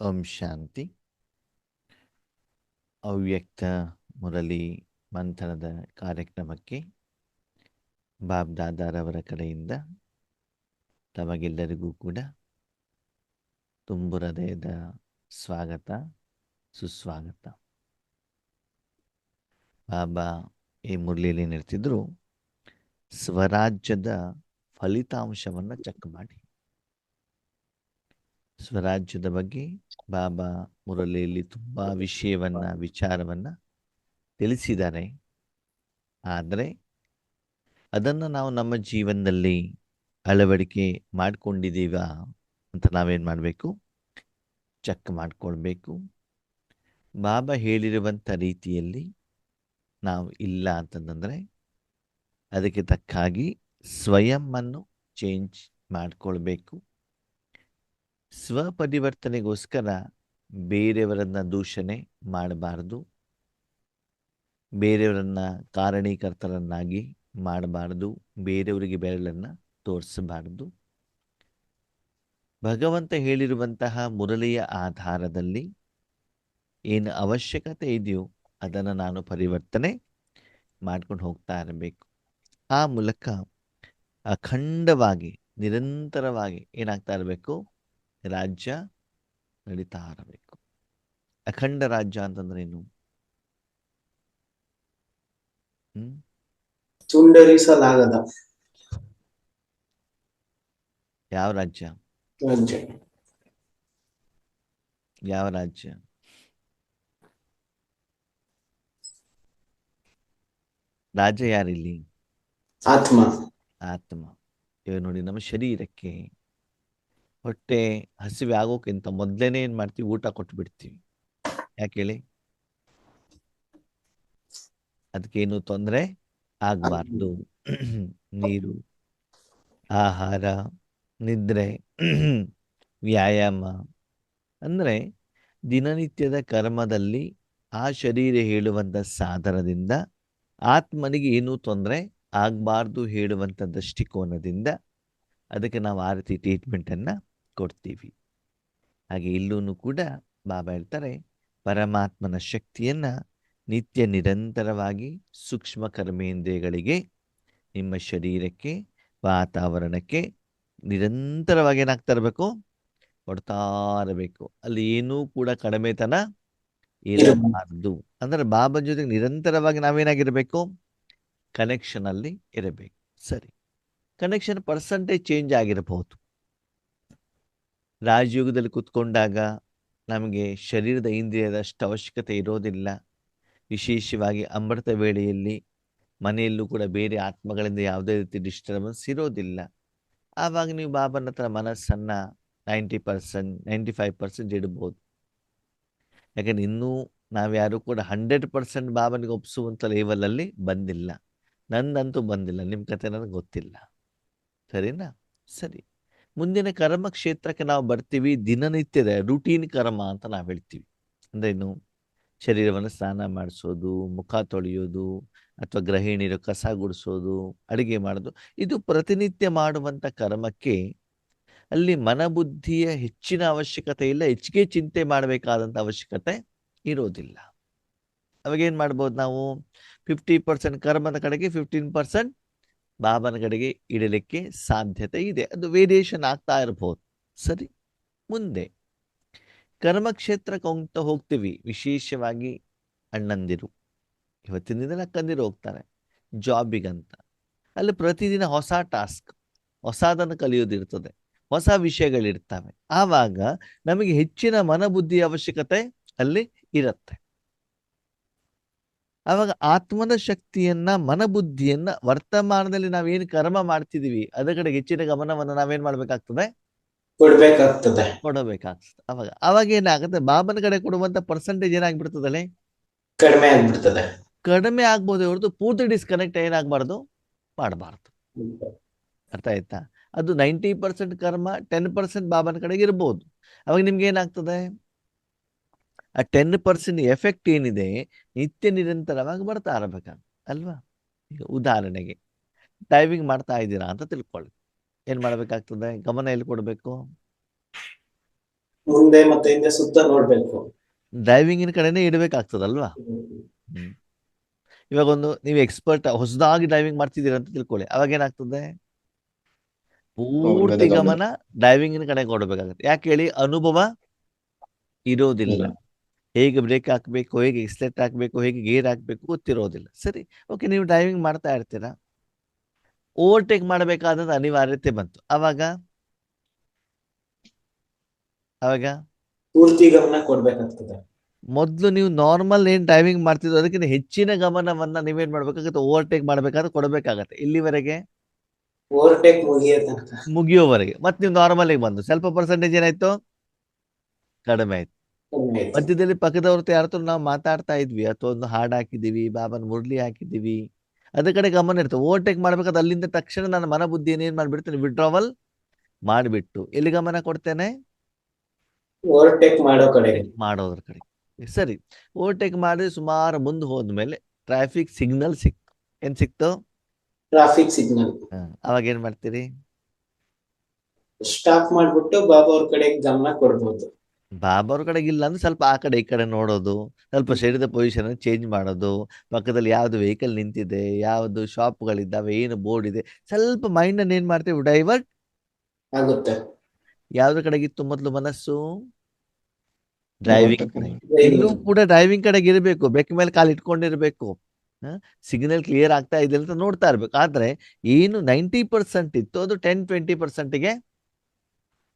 ಓಂ ಶಾಂತಿ. ಅವ್ಯಕ್ತ ಮುರಳಿ ಮಂಥನದ ಕಾರ್ಯಕ್ರಮಕ್ಕೆ ಬಾಬ್ ದಾದಾರವರ ಕಡೆಯಿಂದ ತಮಗೆಲ್ಲರಿಗೂ ಕೂಡ ತುಂಬು ಹೃದಯದ ಸ್ವಾಗತ, ಸುಸ್ವಾಗತ. ಬಾಬಾ ಈ ಮುರಳಿಯಲ್ಲಿ ನಿರ್ತಿದ್ರು, ಸ್ವರಾಜ್ಯದ ಫಲಿತಾಂಶವನ್ನು ಚೆಕ್ ಮಾಡಿ. ಸ್ವರಾಜ್ಯದ ಬಗ್ಗೆ ಬಾಬಾ ಮುರಳಿಯಲ್ಲಿ ತುಂಬ ವಿಚಾರವನ್ನು ತಿಳಿಸಿದ್ದಾರೆ. ಆದರೆ ಅದನ್ನು ನಾವು ನಮ್ಮ ಜೀವನದಲ್ಲಿ ಅಳವಡಿಕೆ ಮಾಡಿಕೊಂಡಿದ್ದೀವ ಅಂತ ನಾವೇನು ಮಾಡಬೇಕು? ಚೆಕ್ ಮಾಡಿಕೊಳ್ಬೇಕು. ಬಾಬಾ ಹೇಳಿರುವಂಥ ರೀತಿಯಲ್ಲಿ ನಾವು ಇಲ್ಲ ಅಂತಂದರೆ ಅದಕ್ಕೆ ತಕ್ಕಾಗಿ ಸ್ವಯಂವನ್ನು ಚೇಂಜ್ ಮಾಡಿಕೊಳ್ಬೇಕು. ಸ್ವಪರಿವರ್ತನೆಗೋಸ್ಕರ ಬೇರೆಯವರನ್ನು ದೂಷಣೆ ಮಾಡಬಾರ್ದು, ಬೇರೆಯವರನ್ನು ಕಾರಣೀಕರ್ತರನ್ನಾಗಿ ಮಾಡಬಾರ್ದು, ಬೇರೆಯವರಿಗೆ ಬೆರಳನ್ನು ತೋರಿಸಬಾರ್ದು. ಭಗವಂತ ಹೇಳಿರುವಂತಹ ಮುರಳಿಯ ಆಧಾರದಲ್ಲಿ ಏನು ಅವಶ್ಯಕತೆ ಇದೆಯೋ ಅದನ್ನು ನಾನು ಪರಿವರ್ತನೆ ಮಾಡ್ಕೊಂಡು ಹೋಗ್ತಾ ಇರಬೇಕು. ಆ ಮೂಲಕ ಅಖಂಡವಾಗಿ ನಿರಂತರವಾಗಿ ಏನಾಗ್ತಾ ಇರಬೇಕು? ರಾಜ್ಯ ನಡೀತಾ ಇರಬೇಕು. ಅಖಂಡ ರಾಜ್ಯ ಅಂತಂದ್ರೆ ಏನು? ತುಂಡರಿಸಲಾಗದ ಯಾವ ರಾಜ್ಯ? ರಾಜ್ಯ. ಯಾವ ರಾಜ್ಯ? ರಾಜ್ಯ ಯಾರಿಲ್ಲಿ? ಆತ್ಮ. ಆತ್ಮ. ಇವಾಗ ನೋಡಿ, ನಮ್ಮ ಶರೀರಕ್ಕೆ ಹೊಟ್ಟೆ ಹಸಿವೆ ಆಗೋಕ್ಕಿಂತ ಮೊದಲೇನೆ ಏನು ಮಾಡ್ತೀವಿ? ಊಟ ಕೊಟ್ಟು ಬಿಡ್ತೀವಿ. ಯಾಕೆ ಹೇಳಿ? ಅದಕ್ಕೇನು ತೊಂದರೆ ಆಗಬಾರ್ದು. ನೀರು, ಆಹಾರ, ನಿದ್ರೆ, ವ್ಯಾಯಾಮ ಅಂದರೆ ದಿನನಿತ್ಯದ ಕರ್ಮದಲ್ಲಿ ಆ ಶರೀರ ಹೇಳುವಂಥ ಸಾಧನದಿಂದ ಆತ್ಮನಿಗೆ ಏನೂ ತೊಂದರೆ ಆಗಬಾರ್ದು ಹೇಳುವಂಥ ದೃಷ್ಟಿಕೋನದಿಂದ ಅದಕ್ಕೆ ನಾವು ಆ ರೀತಿ ಟ್ರೀಟ್ಮೆಂಟನ್ನು ಕೊಡ್ತೀವಿ. ಹಾಗೆ ಇಲ್ಲೂ ಕೂಡ ಬಾಬಾ ಹೇಳ್ತಾರೆ, ಪರಮಾತ್ಮನ ಶಕ್ತಿಯನ್ನು ನಿತ್ಯ ನಿರಂತರವಾಗಿ ಸೂಕ್ಷ್ಮ ಕರ್ಮೇಂದ್ರಿಯಗಳಿಗೆ, ನಿಮ್ಮ ಶರೀರಕ್ಕೆ, ವಾತಾವರಣಕ್ಕೆ ನಿರಂತರವಾಗಿ ಏನಾಗ್ತಾ ಇರಬೇಕು? ಕೊಡ್ತಾ ಇರಬೇಕು. ಅಲ್ಲಿ ಏನೂ ಕೂಡ ಕಡಿಮೆತನ ಇರಬಾರ್ದು. ಅಂದರೆ ಬಾಬಾ ಜೊತೆಗೆ ನಿರಂತರವಾಗಿ ನಾವೇನಾಗಿರಬೇಕು? ಕನೆಕ್ಷನಲ್ಲಿ ಇರಬೇಕು. ಸರಿ, ಕನೆಕ್ಷನ್ ಪರ್ಸೆಂಟೇಜ್ ಚೇಂಜ್ ಆಗಿರಬಹುದು. ರಾಜಯೋಗದಲ್ಲಿ ಕೂತ್ಕೊಂಡಾಗ ನಮಗೆ ಶರೀರದ ಇಂದ್ರಿಯದಷ್ಟು ಅವಶ್ಯಕತೆ ಇರೋದಿಲ್ಲ. ವಿಶೇಷವಾಗಿ ಅಮೃತ ವೇಳೆಯಲ್ಲಿ ಮನೆಯಲ್ಲೂ ಕೂಡ ಬೇರೆ ಆತ್ಮಗಳಿಂದ ಯಾವುದೇ ರೀತಿ ಡಿಸ್ಟರ್ಬೆನ್ಸ್ ಇರೋದಿಲ್ಲ. ಆವಾಗ ನೀವು ಬಾಬನ ಹತ್ರ ಮನಸ್ಸನ್ನು 90%, 95% ಇಡ್ಬೋದು. ಯಾಕಂದ್ರೆ ಇನ್ನೂ ನಾವ್ಯಾರೂ ಕೂಡ 100% ಬಾಬನಿಗೆ ಒಪ್ಪಿಸುವಂಥ ಲೆವೆಲಲ್ಲಿ ಬಂದಿಲ್ಲ. ನಂದಂತೂ ಬಂದಿಲ್ಲ, ನಿಮ್ಮ ಕತೆ ನನಗೆ ಗೊತ್ತಿಲ್ಲ. ಸರಿನಾ? ಸರಿ, ಮುಂದಿನ ಕರ್ಮ ಕ್ಷೇತ್ರಕ್ಕೆ ನಾವು ಬರ್ತೀವಿ. ದಿನನಿತ್ಯದ ರೂಟೀನ್ ಕರ್ಮ ಅಂತ ನಾವು ಹೇಳ್ತೀವಿ. ಅಂದ್ರೇನು? ಶರೀರವನ್ನು ಸ್ನಾನ ಮಾಡಿಸೋದು, ಮುಖ ತೊಳೆಯೋದು, ಅಥವಾ ಗೃಹಿಣಿಯರು ಕಸ ಗುಡಿಸೋದು, ಅಡುಗೆ ಮಾಡೋದು, ಇದು ಪ್ರತಿನಿತ್ಯ ಮಾಡುವಂಥ ಕರ್ಮಕ್ಕೆ ಅಲ್ಲಿ ಮನಬುದ್ಧಿಯ ಹೆಚ್ಚಿನ ಅವಶ್ಯಕತೆ ಇಲ್ಲ, ಹೆಚ್ಚಿಗೆ ಚಿಂತೆ ಮಾಡಬೇಕಾದಂಥ ಅವಶ್ಯಕತೆ ಇರೋದಿಲ್ಲ. ಅವಾಗೇನು ಮಾಡ್ಬೋದು? ನಾವು 50% ಕರ್ಮದ ಕಡೆಗೆ 15% ಬಾಬನ ಕಡೆಗೆ ಇಡಲಿಕ್ಕೆ ಸಾಧ್ಯತೆ ಇದೆ. ಅದು ವೇರಿಯೇಷನ್ ಆಗ್ತಾ ಇರಬಹುದು. ಸರಿ, ಮುಂದೆ ಕರ್ಮಕ್ಷೇತ್ರಕ್ಕೆ ಹೋಗ್ತೀವಿ. ವಿಶೇಷವಾಗಿ ಅಣ್ಣಂದಿರು, ಇವತ್ತಿನ ದಿನ ಅಕ್ಕಂದಿರು ಹೋಗ್ತಾರೆ ಜಾಬಿಗಂತ. ಅಲ್ಲಿ ಪ್ರತಿದಿನ ಹೊಸ ಟಾಸ್ಕ್, ಹೊಸದನ್ನು ಕಲಿಯೋದಿರ್ತದೆ, ಹೊಸ ವಿಷಯಗಳಿರ್ತವೆ. ಆವಾಗ ನಮಗೆ ಹೆಚ್ಚಿನ ಮನಬುದ್ಧಿಯ ಅವಶ್ಯಕತೆ ಅಲ್ಲಿ ಇರುತ್ತೆ. ಆವಾಗ ಆತ್ಮನ ಶಕ್ತಿಯನ್ನ, ಮನಬುದ್ಧಿಯನ್ನ ವರ್ತಮಾನದಲ್ಲಿ ನಾವೇನು ಕರ್ಮ ಮಾಡ್ತಿದೀವಿ ಅದರ ಕಡೆಗೆ ಹೆಚ್ಚಿನ ಗಮನವನ್ನು ನಾವೇನ್ ಮಾಡ್ಬೇಕಾಗ್ತದೆ? ಕೊಡ್ಬೇಕಾಗ್ತದೆ. ಅವಾಗ ಏನಾಗುತ್ತೆ? ಬಾಬನ ಕಡೆ ಕೊಡುವಂತ ಪರ್ಸೆಂಟೇಜ್ ಏನಾಗ್ಬಿಡ್ತದಲ್ಲೇ? ಕಡಿಮೆ ಆಗ್ಬಿಡ್ತದೆ. ಕಡಿಮೆ ಆಗ್ಬೋದೇ ಹೊರತು ಪೂರ್ತಿ ಡಿಸ್ಕನೆಕ್ಟ್ ಏನಾಗಬಾರ್ದು, ಮಾಡಬಾರ್ದು. ಅರ್ಥ ಆಯ್ತಾ? ಅದು 90% ಕರ್ಮ, 10% ಬಾಬನ ಕಡೆಗೆ ಇರ್ಬೋದು. ಅವಾಗ ನಿಮ್ಗೆ ಏನಾಗ್ತದೆ? ಆ 10% ಎಫೆಕ್ಟ್ ಏನಿದೆ ನಿತ್ಯ ನಿರಂತರವಾಗಿ ಬರ್ತಾ ಇರಬೇಕ ಅಲ್ವಾ? ಈಗ ಉದಾಹರಣೆಗೆ ಡ್ರೈವಿಂಗ್ ಮಾಡ್ತಾ ಇದ್ದೀರಾ ಅಂತ ತಿಳ್ಕೊಳ್ಳಿ. ಏನು ಮಾಡಬೇಕಾಗ್ತದೆ? ಗಮನ ಎಲ್ಲಿ ಕೊಡಬೇಕು? ಮುಂದೆ ಮತ್ತೆ ಹಿಂದೆ ಸುತ್ತ ನೋಡ್ಬೇಕು. ಡ್ರೈವಿಂಗಿನ ಕಡೆನೇ ಇಡಬೇಕಾಗ್ತದಲ್ವಾ? ಹ್ಮ್ ಇವಾಗ ನೀವು ಎಕ್ಸ್ಪರ್ಟ್ ಹೊಸದಾಗಿ ಡ್ರೈವಿಂಗ್ ಮಾಡ್ತಿದ್ದೀರಾ ಅಂತ ತಿಳ್ಕೊಳ್ಳಿ, ಅವಾಗ ಏನಾಗ್ತದೆ? ಅವ್ರ ಮೇಲೆ ಪೂರ್ತಿ ಗಮನ ಗಮನ ಡ್ರೈವಿಂಗಿನ ಕಡೆ ಕೊಡಬೇಕಾಗುತ್ತೆ. ಯಾಕೆ ಹೇಳಿ? ಅನುಭವ ಇರೋದಿಲ್ಲ. ಇಲ್ಲ. ಹೇಗೆ ಬ್ರೇಕ್ ಹಾಕಬೇಕು, ಹೇಗೆ ಎಕ್ಸ್ಲೇಟರ್ ಹಾಕಬೇಕು, ಹೇಗೆ ಗೇರ್ ಹಾಕಬೇಕು ಗೊತ್ತಿರೋದಿಲ್ಲ. ಸರಿ, ಓಕೆ, ನೀವು ಡ್ರೈವಿಂಗ್ ಮಾಡ್ತಾ ಇರ್ತೀರಾ, ಓವರ್ಟೇಕ್ ಮಾಡಬೇಕಾದ ಅನಿವಾರ್ಯತೆ ಬಂತು. ಅವಾಗ ಅವಾಗ ಪೂರ್ತಿ ಗಮನ ಕೊಡ್ಬೇಕಾಗ್ತದೆ. ಮೊದಲು ನೀವು ನಾರ್ಮಲ್ ಏನ್ ಡ್ರೈವಿಂಗ್ ಮಾಡ್ತಿದ್ರು ಅದಕ್ಕಿಂತ ಹೆಚ್ಚಿನ ಗಮನವನ್ನ ನೀವೇನ್ ಮಾಡ್ಬೇಕಾಗುತ್ತೆ? ಓವರ್ಟೇಕ್ ಮಾಡಬೇಕಾದ್ರೆ ಕೊಡಬೇಕಾಗತ್ತೆ. ಇಲ್ಲಿವರೆಗೆ ಓವರ್ಟೇಕ್ ಮುಗಿಯೋ ತನಕ. ಮುಗಿಯೋವರೆಗೆ. ಮತ್ತೆ ನೀವು ನಾರ್ಮಲ್ ಬಂದು ಸ್ವಲ್ಪ ಪರ್ಸೆಂಟೇಜ್ ಏನಾಯ್ತು? ಕಡಿಮೆ ಆಯ್ತು. ಕಡಿಮೆ ಆಯ್ತು. ಮಧ್ಯದಲ್ಲಿ ಪಕ್ಕದವ್ರ ಯಾರತ್ರ ನಾವು ಮಾತಾಡ್ತಾ ಇದ್ವಿ, ಅಥವಾ ಒಂದು ಹಾಡು ಹಾಕಿದೀವಿ, ಬಾಬನ್ ಮುರಳಿ ಹಾಕಿದೀವಿ, ಅದ್ರ ಕಡೆ ಗಮನ ಇರ್ತದೆ. ಓವರ್ಟೇಕ್ ಮಾಡ್ಬೇಕಾದ್ರೆ ಅಲ್ಲಿಂದ ತಕ್ಷಣ ನನ್ನ ಮನ ಬುದ್ಧಿಯನ್ನು ಏನ್ ಮಾಡ್ಬಿಡ್ತೇನೆ? ವಿಡ್ರಾವಲ್ ಮಾಡಿಬಿಟ್ಟು ಎಲ್ಲಿ ಗಮನ ಕೊಡ್ತೇನೆ? ಓವರ್ಟೇಕ್ ಮಾಡೋ ಕಡೆಗೆ. ಮಾಡೋದ್ರ ಕಡೆ. ಸರಿ, ಓವರ್ಟೇಕ್ ಮಾಡಿ ಸುಮಾರು ಮುಂದೆ ಹೋದ್ಮೇಲೆ ಟ್ರಾಫಿಕ್ ಸಿಗ್ನಲ್ ಸಿಕ್ತು. ಏನ್ ಸಿಕ್ತು? Traffic signal. ಅವಾಗ ಏನ್ ಮಾಡ್ತೀರಿ? ಸ್ಟಾಪ್ ಮಾಡ್ಬಿಟ್ಟು ಬಾಬಾ ಅವ್ರ ಕಡೆಗೆ ಗಮನ ಕೊಡ್ಬೋದು. ಬಾಬಾ ಅವ್ರ ಕಡೆಗೆ ಇಲ್ಲ ಅಂದ್ರೆ ಸ್ವಲ್ಪ ಆ ಕಡೆ ಈ ಕಡೆ ನೋಡೋದು, ಸ್ವಲ್ಪ ಶರೀರದ ಪೊಸಿಷನ್ ಚೇಂಜ್ ಮಾಡೋದು, ಪಕ್ಕದಲ್ಲಿ ಯಾವ್ದು ವೆಹಿಕಲ್ ನಿಂತಿದೆ, ಯಾವ್ದು ಶಾಪ್ಗಳಿದ್ದಾವೆ, ಏನು ಬೋರ್ಡ್ ಇದೆ, ಸ್ವಲ್ಪ ಮೈಂಡ್ ಅನ್ನು ಏನ್ ಮಾಡ್ತೀವಿ? ಡೈವರ್ಟ್ ಆಗುತ್ತೆ. ಯಾವ್ದ್ರ ಕಡೆಗಿತ್ತು ಮೊದಲು ಮನಸ್ಸು? ಡ್ರೈವಿಂಗ್ ಕಡೆ. ಇಲ್ಲೂ Driving. ಕೂಡ ಡ್ರೈವಿಂಗ್ ಕಡೆಗೆ ಇರಬೇಕು, ಬೆಕ್ಕ ಮೇಲೆ ಕಾಲು ಇಟ್ಕೊಂಡಿರ್ಬೇಕು, ಸಿಗ್ನಲ್ ಕ್ಲಿಯರ್ ಆಗ್ತಾ ಇದೆ ಅಂತ ನೋಡ್ತಾ ಇರ್ಬೇಕು. ಆದ್ರೆ ಏನು 90% ಇತ್ತು ಅದು 10-20%ಗೆ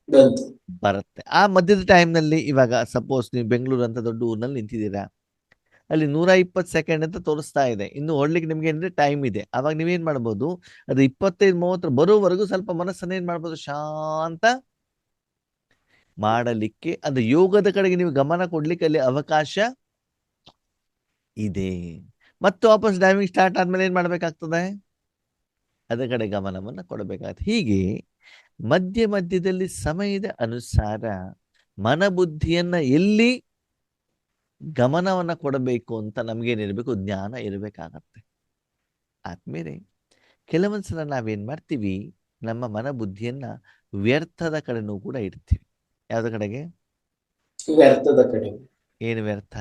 ಬಂತು. ಬರುತ್ತೆ. ಆ ಮಧ್ಯದ ಟೈಮ್ನಲ್ಲಿ ಇವಾಗ ಸಪೋಸ್ ನೀವು ಬೆಂಗಳೂರು ಅಂತ ದೊಡ್ಡ ಊರಿನಲ್ಲಿ ನಿಂತಿದ್ದೀರಾ, ಅಲ್ಲಿ 120 ಸೆಕೆಂಡ್ ಅಂತ ತೋರಿಸ್ತಾ ಇದೆ, ಇನ್ನು ಹೊಡ್ಲಿಕ್ಕೆ ನಿಮ್ಗೆ ಏನಿದೆ? ಟೈಮ್ ಇದೆ. ಅವಾಗ ನೀವೇನ್ ಮಾಡ್ಬೋದು? ಅದು 25-30 ಬರೋವರೆಗೂ ಸ್ವಲ್ಪ ಮನಸ್ಸನ್ನ ಏನ್ ಮಾಡ್ಬೋದು? ಶಾಂತ ಮಾಡಲಿಕ್ಕೆ, ಅದು ಯೋಗದ ಕಡೆಗೆ ನೀವು ಗಮನ ಕೊಡ್ಲಿಕ್ಕೆ ಅಲ್ಲಿ ಅವಕಾಶ ಇದೆ. ಮತ್ತೆ ವಾಪಸ್ ಡ್ರೈವಿಂಗ್ ಸ್ಟಾರ್ಟ್ ಆದ್ಮೇಲೆ ಏನ್ ಮಾಡ್ಬೇಕಾಗ್ತದೆ? ಅದರ ಕಡೆ ಗಮನವನ್ನು ಕೊಡಬೇಕಾಗ್ತದೆ. ಹೀಗೆ ಮಧ್ಯ ಮಧ್ಯದಲ್ಲಿ ಸಮಯದ ಅನುಸಾರ ಮನಬುದ್ಧಿಯನ್ನ ಎಲ್ಲಿ ಗಮನವನ್ನ ಕೊಡಬೇಕು ಅಂತ ನಮ್ಗೇನಿರ್ಬೇಕು? ಜ್ಞಾನ ಇರಬೇಕಾಗತ್ತೆ. ಆದ್ಮೇಲೆ ಕೆಲವೊಂದ್ಸಲ ನಾವೇನ್ ಮಾಡ್ತೀವಿ? ನಮ್ಮ ಮನಬುದ್ಧಿಯನ್ನ ವ್ಯರ್ಥದ ಕಡೆನೂ ಕೂಡ ಇಡ್ತೀವಿ. ಯಾವ್ದ ಕಡೆಗೆ? ವ್ಯರ್ಥದ ಕಡೆ. ಏನು ವ್ಯರ್ಥ?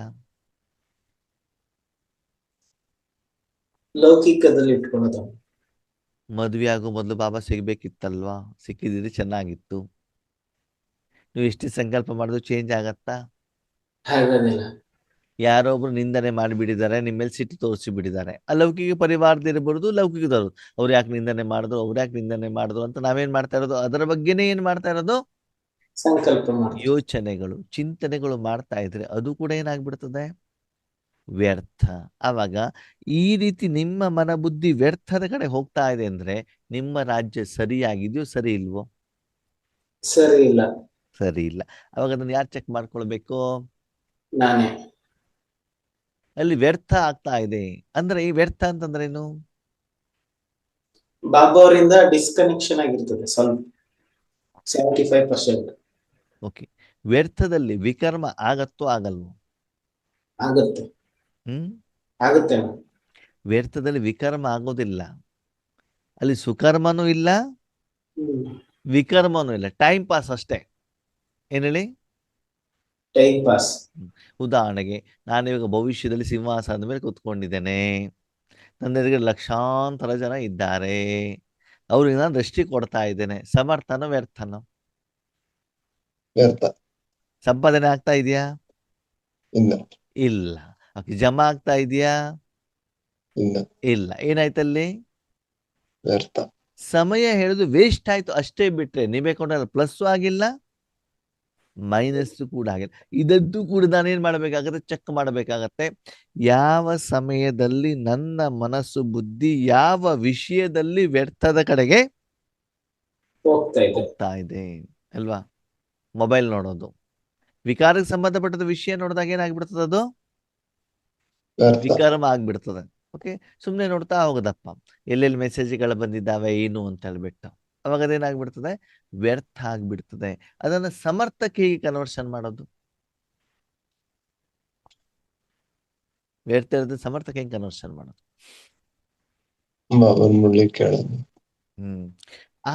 ಲೌಕಿಕದಲ್ಲಿ ಇಟ್ಕೊಳ್ಳೋದು. ಮದುವೆ ಆಗೋ ಮೊದಲು ಬಾಬಾ ಸಿಗ್ಬೇಕಿತ್ತಲ್ವಾ? ಸಿಕ್ಕಿದ್ರೆ ಚೆನ್ನಾಗಿತ್ತು. ನೀವು ಎಷ್ಟು ಸಂಕಲ್ಪ ಮಾಡಿದ್ರು ಚೇಂಜ್ ಆಗತ್ತಾ? ಆಗೋದಿಲ್ಲ. ಯಾರೋ ಒಬ್ರು ನಿಂದನೆ ಮಾಡಿಬಿಟ್ಟಿದ್ದಾರೆ, ನಿಮ್ಮ ಮೇಲೆ ಸಿಟ್ಟು ತೋರಿಸಿ ಬಿಟ್ಟಿದ್ದಾರೆ. ಅಲೌಕಿಕ ಪರಿವಾರದಿರಬಹುದು, ಲೌಕಿಕದವರು. ಅವ್ರು ಯಾಕೆ ನಿಂದನೆ ಮಾಡಿದ್ರು, ಅವ್ರು ಯಾಕೆ ನಿಂದನೆ ಮಾಡಿದ್ರು ಅಂತ ನಾವೇನ್ ಮಾಡ್ತಾ ಇರೋದು? ಅದರ ಬಗ್ಗೆನೇ ಏನ್ ಮಾಡ್ತಾ ಇರೋದು? ಸಂಕಲ್ಪ ಮಾಡ್ತೀವಿ. ಯೋಚನೆಗಳು, ಚಿಂತನೆಗಳು ಮಾಡ್ತಾ ಇದ್ರೆ ಅದು ಕೂಡ ಏನಾಗ್ಬಿಡ್ತದೆ? ವ್ಯರ್ಥ. ಆವಾಗ ಈ ರೀತಿ ನಿಮ್ಮ ಮನಬುದ್ಧಿ ವ್ಯರ್ಥದ ಕಡೆ ಹೋಗ್ತಾ ಇದೆ ಅಂದ್ರೆ ನಿಮ್ಮ ರಾಜ್ಯ ಸರಿಯಾಗಿದೆಯೋ ಸರಿ ಇಲ್ವೋ? ಸರಿ ಇಲ್ಲ. ಸರಿ ಇಲ್ಲ. ಅವಾಗ ಅದನ್ನು ಯಾರು ಚೆಕ್ ಮಾಡ್ಕೊಳ್ಬೇಕು? ನಾನೇ. ಅಲ್ಲಿ ವ್ಯರ್ಥ ಆಗ್ತಾ ಇದೆ ಅಂದ್ರೆ ಈ ವ್ಯರ್ಥ ಅಂತಂದ್ರೇನು? ಬಾಬಾ ಅವರಿಂದ ಡಿಸ್ಕನೆಕ್ಷನ್ ಆಗಿರ್ತದೆ ಸ್ವಲ್ಪ 75%. ಓಕೆ, ವ್ಯರ್ಥದಲ್ಲಿ ವಿಕರ್ಮ ಆಗತ್ತೋ ಆಗಲ್ವೋ? ಆಗುತ್ತೆ. ಹ್ಮ್ ಆಗುತ್ತೆ. ವ್ಯರ್ಥದಲ್ಲಿ ವಿಕರ್ಮ ಆಗೋದಿಲ್ಲ, ಅಲ್ಲಿ ಸುಕರ್ಮನೂ ಇಲ್ಲ, ವಿಕರ್ಮನೂ ಇಲ್ಲ, ಟೈಮ್ ಪಾಸ್ ಅಷ್ಟೇ. ಏನ್ ಹೇಳಿ? Time pass. ಉದಾಹರಣೆಗೆ ನಾನಿವಾಗ ಭವಿಷ್ಯದಲ್ಲಿ ಸಿಂಹಾಸನದ ಮೇಲೆ ಕೂತ್ಕೊಂಡಿದ್ದೇನೆ, ನನ್ನ ಎದುರಿಗೆ ಲಕ್ಷಾಂತರ ಜನ ಇದ್ದಾರೆ, ಅವ್ರಿಗೆ ನಾನು ದೃಷ್ಟಿ ಕೊಡ್ತಾ ಇದ್ದೇನೆ. ಸಮರ್ಥನೋ ವ್ಯರ್ಥನೋ? ವ್ಯರ್ಥ. ಸಂಪಾದನೆ ಆಗ್ತಾ ಇದೆಯಾ? ಇಲ್ಲ. ಇಲ್ಲ. ಜಮಾ ಆಗ್ತಾ ಇದೆಯಾ? ಇಲ್ಲ. ಇಲ್ಲ. ಏನಾಯ್ತಲ್ಲಿ? ವ್ಯರ್ಥ. ಸಮಯ ಹೇಳುದು ವೇಸ್ಟ್ ಆಯ್ತು ಅಷ್ಟೇ, ಬಿಟ್ರೆ ನೀವೇಕೊಂಡ್ರೆ ಪ್ಲಸ್ ಆಗಿಲ್ಲ, ಮೈನಸ್ ಕೂಡ ಆಗಿಲ್ಲ. ಇದದ್ದು ಕೂಡ ನಾನೇನ್ ಮಾಡ್ಬೇಕಾಗತ್ತೆ? ಚೆಕ್ ಮಾಡಬೇಕಾಗತ್ತೆ. ಯಾವ ಸಮಯದಲ್ಲಿ ನನ್ನ ಮನಸ್ಸು ಬುದ್ಧಿ ಯಾವ ವಿಷಯದಲ್ಲಿ ವ್ಯರ್ಥದ ಕಡೆಗೆ ಹೋಗ್ತಾ ಇದೆ ಅಲ್ವಾ? ಮೊಬೈಲ್ ನೋಡೋದು, ವಿಕಾರಕ್ಕೆ ಸಂಬಂಧಪಟ್ಟದ ವಿಷಯ ನೋಡಿದಾಗ ಏನಾಗ್ಬಿಡ್ತದೆ? ಅದು ವಿಕರ್ಮ ಆಗ್ಬಿಡ್ತದೆ. ಓಕೆ, ಸುಮ್ಮನೆ ನೋಡ್ತಾ ಹೋಗೋದಪ್ಪ, ಎಲ್ಲೆಲ್ಲಿ ಮೆಸೇಜ್ಗಳು ಬಂದಿದ್ದಾವೆ ಏನು ಅಂತ ಹೇಳ್ಬಿಟ್ಟು, ಅವಾಗ ಅದೇನಾಗ್ಬಿಡ್ತದೆ? ವ್ಯರ್ಥ ಆಗ್ಬಿಡ್ತದೆ. ಅದನ್ನ ಸಮರ್ಥಕ್ಕೆ ಹೇಗೆ ಕನ್ವರ್ಷನ್ ಮಾಡೋದು? ವ್ಯರ್ಥ ಇರೋದು ಸಮರ್ಥಕ್ಕೆ ಹೆಂಗೆ ಕನ್ವರ್ಷನ್ ಮಾಡೋದು?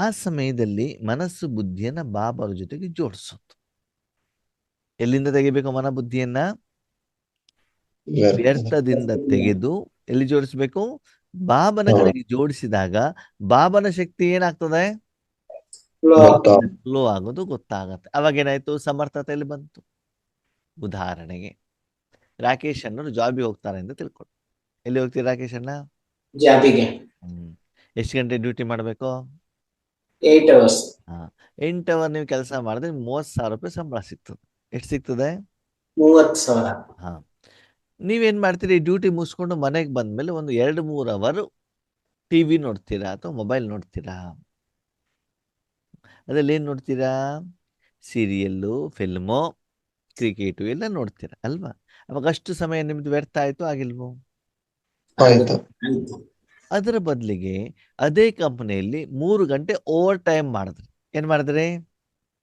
ಆ ಸಮಯದಲ್ಲಿ ಮನಸ್ಸು ಬುದ್ಧಿಯನ್ನ ಬಾಬಾರ ಜೊತೆಗೆ ಜೋಡಿಸೋದು. ಎಲ್ಲಿಂದ ತೆಗಿಬೇಕು ಮನಬುದ್ಧಿಯನ್ನ? ವ್ಯರ್ಥ ವ್ಯರ್ಥದಿಂದ ತೆಗೆದು ಎಲ್ಲಿ ಜೋಡಿಸ್ಬೇಕು? ಬಾಬನ ಹಾ. ಕಡೆಗೆ ಜೋಡಿಸಿದಾಗ ಬಾಬನ ಶಕ್ತಿ ಏನಾಗ್ತದೆ? ಗೊತ್ತಾ? ಫ್ಲೋ ಆಗೋದು ಗೊತ್ತಾಗತ್ತೆ. ಅವಾಗ ಏನಾಯ್ತು? ಸಮರ್ಥತೆಯಲ್ಲಿ ಬಂತು. ಉದಾಹರಣೆಗೆ ರಾಕೇಶ್ ಅನ್ನೋರು ಜಾಬಿಗೆ ಹೋಗ್ತಾರೆ ಅಂತ ತಿಳ್ಕೊಳ್ಳಿ. ಎಲ್ಲಿ ಹೋಗ್ತೀರಿ ರಾಕೇಶ್ ಅಣ್ಣ? ಜಾಬಿಗೆ ಎಷ್ಟು ಗಂಟೆ ಡ್ಯೂಟಿ ಮಾಡಬೇಕು? 8 hours. 8 ಅವರ್ ನೀವು ಕೆಲಸ ಮಾಡಿದ್ರೆ 30,000 ರೂಪಾಯಿ ಸಂಬಳ ಸಿಗ್ತದೆ. ಎಷ್ಟು ಸಿಗ್ತದೆ? 30,000. ಹಾ, ನೀವೇನ್ ಮಾಡ್ತೀರಿ? ಡ್ಯೂಟಿ ಮುಗಿಸ್ಕೊಂಡು ಮನೆಗೆ ಬಂದ್ಮೇಲೆ ಒಂದು 2-3 ಅವರ್ ಟಿವಿ ನೋಡ್ತೀರಾ ಅಥವಾ ಮೊಬೈಲ್ ನೋಡ್ತೀರಾ? ಅದ್ರಲ್ಲಿ ಏನ್ ನೋಡ್ತೀರಾ? ಸೀರಿಯಲ್ಲು, ಫಿಲ್ಮು, ಕ್ರಿಕೆಟು ಎಲ್ಲ ನೋಡ್ತೀರಾ ಅಲ್ವಾ? ಅವಾಗ ಅಷ್ಟು ಸಮಯ ನಿಮ್ದು ವ್ಯರ್ಥ ಆಯ್ತು ಆಗಿಲ್ವೋ? ಆಯ್ತು. ಆಯ್ತು. ಅದರ ಬದಲಿಗೆ ಅದೇ ಕಂಪನಿಯಲ್ಲಿ 3 ಗಂಟೆ ಓವರ್ ಟೈಮ್ ಮಾಡಿದ್ರಿ. ಏನ್ ಮಾಡಿದ್ರಿ?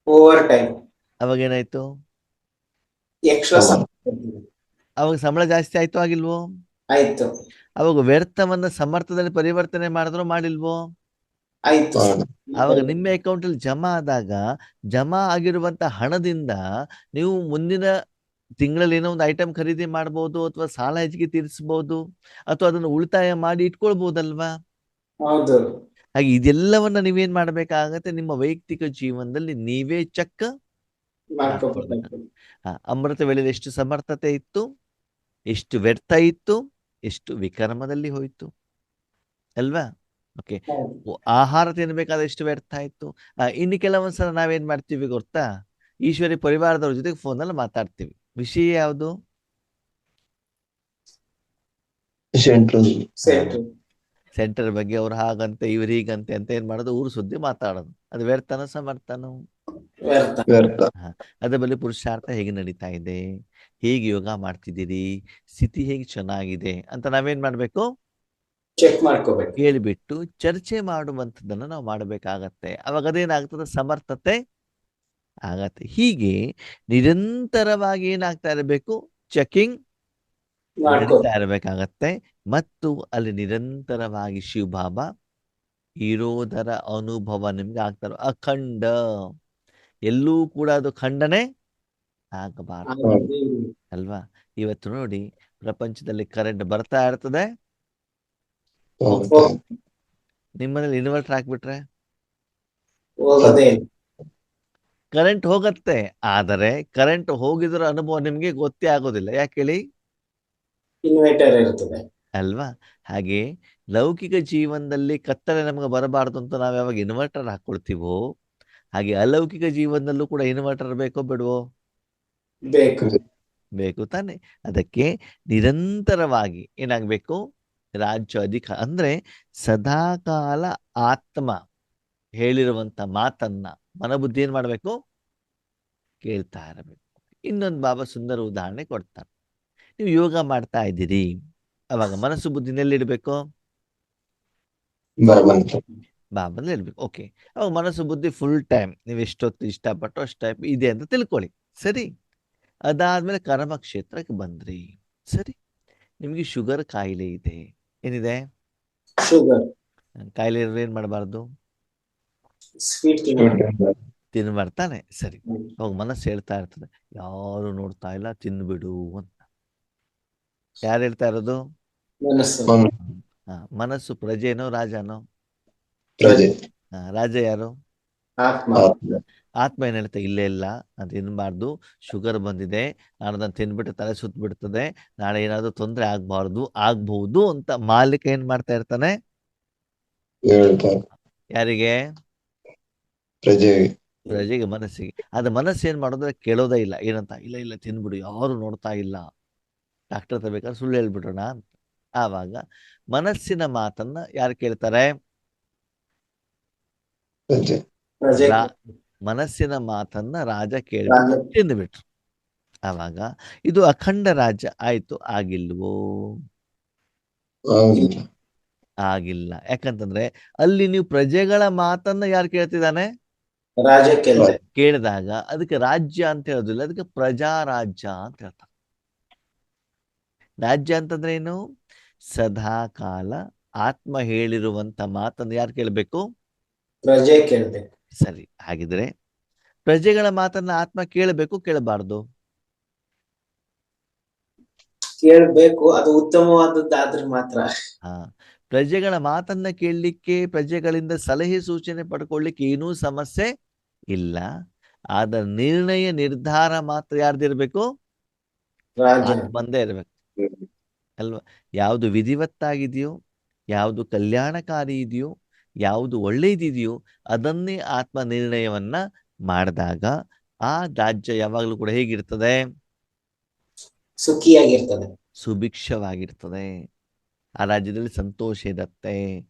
Over time. ಅವಾಗ ಏನಾಯ್ತು? ಎಕ್ಸ್ಟ್ರಾ ಹೌದು. ಅವಾಗ ಸಂಬಳ ಜಾಸ್ತಿ ಆಯ್ತು ಆಗಿಲ್ವೋ? ಆಯ್ತು. ಅವಾಗ ವ್ಯರ್ಥವನ್ನ ಸಮರ್ಥದಲ್ಲಿ ಪರಿವರ್ತನೆ ಮಾಡಿದ್ರೋ ಮಾಡಿಲ್ವೋ? ಆಯ್ತು. ಮಾಡು. ಆವಾಗ ನಿಮ್ಮ ಅಕೌಂಟ್ ಅಲ್ಲಿ ಜಮಾ ಆದಾಗ ಜಮಾ ಆಗಿರುವಂತ ಹಣದಿಂದ ನೀವು ಮುಂದಿನ ತಿಂಗಳಲ್ಲಿ ಏನೋ ಒಂದು ಐಟಮ್ ಖರೀದಿ ಮಾಡಬಹುದು, ಅಥವಾ ಸಾಲ ಹೆಚ್ಚಿಗೆ ತೀರಿಸಬಹುದು, ಅಥವಾ ಅದನ್ನು ಉಳಿತಾಯ ಮಾಡಿ ಇಟ್ಕೊಳ್ಬಹುದಲ್ವಾ? ಹೌದು. ಹಾಗೆ ಇದೆಲ್ಲವನ್ನ ನೀವೇನ್ ಮಾಡ್ಬೇಕಾಗತ್ತೆ? ನಿಮ್ಮ ವೈಯಕ್ತಿಕ ಜೀವನದಲ್ಲಿ ನೀವೇ ಚೆಕ್ ಮಾಡ್ಕೋಬೇಕು. ಅಮೃತ ವೇಳೆಯಲ್ಲಿ ಎಷ್ಟು ಸಮರ್ಥತೆ ಇತ್ತು, ಎಷ್ಟು ವ್ಯರ್ಥ ಇತ್ತು, ಎಷ್ಟು ವಿಕರ್ಮದಲ್ಲಿ ಹೋಯ್ತು ಅಲ್ವಾ? ಓಕೆ, ಆಹಾರ ತಿನ್ಬೇಕಾದ್ರೆ ಎಷ್ಟು ವ್ಯರ್ಥ ಆಯ್ತು. ಇನ್ನು ಕೆಲವೊಂದ್ಸಲ ನಾವೇನ್ ಮಾಡ್ತೀವಿ ಗೊತ್ತಾ? ಈಶ್ವರಿ ಪರಿವಾರದವ್ರ ಜೊತೆಗೆ ಫೋನಲ್ಲಿ ಮಾತಾಡ್ತೀವಿ. ವಿಷಯ ಯಾವುದು? ಸೆಂಟ್ರಲ್. ಸೆಂಟರ್ ಬಗ್ಗೆ ಅವ್ರು ಹಾಗಂತೆ ಇವ್ರು ಹೀಗಂತೆ ಅಂತ ಏನ್ ಮಾಡೋದು? ಊರು ಸುದ್ದಿ ಮಾತಾಡೋದು. ಅದು ವ್ಯರ್ಥನ ಸಮರ್ಥನೋ? ವ್ಯರ್ಥ. ಅದ್ರ ಬಳಿ ಪುರುಷಾರ್ಥ ಹೇಗೆ ನಡೀತಾ ಇದೆ, ಹೇಗೆ ಯೋಗ ಮಾಡ್ತಿದ್ದೀರಿ, ಸ್ಥಿತಿ ಹೇಗೆ ಚೆನ್ನಾಗಿದೆ ಅಂತ ನಾವೇನ್ ಮಾಡ್ಬೇಕು? ಚೆಕ್ ಮಾಡ್ಕೋಬೇಕು. ಕೇಳಿಬಿಟ್ಟು ಚರ್ಚೆ ಮಾಡುವಂಥದ್ದನ್ನು ನಾವು ಮಾಡಬೇಕಾಗತ್ತೆ. ಅವಾಗ ಅದೇನಾಗ್ತದೆ? ಸಮರ್ಥತೆ ಆಗತ್ತೆ. ಹೀಗೆ ನಿರಂತರವಾಗಿ ಏನಾಗ್ತಾ ಇರಬೇಕು? ಚೆಕಿಂಗ್ ನಡೀತಾ ಇರಬೇಕಾಗತ್ತೆ. ಮತ್ತು ಅಲ್ಲಿ ನಿರಂತರವಾಗಿ ಶಿವಬಾಬಾ ಇರೋದರ ಅನುಭವ ನಿಮ್ಗೆ ಆಗ್ತಾರೆ. ಅಖಂಡ, ಎಲ್ಲೂ ಕೂಡ ಅದು ಖಂಡನೆ ಆಗಬಾರದು ಅಲ್ವಾ? ಇವತ್ತು ನೋಡಿ, ಪ್ರಪಂಚದಲ್ಲಿ ಕರೆಂಟ್ ಬರ್ತಾ ಇರ್ತದೆ, ನಿಮ್ಮನೇಲಿ ಇನ್ವರ್ಟರ್ ಹಾಕ್ಬಿಟ್ರೆ ಹೋಗೋದೇ ಕರೆಂಟ್ ಹೋಗತ್ತೆ. ಆದರೆ ಕರೆಂಟ್ ಹೋಗಿದ್ರ ಅನುಭವ ನಿಮ್ಗೆ ಗೊತ್ತೇ ಆಗೋದಿಲ್ಲ. ಯಾಕೆ ಹೇಳಿ? ಇನ್ವರ್ಟರ್ ಇರ್ತದೆ ಅಲ್ವಾ? ಹಾಗೆ ಲೌಕಿಕ ಜೀವನದಲ್ಲಿ ಕತ್ತಲೆ ನಮ್ಗೆ ಬರಬಾರ್ದು ಅಂತ ನಾವ್ ಯಾವಾಗ ಇನ್ವರ್ಟರ್ ಹಾಕೊಳ್ತೀವೋ, ಹಾಗೆ ಅಲೌಕಿಕ ಜೀವನದಲ್ಲೂ ಕೂಡ ಇನ್ವರ್ಟರ್ ಬೇಕೋ ಬಿಡುವೋ? ಬೇಕು ತಾನೆ. ಅದಕ್ಕೆ ನಿರಂತರವಾಗಿ ಏನಾಗ್ಬೇಕು? ರಾಜ್ಯ ಅಧಿಕಾರ ಅಂದ್ರೆ ಸದಾಕಾಲ ಆತ್ಮ ಹೇಳಿರುವಂತ ಮಾತನ್ನ ಮನಬುದ್ಧಿ ಏನ್ ಮಾಡ್ಬೇಕು? ಕೇಳ್ತಾ ಇರಬೇಕು. ಇನ್ನೊಂದು ಬಾಬಾ ಸುಂದರ ಉದಾಹರಣೆ ಕೊಡ್ತಾರೆ. ನೀವು ಯೋಗ ಮಾಡ್ತಾ ಇದ್ದೀರಿ, ಅವಾಗ ಮನಸ್ಸು ಬುದ್ಧಿನಲ್ಲಿ ಇಡ್ಬೇಕು? ಬಾಬಾನಲ್ಲಿ ಇಡ್ಬೇಕು. ಓಕೆ, ಅವಾಗ ಮನಸ್ಸು ಬುದ್ಧಿ ಫುಲ್ ಟೈಮ್ ನೀವು ಎಷ್ಟೊತ್ತು ಇಷ್ಟಪಟ್ಟು ಅಷ್ಟು ಟೈಮ್ ಇದೆ ಅಂತ ತಿಳ್ಕೊಳ್ಳಿ. ಸರಿ, ಅದಾದ್ಮೇಲೆ ಕರ್ಮ ಕ್ಷೇತ್ರಕ್ಕೆ ಬಂದ್ರಿ. ಸರಿ, ನಿಮ್ಗೆ ಶುಗರ್ ಕಾಯಿಲೆ ಇದೆ. ಏನಿದೆ? ಶುಗರ್. ಕಾಯಿಲೆ ಏನ್ ಮಾಡಬಾರ್ದು? ಸ್ವೀಟ್ ತಿನ್ಬಾರ್ತಾನೆ. ಸರಿ, ಅವಾಗ ಮನಸ್ಸು ಹೇಳ್ತಾ ಇರ್ತದೆ, ಯಾರು ನೋಡ್ತಾ ಇಲ್ಲ, ತಿನ್ಬಿಡು ಅಂತ. ಯಾರು ಹೇಳ್ತಾ ಇರೋದು? ಮನಸ್ಸು ಪ್ರಜೆನೋ ರಾಜನೋ? ರಾಜ ಯಾರು? ಆತ್ಮ ಏನ್ ಹೇಳ್ತಾ? ಇಲ್ಲೇ ಇಲ್ಲ, ನಾನು ತಿನ್ಬಾರ್ದು, ಶುಗರ್ ಬಂದಿದೆ, ನಾನು ಅದನ್ನು ತಿನ್ಬಿಟ್ಟು ತಲೆ ಸುತ್ತ ಬಿಡ್ತದೆ, ನಾಳೆ ಏನಾದ್ರು ತೊಂದರೆ ಆಗ್ಬಹುದು ಅಂತ ಮಾಲೀಕ ಏನ್ ಮಾಡ್ತಾ ಇರ್ತಾನೆ? ಯಾರಿಗೆ? ಪ್ರಜೆಗೆ, ಮನಸ್ಸಿಗೆ. ಅದು ಮನಸ್ಸು ಏನ್ ಮಾಡೋದ್ರೆ ಕೇಳೋದೇ ಇಲ್ಲ. ಏನಂತ? ಇಲ್ಲ ಇಲ್ಲ ತಿನ್ಬಿಡು, ಯಾರು ನೋಡ್ತಾ ಇಲ್ಲ, ಡಾಕ್ಟರ್ ಹತ್ರ ಬೇಕಾದ್ರೆ ಸುಳ್ಳು ಹೇಳ್ಬಿಡೋಣ ಅಂತ. ಆವಾಗ ಮನಸ್ಸಿನ ಮಾತನ್ನ ಯಾರು ಕೇಳ್ತಾರೆ? ಮನಸ್ಸಿನ ಮಾತನ್ನ ರಾಜ ಕೇಳ್ಬಿಟ್ಟು ತಿಂದುಬಿಟ್ರು. ಆವಾಗ ಇದು ಅಖಂಡ ರಾಜ್ಯ ಆಯ್ತು ಆಗಿಲ್ವೋ? ಆಗಿಲ್ಲ. ಯಾಕಂತಂದ್ರೆ ಅಲ್ಲಿ ನೀವು ಪ್ರಜೆಗಳ ಮಾತನ್ನ ಯಾರು ಕೇಳ್ತಿದ್ದಾನೆ? ರಾಜ ಕೇಳಿದಾಗ ಅದಕ್ಕೆ ರಾಜ್ಯ ಅಂತ ಹೇಳೋದಿಲ್ಲ, ಅದಕ್ಕೆ ಪ್ರಜಾರಾಜ್ಯ ಅಂತ ಹೇಳ್ತಾರೆ. ರಾಜ್ಯ ಅಂತಂದ್ರೆ ಏನು? ಸದಾ ಕಾಲ ಆತ್ಮ ಹೇಳಿರುವಂತ ಮಾತನ್ನು ಯಾರು ಕೇಳಬೇಕು? ಪ್ರಜೆ ಕೇಳಬೇಕು. ಸರಿ, ಹಾಗಿದ್ರೆ ಪ್ರಜೆಗಳ ಮಾತನ್ನ ಆತ್ಮ ಕೇಳಬೇಕು ಕೇಳಬಾರ್ದು? ಕೇಳ್ಬೇಕು, ಅದು ಉತ್ತಮವಾದದ್ದಾದ್ರೆ ಮಾತ್ರ. ಹಾ, ಪ್ರಜೆಗಳ ಮಾತನ್ನ ಕೇಳಲಿಕ್ಕೆ, ಪ್ರಜೆಗಳಿಂದ ಸಲಹೆ ಸೂಚನೆ ಪಡ್ಕೊಳ್ಳಿಕ್ಕೆ ಏನೂ ಸಮಸ್ಯೆ ಇಲ್ಲ. ಆದ ನಿರ್ಣಯ ನಿರ್ಧಾರ ಮಾತ್ರ ಯಾರ್ದಿರ್ಬೇಕು? ರಾಜ ಆತ್ಮಂದೇ ಇರ್ಬೇಕು ಅಲ್ವಾ? ಯಾವುದು ವಿಧಿವತ್ತಾಗಿದೆಯೋ, ಯಾವುದು ಕಲ್ಯಾಣಕಾರಿ ಇದೆಯೋ, ಯಾವುದು ಒಳ್ಳೇದಿದೆಯೋ ಅದನ್ನೇ ಆತ್ಮ ನಿರ್ಣಯವನ್ನ ಮಾಡಿದಾಗ ಆ ರಾಜ್ಯ ಯಾವಾಗಲೂ ಕೂಡ ಹೇಗಿರ್ತದೆ? ಸುಖಿಯಾಗಿರ್ತದೆ. ಸುಭಿಕ್ಷವಾಗಿರ್ತದೆ. ಆ ರಾಜ್ಯದಲ್ಲಿ ಸಂತೋಷ ಇರತ್ತೆ,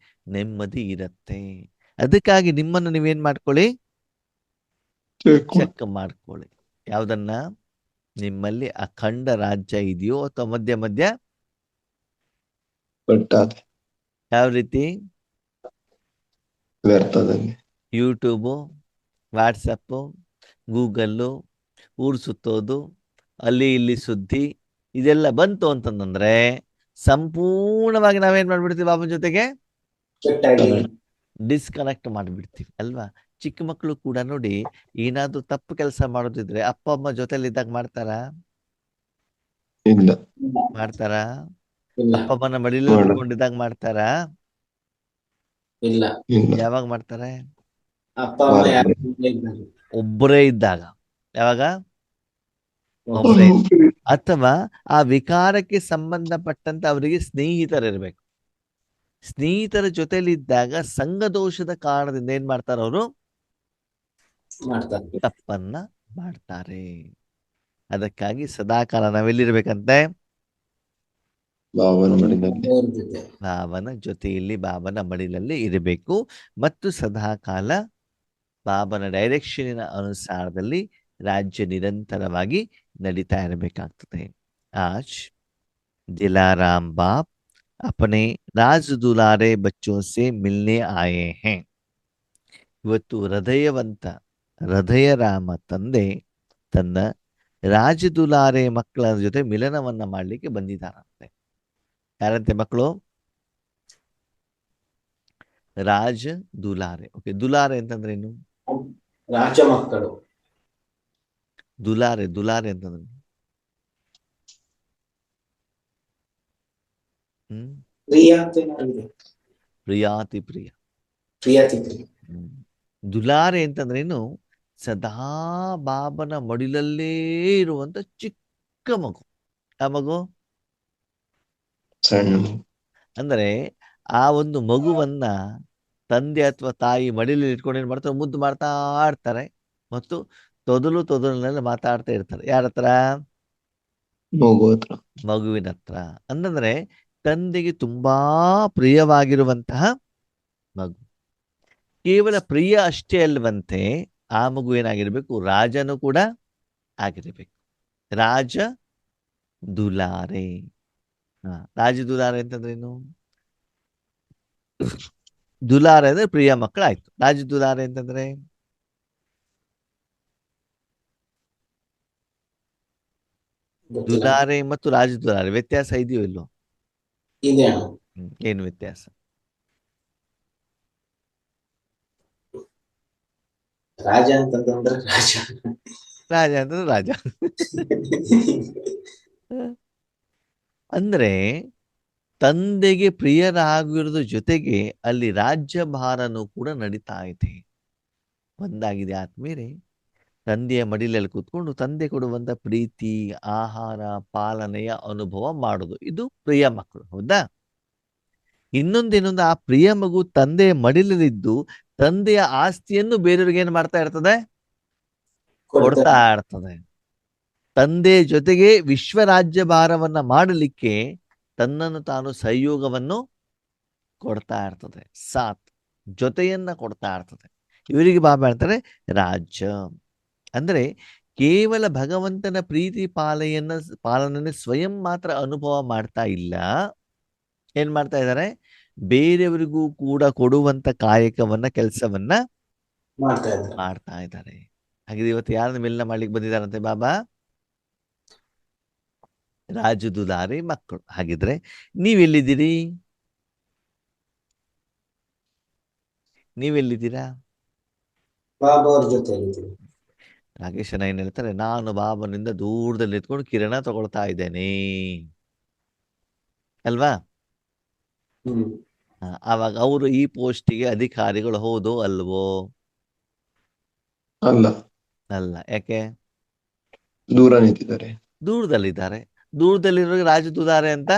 ನೆಮ್ಮದಿ ಇರತ್ತೆ. ಅದಕ್ಕಾಗಿ ನಿಮ್ಮನ್ನು ನೀವೇನ್ ಮಾಡ್ಕೊಳ್ಳಿ? ಚೆಕ್ ಮಾಡ್ಕೊಳ್ಳಿ. ಯಾವ್ದನ್ನ? ನಿಮ್ಮಲ್ಲಿ ಅಖಂಡ ರಾಜ್ಯ ಇದೆಯೋ ಅಥವಾ ಮಧ್ಯ ಮಧ್ಯ ಪಟ್ಟಾದೆ ಯಾವ ರೀತಿ? ವ್ಯರ್ಥದಲ್ಲಿ. ಯೂಟ್ಯೂಬು, ವಾಟ್ಸಪ್ಪು, ಗೂಗಲ್ಲು, ಊರು ಸುತ್ತೋದು, ಅಲ್ಲಿ ಇಲ್ಲಿ ಸುದ್ದಿ, ಇದೆಲ್ಲ ಬಂತು ಅಂತಂದ್ರೆ ಸಂಪೂರ್ಣವಾಗಿ ನಾವೇನ್ ಮಾಡ್ಬಿಡ್ತೀವಿ? ಬಾಬನ ಜೊತೆಗೆ ಕೆಟ್ಟಾಗಿ ಡಿಸ್ಕನೆಕ್ಟ್ ಮಾಡಿಬಿಡ್ತೀವಿ ಅಲ್ವಾ? ಚಿಕ್ಕ ಮಕ್ಕಳು ಕೂಡ ನೋಡಿ, ಏನಾದ್ರೂ ತಪ್ಪು ಕೆಲಸ ಮಾಡೋದಿದ್ರೆ ಅಪ್ಪ ಅಮ್ಮ ಜೊತೆಲಿದ್ದಾಗ ಮಾಡ್ತಾರಾ? ಇಲ್ಲ ಮಾಡ್ತಾರಾ? ಇಲ್ಲ ಅಪ್ಪ ಅಮ್ಮನ ಮಡಿಲಲ್ಲಿ ಮಾಡು. ಕುತ್ಕೊಂಡಿದ್ದಾಗ ಮಾಡ್ತಾರಾ? ಇಲ್ಲ. ಇಲ್ಲ ಯಾವಾಗ ಮಾಡ್ತಾರೆ? ಅಪ್ಪ ಅಮ್ಮ ವಾರ. ಯಾರು ಇದ್ದಾರೆ? ಒಬ್ಬರೇ ಇದ್ದಾಗ. ಯಾವಾಗ? ಒಬ್ಬರೇ. ಅಥವಾ ಆ ವಿಕಾರಕ್ಕೆ ಸಂಬಂಧಪಟ್ಟಂತೆ ಅವರಿಗೆ ಸ್ನೇಹಿತರಿರ್ಬೇಕು. ಸ್ನೇಹಿತರ ಜೊತೆಲಿದ್ದಾಗ ಸಂಘ ದೋಷದ ಕಾರಣದಿಂದ ಏನ್ ಮಾಡ್ತಾರೆ? ಅವರು ಮಾಡ್ತಾರೆ. ತಪ್ಪನ್ನ ಮಾಡ್ತಾರೆ. ಅದಕ್ಕಾಗಿ ಸದಾಕಾಲ ನಾವೆಲ್ಲಿರ್ಬೇಕಂತೆ? ಭಾವನ ಮಡಿದಲ್ಲಿ. ಅವ್ರ ಜೊತೆ ಬಾಬನ ಜೊತೆಯಲ್ಲಿ, ಬಾಬನ ಮಡಿಲಲ್ಲಿ ಇರಬೇಕು ಮತ್ತು ಸದಾಕಾಲ ಬಾಬನ ಡೈರೆಕ್ಷನಿನ ಅನುಸಾರದಲ್ಲಿ ರಾಜ್ಯ ನಿರಂತರವಾಗಿ ನಡೀತಾ ಇರಬೇಕಾಗ್ತದೆ. आज दिलाराम बाप अपने राज दुलारे बच्चों से मिलने आए हैं. ಇವತ್ತು ಹೃದಯವಂತ ಹೃದಯರಾಮ ತಂದೆ ತನ್ನ ರಾಜದುಲಾರೆ ಮಕ್ಕಳ ಜೊತೆ ಮಿಲನವನ್ನ ಮಾಡಲಿಕ್ಕೆ ಬಂದಿದ್ದಾರಂತೆ. ಯಾರಂತೆ ಮಕ್ಕಳು? ರಾಜ ದುಲಾರೆ. ಓಕೆ, ದುಲಾರೆ ಅಂತಂದ್ರೇನು? ರಾಜ ಮಕ್ಕಳು. ದುಲಾರೆ ದುಲಾರೆ ಅಂತಂದ್ರೆ ಪ್ರಿಯ ಅಂತ ಏನಾಗಿದೆ? ಪ್ರಿಯಾತಿ ಪ್ರಿಯ. ಪ್ರಿಯತಿ ಪ್ರಿಯ. ದುಲಾರೆ ಅಂತಂದ್ರೇನು? ಸದಾ ಬಾಬನ ಮಡಿಲಲ್ಲೇ ಇರುವಂತ ಚಿಕ್ಕ ಮಗು. ಆ ಮಗು ಸಣ್ಣ ಅಂದ್ರೆ ಆ ಒಂದು ಮಗುವನ್ನ ತಂದೆ ಅಥವಾ ತಾಯಿ ಮಡಿಲಲ್ಲಿ ಇಟ್ಕೊಂಡು ಏನ್ ಮಾಡ್ತಾರೆ? ಮುದ್ದು ಮಾಡ್ತಾ ಇರ್ತಾರೆ ಮತ್ತು ತೊದಲಿನಲ್ಲಿ ಮಾತಾಡ್ತಾ ಇರ್ತಾರೆ. ಯಾರ ಹತ್ರ? ಮಗು ಹತ್ರ. ಮಗುವಿನ ಹತ್ರ. ಅಂತಂದ್ರೆ ತಂದೆಗೆ ತುಂಬಾ ಪ್ರಿಯವಾಗಿರುವಂತಹ ಮಗು. ಕೇವಲ ಪ್ರಿಯ ಅಷ್ಟೇ ಅಲ್ವಂತೆ, ಆ ಮಗು ಏನಾಗಿರ್ಬೇಕು? ರಾಜನು ಕೂಡ ಆಗಿರ್ಬೇಕು. ರಾಜ ದುಲಾರೆ. ರಾಜ ದುಲಾರೆ ಅಂತಂದ್ರೇನು? ದುಲಾರೆ ಅಂದ್ರೆ ಪ್ರಿಯ ಮಕ್ಕಳಾಯ್ತು. ರಾಜ ದುಲಾರೆ ಅಂತಂದ್ರೆ ಗೊತ್ತಿಲ್ಲ. ದುಲಾರೆ ಮತ್ತು ರಾಜ ದುಲಾರೆ ವ್ಯತ್ಯಾಸ ಇದೆಯೋ ಇಲ್ಲೋ? ಇದೆ. ಏನು ವ್ಯತ್ಯಾಸ? ರಾಜ ಅಂತಂದ್ರೆ ರಾಜ. ರಾಜ ಅಂತಂದ್ರೆ ರಾಜ. ಅಂದ್ರೆ ತಂದೆಗೆ ಪ್ರಿಯರಾಗಿರೋದ್ರ ಜೊತೆಗೆ ಅಲ್ಲಿ ರಾಜ್ಯಭಾರನೂ ಕೂಡ ನಡೀತಾ ಇದೆ. ಒಂದಾಗಿದೆ ಆತ್ಮೀಯರೇ. ತಂದೆಯ ಮಡಿಲಲ್ಲಿ ಕೂತ್ಕೊಂಡು ತಂದೆ ಕೊಡುವಂತ ಪ್ರೀತಿ, ಆಹಾರ, ಪಾಲನೆಯ ಅನುಭವ ಮಾಡೋದು, ಇದು ಪ್ರಿಯ ಮಕ್ಕಳು. ಹೌದಾ? ಇನ್ನೊಂದೇನೊಂದು, ಆ ಪ್ರಿಯ ಮಗು ತಂದೆಯ ಮಡಿಲಲ್ಲಿದ್ದು ತಂದೆಯ ಆಸ್ತಿಯನ್ನು ಬೇರೆಯವ್ರಿಗೆ ಏನ್ ಮಾಡ್ತಾ ಇರ್ತದೆ? ಕೊಡ್ತಾ ಇರ್ತದೆ. ತಂದೆ ಜೊತೆಗೆ ವಿಶ್ವ ರಾಜ್ಯ ಭಾರವನ್ನ ಮಾಡಲಿಕ್ಕೆ ತನ್ನನ್ನು ತಾನು ಸಹಯೋಗವನ್ನು ಕೊಡ್ತಾ ಇರ್ತದೆ. ಸಾಥ್, ಜೊತೆಯನ್ನ ಕೊಡ್ತಾ ಇರ್ತದೆ. ಇವರಿಗೆ ಬಾಬಾ ಹೇಳ್ತಾರೆ ರಾಜ್ಯ. ಅಂದ್ರೆ ಕೇವಲ ಭಗವಂತನ ಪ್ರೀತಿ ಪಾಲನೆ ಸ್ವಯಂ ಮಾತ್ರ ಅನುಭವ ಮಾಡ್ತಾ ಇಲ್ಲ. ಏನ್ ಮಾಡ್ತಾ ಇದ್ದಾರೆ? ಬೇರೆಯವರಿಗೂ ಕೂಡ ಕೊಡುವಂತ ಕಾಯಕವನ್ನ, ಕೆಲಸವನ್ನ ಮಾಡ್ತಾ ಇದ್ದಾರೆ. ಹಾಗೆ ಇವತ್ತು ಯಾರನ್ನ ಮಿಲನ ಮಾಡ್ಲಿಕ್ಕೆ ಬಂದಿದ್ದಾರಂತೆ ಬಾಬಾ? ರಾಜದುಲಾರಿ ಮಕ್ಕಳು. ಹಾಗಿದ್ರೆ ನೀವೆಲ್ಲಿದ್ದೀರಿ? ನೀವೆಲ್ಲಿದ್ದೀರಾ? ಬಾಬಾ ಅವ್ರ ಜೊತೆ. ರಾಕೇಶನ ಏನ್ ಹೇಳ್ತಾರೆ? ನಾನು ಬಾಬನಿಂದ ದೂರದಲ್ಲಿ ನಿಂತ್ಕೊಂಡು ಕಿರಣ ತಗೊಳ್ತಾ ಇದ್ದೇನೆ. ಅಲ್ವಾ? ಹ್ಮ್ ಆವಾಗ ಅವರು ಈ ಪೋಸ್ಟಿಗೆ ಅಧಿಕಾರಿಗಳು ಹೌದೋ ಅಲ್ವೋ? ಅಲ್ಲ, ಅಲ್ಲ. ಯಾಕೆ? ದೂರ ನಿಂತಿದ್ದಾರೆ. ದೂರದಲ್ಲಿದ್ದಾರೆ. ದೂರದಲ್ಲಿರೋ ರಾಜದುಲಾರೆ ಅಂತ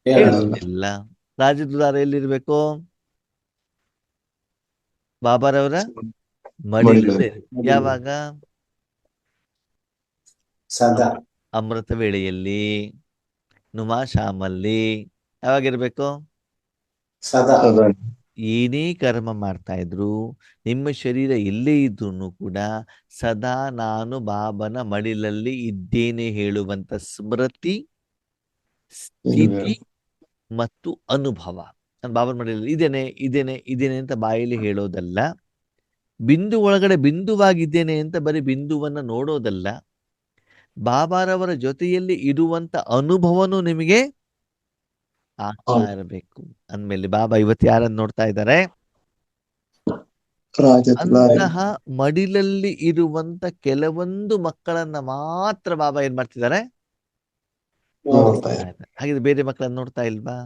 ಹೇಳಲ್ಲ. ಹೇಳೋದಿಲ್ಲ. ರಾಜದುಲಾರೆ ಎಲ್ಲಿರ್ಬೇಕು? ಬಾಬಾರವರ ಮಡಿಲಲ್ಲಿ. ಮಡಿಲಲ್ಲಿ. ಯಾವಾಗ? ಸದಾ. ಅಮೃತ ವೇಳೆಯಲ್ಲಿ, ನುಮಾಶಾಮಲ್ಲಿ. ಯಾವಾಗಿರ್ಬೇಕು? ಸದಾ. ಸದಾ. ಏನೇ ಕರ್ಮ ಮಾಡ್ತಾ ಇದ್ರು, ನಿಮ್ಮ ಶರೀರ ಎಲ್ಲೇ ಇದ್ರೂ ಕೂಡ ಸದಾ ನಾನು ಬಾಬನ ಮಡಿಲಲ್ಲಿ ಇದ್ದೇನೆ ಹೇಳುವಂತ ಸ್ಮೃತಿ, ಸ್ಥಿತಿ ಮತ್ತು ಅನುಭವ. ನಾನು ಬಾಬನ ಮಡಿಲಲ್ಲಿ ಇದ್ದೇನೆ ಇದ್ದೇನೆ ಇದ್ದೇನೆ ಅಂತ ಬಾಯಲ್ಲಿ ಹೇಳೋದಲ್ಲ. ಬಿಂದು ಒಳಗಡೆ ಬಿಂದುವಾಗಿದ್ದೇನೆ ಅಂತ ಬರೀ ಬಿಂದುವನ್ನ ನೋಡೋದಲ್ಲ. ಬಾಬಾರವರ ಜೊತೆಯಲ್ಲಿ ಇರುವಂತ ಅನುಭವನೂ ನಿಮಗೆ ಆಗ್ತಾ ಇರಬೇಕು. ಅಂದ್ಮೇಲೆ ಬಾಬಾ ಇವತ್ತು ಯಾರನ್ನು ನೋಡ್ತಾ ಇದ್ದಾರೆ? ರಾಜದುಲಾರೆ. ಅಂತಹ ಮಡಿಲಲ್ಲಿ ಇರುವಂತ ಕೆಲವೊಂದು ಮಕ್ಕಳನ್ನ ಮಾತ್ರ ಬಾಬಾ ಏನ್ ಮಾಡ್ತಿದ್ದಾರೆ? ನೋಡ್ತಾ ಇದ್ದಾರೆ. ಹಾಗಿದ್ರೆ ಬೇರೆ ಮಕ್ಕಳನ್ನ ನೋಡ್ತಾ ಇಲ್ವಾ?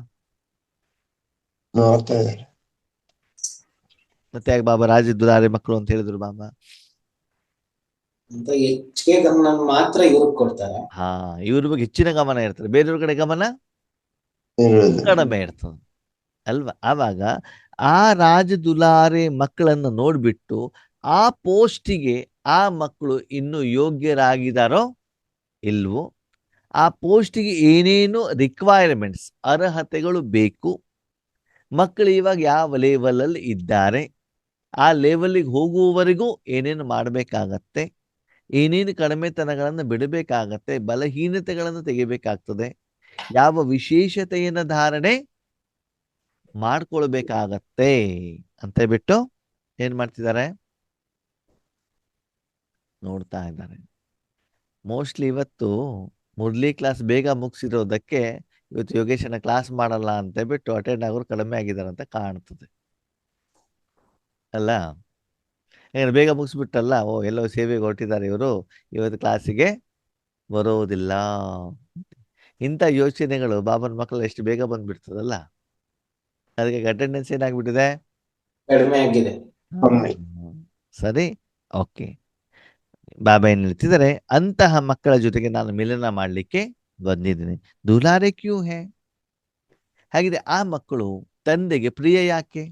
ನೋಡ್ತಾ ಇದ್ದಾರೆ. ಮತ್ತೆ ಯಾಕೆ ಬಾಬಾ ರಾಜದುಲಾರೆ ಮಕ್ಕಳು ಅಂತ ಹೇಳಿದ್ರು ಬಾಬಾ? ಅಂತ ಹೆಚ್ಚಿಗೆ ಗಮನ ಮಾತ್ರ ಇವ್ರಿಗೆ ಕೊಡ್ತಾರೆ. ಇವ್ರ ಬಗ್ಗೆ ಹೆಚ್ಚಿನ ಗಮನ ಇರ್ತದೆ, ಬೇರೆಯವ್ರ ಕಡೆ ಗಮನ ಇರೋದು. ಕಡಿಮೆ ಇರ್ತದೆ ಅಲ್ವಾ? ಆವಾಗ ಆ ರಾಜದುಲಾರೆ ಮಕ್ಕಳನ್ನ ನೋಡ್ಬಿಟ್ಟು ಆ ಪೋಸ್ಟಿಗೆ ಆ ಮಕ್ಕಳು ಇನ್ನು ಯೋಗ್ಯರಾಗಿದ್ದಾರೋ ಇಲ್ವೋ, ಆ ಪೋಸ್ಟಿಗೆ ಏನೇನು ರಿಕ್ವೈರ್ಮೆಂಟ್ಸ್, ಅರ್ಹತೆಗಳು ಬೇಕು, ಮಕ್ಕಳು ಇವಾಗ ಯಾವ ಲೆವೆಲ್ ಅಲ್ಲಿ ಇದ್ದಾರೆ, ಆ ಲೆವೆಲ್ಗೆ ಹೋಗುವವರೆಗೂ ಏನೇನು ಮಾಡಬೇಕಾಗತ್ತೆ, ಏನೇನು ಕಡಿಮೆತನಗಳನ್ನು ಬಿಡಬೇಕಾಗತ್ತೆ, ಬಲಹೀನತೆಗಳನ್ನು ತೆಗಿಬೇಕಾಗ್ತದೆ, ಯಾವ ವಿಶೇಷತೆಯನ್ನು ಧಾರಣೆ ಮಾಡ್ಕೊಳ್ಬೇಕಾಗತ್ತೆ ಅಂತ ಬಿಟ್ಟು ಏನ್ ಮಾಡ್ತಿದ್ದಾರೆ? ನೋಡ್ತಾ ಇದ್ದಾರೆ. ಮೋಸ್ಟ್ಲಿ ಇವತ್ತು ಮುರಳಿ ಕ್ಲಾಸ್ ಬೇಗ ಮುಗಿಸಿರೋದಕ್ಕೆ ಇವತ್ತು ಯೋಗೇಶನ ಕ್ಲಾಸ್ ಮಾಡಲ್ಲ ಅಂತ ಬಿಟ್ಟು ಅಟೆಂಡ್ ಆಗೋರು ಕಡಿಮೆ ಆಗಿದ್ದಾರೆ ಅಂತ ಕಾಣ್ತದೆ ಅಲ್ಲ? ಯಾಕಂದ್ರೆ ಬೇಗ ಮುಗಿಸ್ಬಿಟ್ಟಲ್ಲ, ಎಲ್ಲೋ ಸೇವೆಗೆ ಹೊರಟಿದ್ದಾರೆ ಇವರು, ಇವತ್ತು ಕ್ಲಾಸಿಗೆ ಬರೋದಿಲ್ಲ. ಇಂಥ ಯೋಚನೆಗಳು ಬಾಬನ ಮಕ್ಕಳು ಎಷ್ಟು ಬೇಗ ಬಂದ್ಬಿಡ್ತದಲ್ಲ. ಅದಕ್ಕೆ ಅಟೆಂಡೆನ್ಸ್ ಏನಾಗ್ಬಿಟ್ಟಿದೆ? ಕಡಿಮೆ ಆಗಿದೆ. ಸರಿ, ಓಕೆ. ಬಾಬಾ ಏನ್ ಹೇಳ್ತಿದ್ದಾರೆ? ಅಂತಹ ಮಕ್ಕಳ ಜೊತೆಗೆ ನಾನು ಮಿಲನ ಮಾಡ್ಲಿಕ್ಕೆ ಬಂದಿದ್ದೀನಿ. ದುಲಾರೆ ಕ್ಯೂ ಹೇ? ಹಾಗಿದೆ ಆ ಮಕ್ಕಳು ತಂದೆಗೆ ಪ್ರಿಯ ಯಾಕೆ?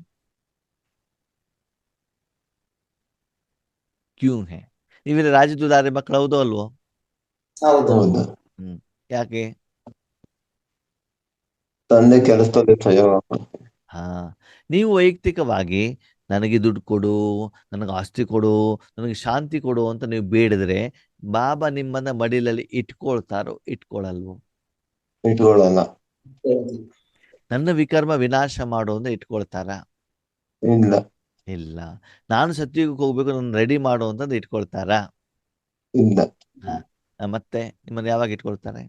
ಕ್ಯೂ ಹೇ? ನೀವೆಲ್ಲ ರಾಜದುಲಾರೆ ಮಕ್ಕಳು ಹೌದೋ ಅಲ್ವೋ? ಹೌದು. ಯಾಕೆ? ತಂದೆ ಕೆಲಸದಲ್ಲಿ ಸಹಯೋಗ. ನೀವು ವೈಯಕ್ತಿಕವಾಗಿ ನನಗೆ ದುಡ್ಡು ಕೊಡು, ನನಗೆ ಆಸ್ತಿ ಕೊಡು, ನನಗೆ ಶಾಂತಿ ಕೊಡು ಅಂತ ನೀವು ಬೇಡಿದ್ರೆ ಬಾಬಾ ನಿಮ್ಮನ್ನ ಮಡಿಲಲ್ಲಿ ಇಟ್ಕೊಳ್ತಾರೋ ಇಟ್ಕೊಳಲ್ವೋ? ಇಟ್ಕೊಳ್ಳಲ್ಲ. ನನ್ನ ವಿಕರ್ಮ ವಿನಾಶ ಮಾಡು ಅಂತ ಇಟ್ಕೊಳ್ತಾರ? ಇಲ್ಲ. ಇಲ್ಲ. ನಾನು ಸತ್ಯುಗಕ್ಕೆ ಹೋಗ್ಬೇಕು, ನನ್ನ ರೆಡಿ ಮಾಡು ಅಂತಂದು ಇಟ್ಕೊಳ್ತಾರ? ಇಲ್ಲ. ಮತ್ತೆ ನಿಮ್ಮನ್ನ ಯಾವಾಗ ಇಟ್ಕೊಳ್ತಾರೆ?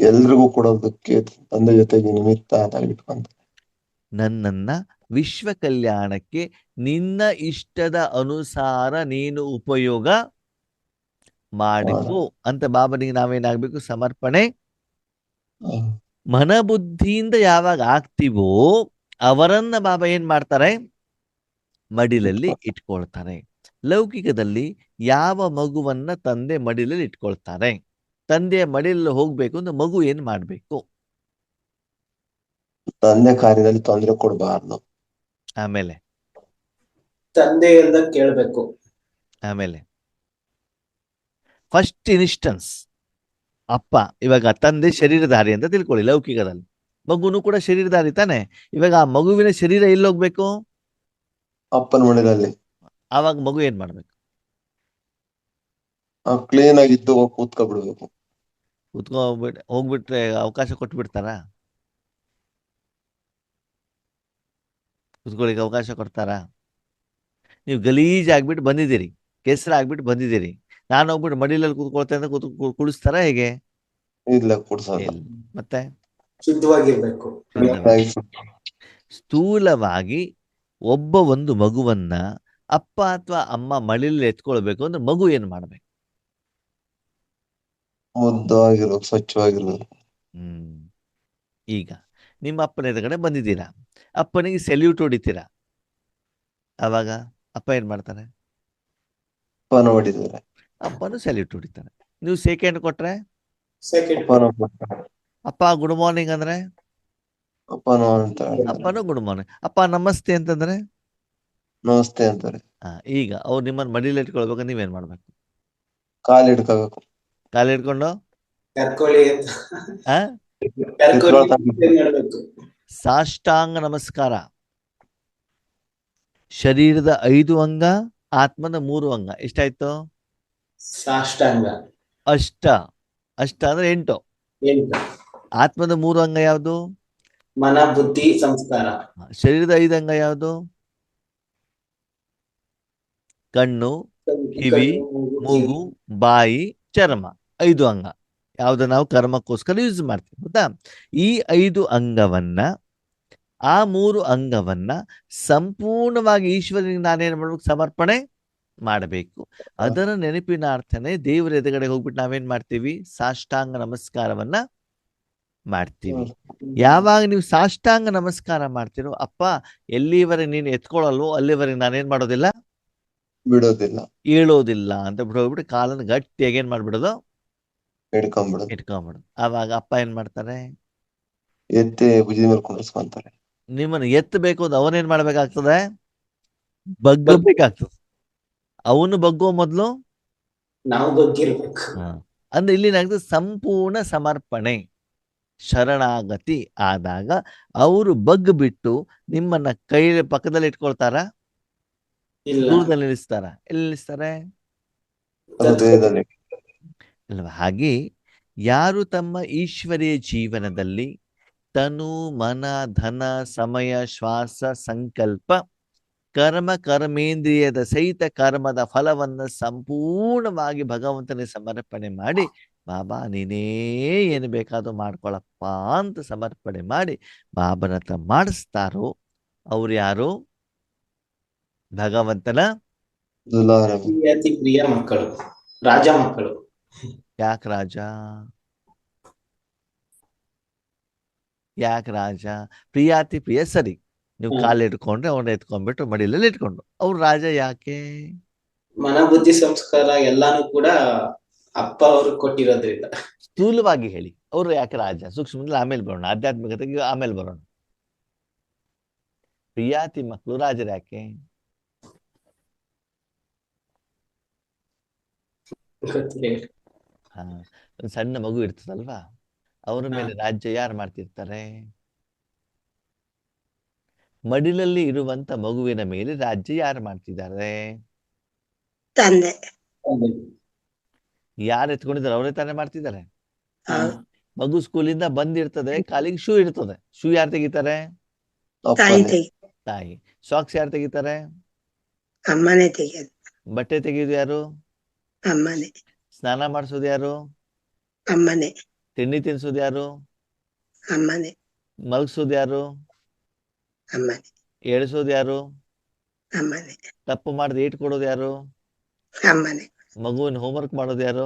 ಎಲ್ರಿಗೂ ಕೊಡೋದಕ್ಕೆ ತಂದೆ ಜೊತೆಗೆ ನಿಮಿತ್ತ ಅಂತ ಇಟ್ಕೊಂತಾರೆ. ನನ್ನನ್ನ ವಿಶ್ವ ಕಲ್ಯಾಣಕ್ಕೆ ನಿನ್ನ ಇಷ್ಟದ ಅನುಸಾರ ನೀನು ಉಪಯೋಗ ಮಾಡಿಕೊ ಅಂತ ಬಾಬನಿಗೆ ನಾವೇನಾಗ್ಬೇಕು? ಸಮರ್ಪಣೆ ಮನಬುದ್ಧಿಯಿಂದ ಯಾವಾಗ ಆಗ್ತೀವೋ ಅವರನ್ನ ಬಾಬಾ ಏನ್ ಮಾಡ್ತಾರೆ? ಮಡಿಲಲ್ಲಿ ಇಟ್ಕೊಳ್ತಾರೆ. ಲೌಕಿಕದಲ್ಲಿ ಯಾವ ಮಗುವನ್ನ ತಂದೆ ಮಡಿಲಲ್ಲಿ ಇಟ್ಕೊಳ್ತಾರೆ? ತಂದೆಯ ಮಡಿಲಲ್ಲಿ ಹೋಗ್ಬೇಕು ಅಂದ್ರೆ ಮಗು ಏನ್ ಮಾಡ್ಬೇಕು? ತಂದೆ ಕಾರ್ಯದಲ್ಲಿ ತೊಂದರೆ ಕೊಡಬಾರ್ದು. ಆಮೇಲೆ ತಂದೆ ಎಲ್ಲ ಕೇಳ್ಬೇಕು. ಆಮೇಲೆ ಫಸ್ಟ್ ಇನ್ಸ್ಟೆನ್ಸ್ ಅಪ್ಪ. ಇವಾಗ ತಂದೆ ಶರೀರಧಾರಿ ಅಂತ ತಿಳ್ಕೊಳ್ಳಿ ಲೌಕಿಕದಲ್ಲಿ, ಮಗುನು ಕೂಡ ಶರೀರಧಾರಿ ತಾನೆ. ಇವಾಗ ಆ ಮಗುವಿನ ಶರೀರ ಎಲ್ಲೋಗ್ಬೇಕು? ಅಪ್ಪನ ಮಡಿಲಲ್ಲಿ. ಆವಾಗ ಮಗು ಏನ್ ಮಾಡ್ಬೇಕು? ಕ್ಲೀನ್ ಆಗಿದ್ದು ಕೂತ್ಕೊಬಿಡ್ಬೇಕು. ಹೋಗ್ಬಿಟ್ರೆ ಅವಕಾಶ ಕೊಟ್ಟು ಬಿಡ್ತಾರ? ಕೂತ್ಕೊಳ್ಳಿಕ್ಕೆ ಅವಕಾಶ ಕೊಡ್ತಾರ? ನೀವು ಗಲೀಜ್ ಆಗ್ಬಿಟ್ಟು ಬಂದಿದ್ದೀರಿ, ಕೆಸರು ಆಗ್ಬಿಟ್ಟು ಬಂದಿದ್ದೀರಿ, ನಾನು ಹೋಗ್ಬಿಟ್ಟು ಮಡಿಲಲ್ಲಿ ಕೂತ್ಕೊಳ್ತೇನೆ ಅಂತ ಕುಡಿಸ್ತಾರ ಹೇಗೆ? ಇಲ್ಲ, ಕೊಡ್ಸಲ್ಲ. ಮತ್ತೆ ಶುದ್ಧವಾಗಿರ್ಬೇಕು. ಸ್ಥೂಲವಾಗಿ ಒಂದು ಮಗುವನ್ನ ಅಪ್ಪ ಅಥವಾ ಅಮ್ಮ ಮಡಿಲಲ್ಲಿ ಎತ್ಕೊಳ್ಬೇಕು ಅಂದ್ರೆ ಮಗು ಏನ್ ಮಾಡ್ಬೇಕು? ಮುದ್ದವಾಗಿರ್ಬೇಕು, ಸ್ವಚ್ಛವಾಗಿರ್ಬೇಕು. ಹ್ಮ್ ಈಗ ನಿಮ್ಮ ಅಪ್ಪನ ಎದುರುಗಡೆ ಬಂದಿದ್ದೀರಾ, ಅಪ್ಪನಿಗೆ ಸೆಲ್ಯೂಟ್ ಹೊಡಿತೀರಾ. ಅವಾಗ ಅಪ್ಪ ಏನ್ ಮಾಡ್ತಾರೆ? ಅಪ್ಪನ ಹೊಡಿತಾರೆ. ಅಪ್ಪನು ಸೆಲ್ಯೂಟ್ ಹೊಡಿತಾರೆ. ನೀವು ಸೆಕೆಂಡ್ ಕೊಟ್ರೆ ಸೆಕೆಂಡ್ ಅಪ್ಪನ ಕೊಡ್ತಾರೆ. ಅಪ್ಪ ಗುಡ್ ಮಾರ್ನಿಂಗ್ ಅಂದ್ರೆ ಅಪ್ಪನ ಅಂತ ಹೇಳ್ತಾರೆ. ಅಪ್ಪನು ಗುಡ್ ಮಾರ್ನಿಂಗ್. ಅಪ್ಪ ನಮಸ್ತೆ ಅಂತಂದ್ರೆ ನಮಸ್ತೆ ಅಂತಾರೆ. ಈಗ ಅವ್ರು ನಿಮ್ಮನ್ನ ಮಡಿಯಲ್ಲಿ ಇಟ್ಕೊಳ್ಬೇಕು, ನೀವೇನ್ ಮಾಡ್ಬೇಕು? ಕಾಲು ಹಿಡ್ಕೋಬೇಕು. ಕಾಲು ಹಿಡ್ಕೊಂಡು ಕರ್ಕೊಳ್ಳಿ ಅಂತ ಆ ಕರ್ಕೊಳ್ಳಿ ಎತ್ಕೊಳ್ತಾ ಏನ್ ಮಾಡ್ಬೇಕು? ಸಾಷ್ಟಾಂಗ ನಮಸ್ಕಾರ. ಶರೀರದ 5 ಅಂಗ, ಆತ್ಮದ 3 ಅಂಗ. ಎಷ್ಟಾಯ್ತು? ಸಾಷ್ಟಾಂಗ ಅಷ್ಟ. ಅಷ್ಟ ಅಂದ್ರೆ 8. 8. ಆತ್ಮದ 3 ಅಂಗ ಯಾವುದು? ಮನ, ಬುದ್ಧಿ, ಸಂಸ್ಕಾರ. ಶರೀರದ 5 ಅಂಗ ಯಾವುದು? ಕಣ್ಣು, ಕಿವಿ, ಮೂಗು, ಬಾಯಿ, ಚರ್ಮ. 5 ಅಂಗ. ಯಾವ್ದು ನಾವು ಕರ್ಮಕ್ಕೋಸ್ಕರ ಯೂಸ್ ಮಾಡ್ತೀವಿ, ಗೊತ್ತಾ? ಈ 5 ಅಂಗವನ್ನ, ಆ 3 ಅಂಗವನ್ನ ಸಂಪೂರ್ಣವಾಗಿ ಈಶ್ವರನಿಗೆ ನಾನೇನ್ ಮಾಡ್ಬೇಕು? ಸಮರ್ಪಣೆ ಮಾಡಬೇಕು. ಅದರ ನೆನಪಿನಾರ್ಥನೆ ದೇವರ ಎದುರುಗಡೆ ಹೋಗ್ಬಿಟ್ಟು ನಾವೇನ್ ಮಾಡ್ತೀವಿ? ಸಾಷ್ಟಾಂಗ ನಮಸ್ಕಾರವನ್ನ ಮಾಡ್ತೀವಿ. ಯಾವಾಗ ನೀವು ಸಾಷ್ಟಾಂಗ ನಮಸ್ಕಾರ ಮಾಡ್ತೀರೋ, ಅಪ್ಪ ಎಲ್ಲಿವರೆಗೆ ನೀನು ಎತ್ಕೊಳ್ಳಲ್ವೋ ಅಲ್ಲಿವರೆಗೆ ನಾನೇನ್ ಮಾಡೋದಿಲ್ಲ, ಬಿಡೋದಿಲ್ಲ, ಹೇಳೋದಿಲ್ಲ ಅಂತ ಬಿಟ್ಟು ಹೋಗ್ಬಿಟ್ಟು ಕಾಲನ್ನು ಗಟ್ಟಿಯಾಗಿ ಏನ್ ಮಾಡ್ಬಿಡೋದು? ಹಿಡ್ಕೊಂಡ್ಬಿಡೋದು. ಇಟ್ಕೊಂಡ್ಬಿಡೋದು. ಆವಾಗ ಅಪ್ಪ ಏನ್ ಮಾಡ್ತಾರೆ? ಎತ್ತಿ ಭುಜದ ಮೇಲೆ ಕುಂಡ್ರಿಸ್ಕೊಂತಾರೆ. ನಿಮ್ಮನ್ನು ಎತ್ತಬೇಕು ಅಂತ ಅವನೇನ್ ಮಾಡ್ಬೇಕಾಗ್ತದೆ? ಬಗ್ಗಬೇಕಾಗ್ತದೆ. ಅವನು ಬಗ್ಗೋ ಮೊದಲು ನಾವು ಬಗ್ಗಿರ್ಬೇಕು. ಅಂದ್ರೆ ಇಲ್ಲಿನಾಗ್ತದೆ ಸಂಪೂರ್ಣ ಸಮರ್ಪಣೆ, ಶರಣಾಗತಿ ಆದಾಗ ಅವರು ಬಗ್ ಬಿಟ್ಟು ನಿಮ್ಮನ್ನ ಕೈ ಪಕ್ಕದಲ್ಲಿ ಇಟ್ಕೊಳ್ತಾರ, ಇಲ್ಲ ದೂರದಲ್ಲಿ ನಿಲ್ಲಿಸ್ತಾರ? ಎಲ್ಲಿ ನಿಲ್ಲಿಸ್ತಾರೆ? ಹೃದಯದಲ್ಲಿ. ಅಲ್ವಾ? ಹಾಗೆ ಯಾರು ತಮ್ಮ ಈಶ್ವರೀಯ ಜೀವನದಲ್ಲಿ ತನು, ಮನ, ಧನ, ಸಮಯ, ಶ್ವಾಸ, ಸಂಕಲ್ಪ, ಕರ್ಮೇಂದ್ರಿಯದ ಸಹಿತ ಕರ್ಮದ ಫಲವನ್ನು ಸಂಪೂರ್ಣವಾಗಿ ಭಗವಂತನಿಗೆ ಸಮರ್ಪಣೆ ಮಾಡಿ, ಬಾಬಾ ನೀನೇ ಏನು ಬೇಕಾದ್ರೂ ಮಾಡ್ಕೊಳಪ್ಪ ಅಂತ ಸಮರ್ಪಣೆ ಮಾಡಿ ಬಾಬನ ಹತ್ರ ಮಾಡಿಸ್ತಾರೋ ಅವ್ರು ಯಾರು? ಭಗವಂತನ ದುಲಾರ ಅತಿ ಪ್ರಿಯ ಮಕ್ಕಳು, ರಾಜ ಮಕ್ಕಳು. ಯಾಕೆ ರಾಜ? ಯಾಕೆ ರಾಜ? ಪ್ರಿಯಾತಿ ಪ್ರಿಯ ಸರಿ, ನೀವು ಕಾಲು ಇಟ್ಕೊಂಡ್ರೆ ಅವ್ರನ್ನ ಎತ್ಕೊಂಡ್ಬಿಟ್ಟು ಮಡಿಲಲ್ಲಿ ಇಟ್ಕೊಂಡು ಅವ್ರು ರಾಜ ಯಾಕೆ? ಮನ, ಬುದ್ಧಿ, ಸಂಸ್ಕಾರ ಎಲ್ಲಾನು ಕೂಡ ಅಪ್ಪ ಅವರು ಕೊಟ್ಟಿರೋದ್ರಿಂದ. ಸ್ಥೂಲವಾಗಿ ಹೇಳಿ ಅವ್ರು ಯಾಕೆ ರಾಜ? ಸೂಕ್ಷ್ಮದಲ್ಲಿ ಆಮೇಲೆ ಬರೋಣ, ಆಧ್ಯಾತ್ಮಿಕತೆಗೆ ಆಮೇಲೆ ಬರೋಣ. ಪ್ರಿಯಾತಿ ಮಕ್ಕಳು ರಾಜರು ಯಾಕೆ? ಗೊತ್ತಿಲ್ಲ. ಒಂದು ಸಣ್ಣ ಮಗು ಇರ್ತದಲ್ವಾ, ಅವರ ಮೇಲೆ ರಾಜ್ಯ ಯಾರು ಮಾಡ್ತಿರ್ತಾರೆ? ಮಡಿಲಲ್ಲಿ ಇರುವಂತ ಮಗುವಿನ ಮೇಲೆ ರಾಜ್ಯ ಯಾರು ಮಾಡ್ತಿದ್ದಾರೆ? ತಂದೆ. ಯಾರು ಎತ್ಕೊಂಡಿದ್ದಾರೆ ಅವರೇ ತಾನೇ ಮಾಡ್ತಿದ್ದಾರೆ. ಮಗು ಸ್ಕೂಲಿಂದ ಬಂದಿರ್ತದೆ, ಕಾಲಿಗೆ ಶೂ ಇರ್ತದೆ, ಶೂ ಯಾರು ತೆಗಿತಾರೆ? ಅಪ್ಪನೇ. ತಾಯಿ. ಸಾಕ್ಸ್ ಯಾರು ತೆಗಿತಾರೆ? ಅಮ್ಮನೇ ತೆಗಿಯೋದು. ಬಟ್ಟೆ ತೆಗೆಯೋದು ಯಾರು? ಅಮ್ಮನೇ. ಸ್ನಾನ ಮಾಡಿಸೋದು ಯಾರು? ಅಮ್ಮನೇ. ತಿಂಡಿ ತಿನ್ಸೋದು ಯಾರು? ಅಮ್ಮನೇ. ಮಲಗಿಸೋದು ಯಾರು? ಅಮ್ಮನೇ. ಏಳಿಸೋದು ಯಾರು? ಅಮ್ಮನೇ. ತಪ್ಪು ಮಾಡಿದ್ರೆ ಏಟ್ ಕೊಡೋದು ಯಾರು? ಅಮ್ಮನೇ. ಮಗುವಿನ ಹೋಮ್ವರ್ಕ್ ಮಾಡೋದು ಯಾರು?